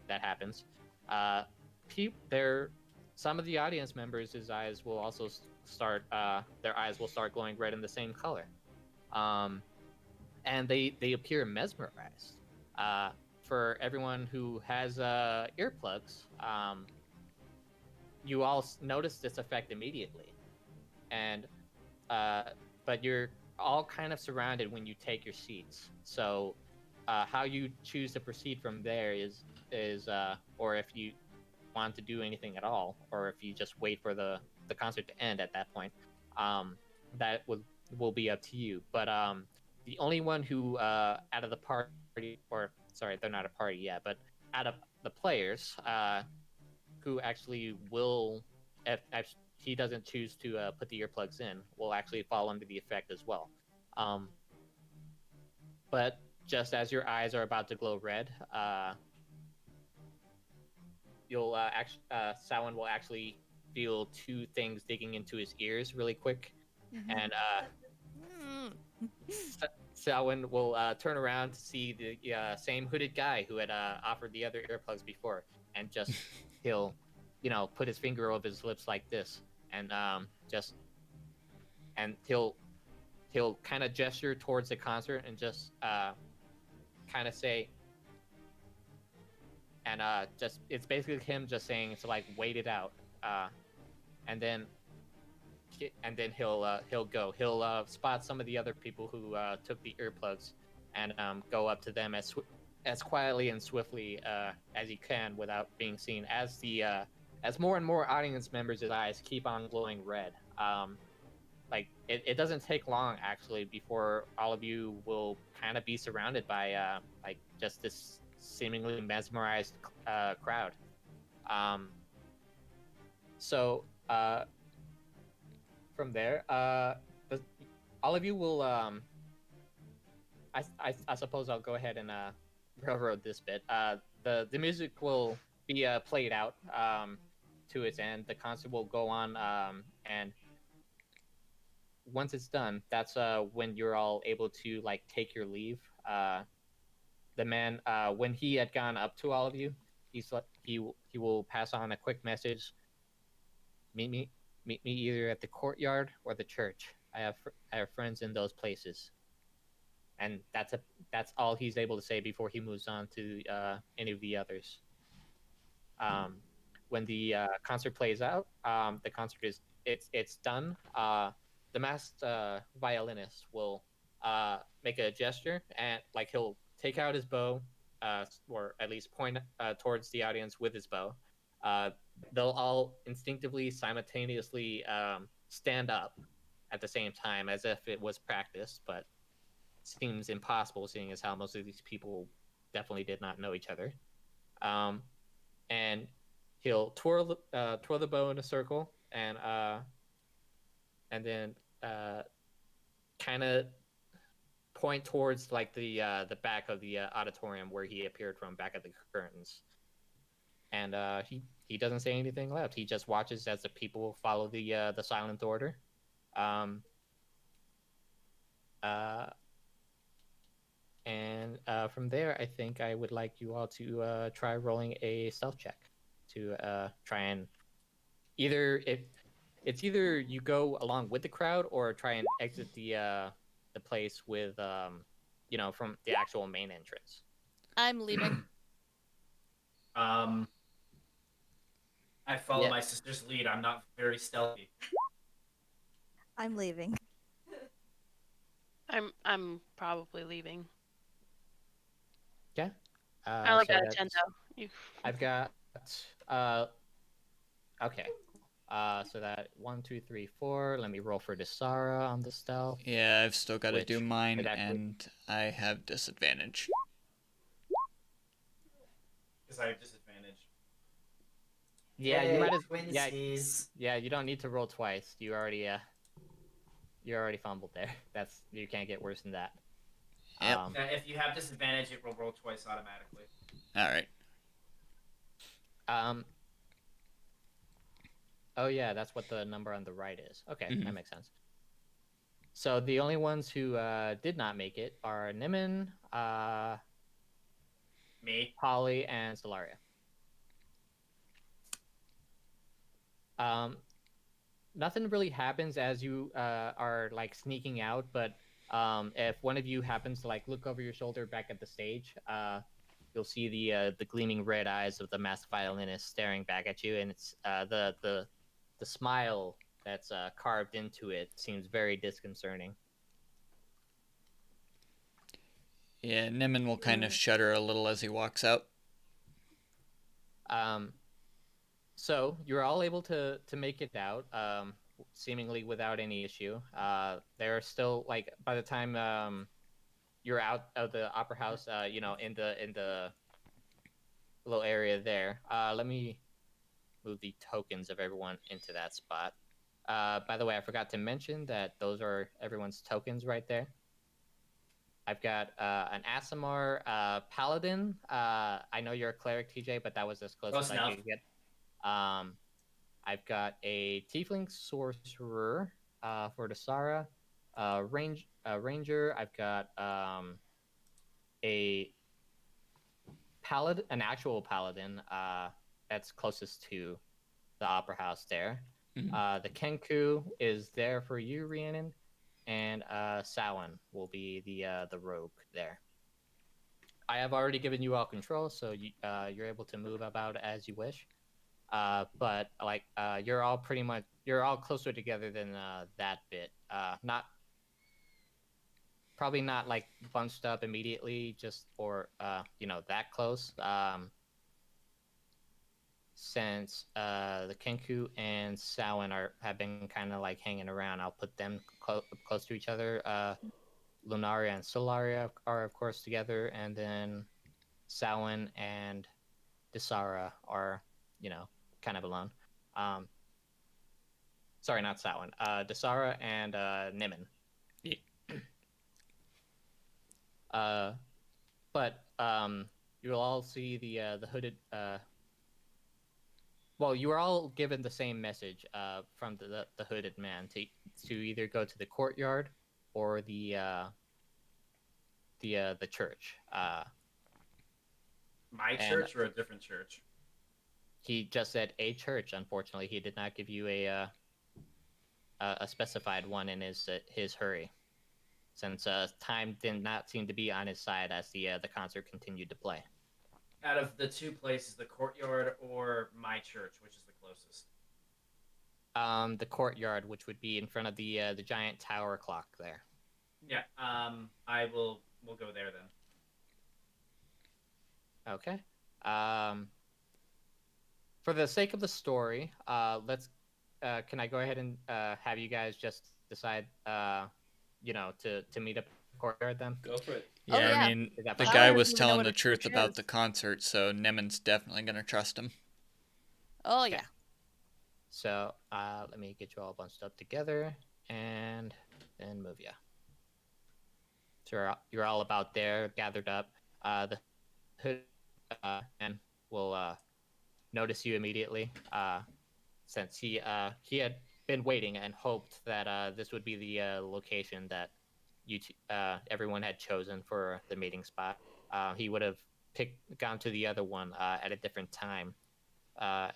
that happens. Uh, some of the audience members, his eyes will also start. Their eyes will start glowing red in the same color, and they appear mesmerized. For everyone who has earplugs, you all notice this effect immediately, and but you're all kind of surrounded when you take your seats. So how you choose to proceed from there is or if you want to do anything at all, or if you just wait for the concert to end at that point, that will be up to you. But the only one who out of the party, or sorry, they're not a party yet, but out of the players who actually will, if he doesn't choose to put the earplugs in, will actually fall under the effect as well. But just as your eyes are about to glow red, Samhain will actually feel two things digging into his ears really quick, and Samhain will turn around to see the same hooded guy who had offered the other earplugs before, and just he'll, put his finger over his lips like this, and he'll kind of gesture towards the concert and just kind of say, and just it's basically him just saying to like wait it out, and then he'll go. He'll spot some of the other people who took the earplugs, and go up to them as quietly and swiftly as he can without being seen. As more and more audience members' eyes keep on glowing red, like it doesn't take long actually before all of you will kind of be surrounded by like just this seemingly mesmerized crowd. So from there, all of you will. I suppose I'll go ahead and railroad this bit. The music will be played out to its end. The concert will go on, and once it's done, that's when you're all able to like take your leave. The man, when he had gone up to all of you, he will pass on a quick message. Meet me either at the courtyard or the church. I have friends in those places, and that's all he's able to say before he moves on to any of the others. When the concert plays out, the concert it's done. The masked violinist will make a gesture, and like he'll take out his bow, or at least point towards the audience with his bow. They'll all instinctively, simultaneously stand up at the same time, as if it was practiced, but seems impossible, seeing as how most of these people definitely did not know each other. And he'll twirl the bow in a circle, and then kind of point towards like the back of the auditorium where he appeared from, back of the curtains. And he doesn't say anything left. He just watches as the people follow the silent order. And from there, I think I would like you all to try rolling a stealth check to try and either you go along with the crowd or try and exit the place with from the actual main entrance. I'm leaving. I follow my sister's lead. I'm not very stealthy. I'm leaving. I'm probably leaving. Yeah. I only got a 10 though. I've got okay. So that 1, 2, 3, 4. Let me roll for Desara on the stealth. Yeah, I've still got to do mine, and I have disadvantage. Because I have disadvantage. Yeah, you might as yeah. You don't need to roll twice. You already fumbled there. You can't get worse than that. Yep. If you have disadvantage, it will roll twice automatically. All right. Oh yeah, that's what the number on the right is. Okay, that makes sense. So the only ones who did not make it are Nimin, me, Polly, and Stellaria. Nothing really happens as you are like sneaking out, but if one of you happens to like look over your shoulder back at the stage, you'll see the gleaming red eyes of the masked violinist staring back at you, and it's the smile that's carved into it seems very disconcerting. Yeah, Nimin will kind of shudder a little as he walks out. So you're all able to make it out, seemingly without any issue. There are still, like, by the time you're out of the opera house, in the little area there. Let me move the tokens of everyone into that spot. By the way, I forgot to mention that those are everyone's tokens right there. I've got an Aasimar Paladin. I know you're a cleric, TJ, but that was as close as I could get. I've got a Tiefling Sorcerer for Desara. Ranger. I've got an actual Paladin that's closest to the Opera House there. The Kenku is there for you, Rhiannon, and Samhain will be the rogue there. I have already given you all control, so you're able to move about as you wish. But like you're all closer together than that bit. Probably not like bunched up immediately, or that close. Since the Kenku and Samhain have been kind of like hanging around, I'll put them close to each other. Lunaria and Solaria are of course together, and then Samhain and Desara are kind of alone. Sorry, not Samhain. Desara and Nimin. Yeah. But you'll all see the hooded. Well, you were all given the same message from the hooded man to either go to the courtyard or the church. My church or a different church? He just said a church. Unfortunately, he did not give you a specified one in his hurry, since time did not seem to be on his side as the concert continued to play. Out of the two places, the courtyard or my church, which is the closest? The courtyard, which would be in front of the giant tower clock there. Yeah. We'll go there then. Okay. Um, for the sake of the story, let's. Can I go ahead and have you guys just decide, to meet up in the courtyard then? Go for it. Oh, Yeah, I yeah. mean, Is that the fine? guy Tyler was doesn't even know telling what the a truth church about is. the concert, so Nemen's definitely gonna trust him. Oh Okay. yeah. So let me get you all bunched up together and then move you. So you're all about there, gathered up. The hood man will notice you immediately, since he had been waiting and hoped that this would be the location that everyone had chosen for the meeting spot. He would have gone to the other one at a different time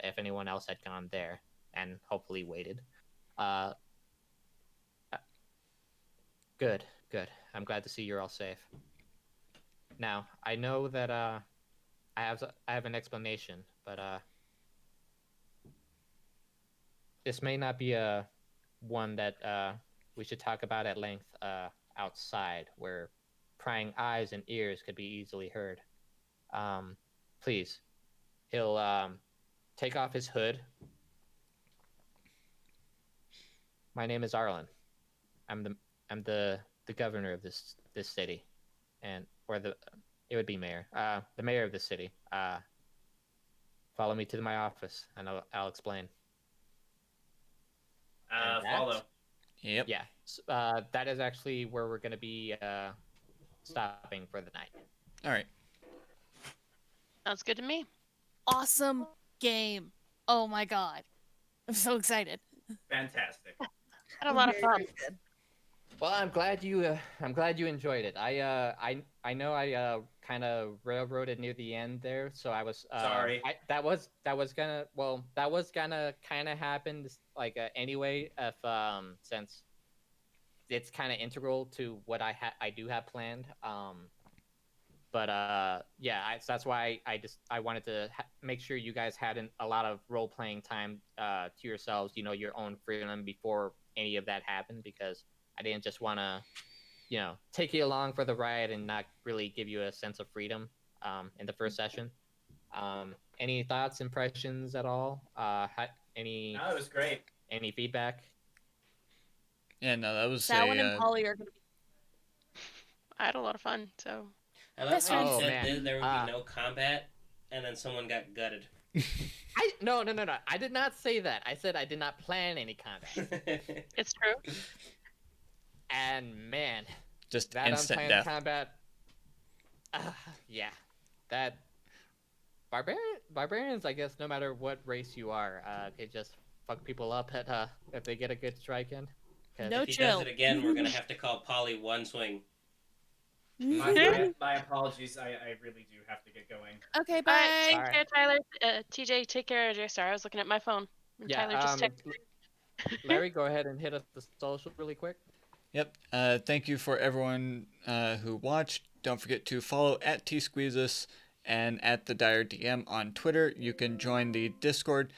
if anyone else had gone there and hopefully waited. Uh, uh, good, good. I'm glad to see you're all safe. Now I know that I have an explanation, but this may not be a one that we should talk about at length outside, where prying eyes and ears could be easily heard. Um, please, he'll take off his hood. My name is Arlen. I'm the governor of this city, and or the it would be mayor. The mayor of this city. Follow me to my office, and I'll explain. And Follow. Yep. yeah, that is actually where we're going to be stopping for the night. All right. Sounds good to me. Awesome game. Oh my god. I'm so excited. Fantastic. Had a lot of Very, fun. very good. Well, I'm glad you enjoyed it. I know I kind of railroaded near the end there, so I was Sorry. that was gonna kind of happen like anyway, if since it's kind of integral to what I do have planned. But yeah, so that's why I wanted to make sure you guys had a lot of role playing time to yourselves, your own freedom before any of that happened, because I didn't just want to take you along for the ride and not really give you a sense of freedom in the first session. Any thoughts, impressions at all? Any No, it was great. any feedback? Yeah, no, that was Samhain and a Polly are gonna be I had a lot of fun. So I love Best how you friends. Oh, said man. there would be no combat, and then someone got gutted. No. I did not say that. I said I did not plan any combat. it's true. And man, just that instant unplanned death. combat. Yeah, that barbarians. I guess no matter what race you are, could just fuck people up at if they get a good strike in. 'Cause No If he chill. does it again, we're gonna have to call Polly one swing. My apologies. I really do have to get going. Okay, All bye. right, take Alright. care, Tyler. TJ, take care. Sorry, I was looking at my phone. And Yeah, Tyler just texted. Larry, go ahead and hit us the social really quick. Yep. Thank you for everyone who watched. Don't forget to follow at TSqueezes and at the Dire DM on Twitter. You can join the Discord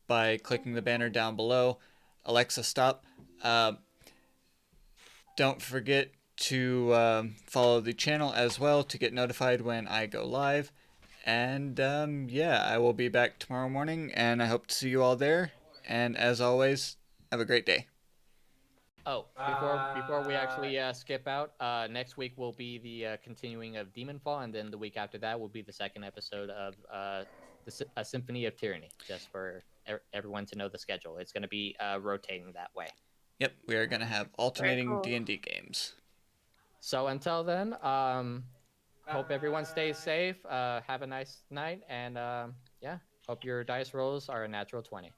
by clicking the banner down below. Alexa, stop. Don't forget to follow the channel as well to get notified when I go live. And yeah, I will be back tomorrow morning, and I hope to see you all there. And as always, have a great day. Oh, before we actually skip out, next week will be the continuing of Demonfall, and then the week after that will be the second episode of a Symphony of Tyranny. Just for everyone to know the schedule, it's going to be rotating that way. Yep, we are going to have alternating cool. D&D games. So until then, hope everyone stays safe. Have a nice night, and yeah, hope your dice rolls are a natural 20.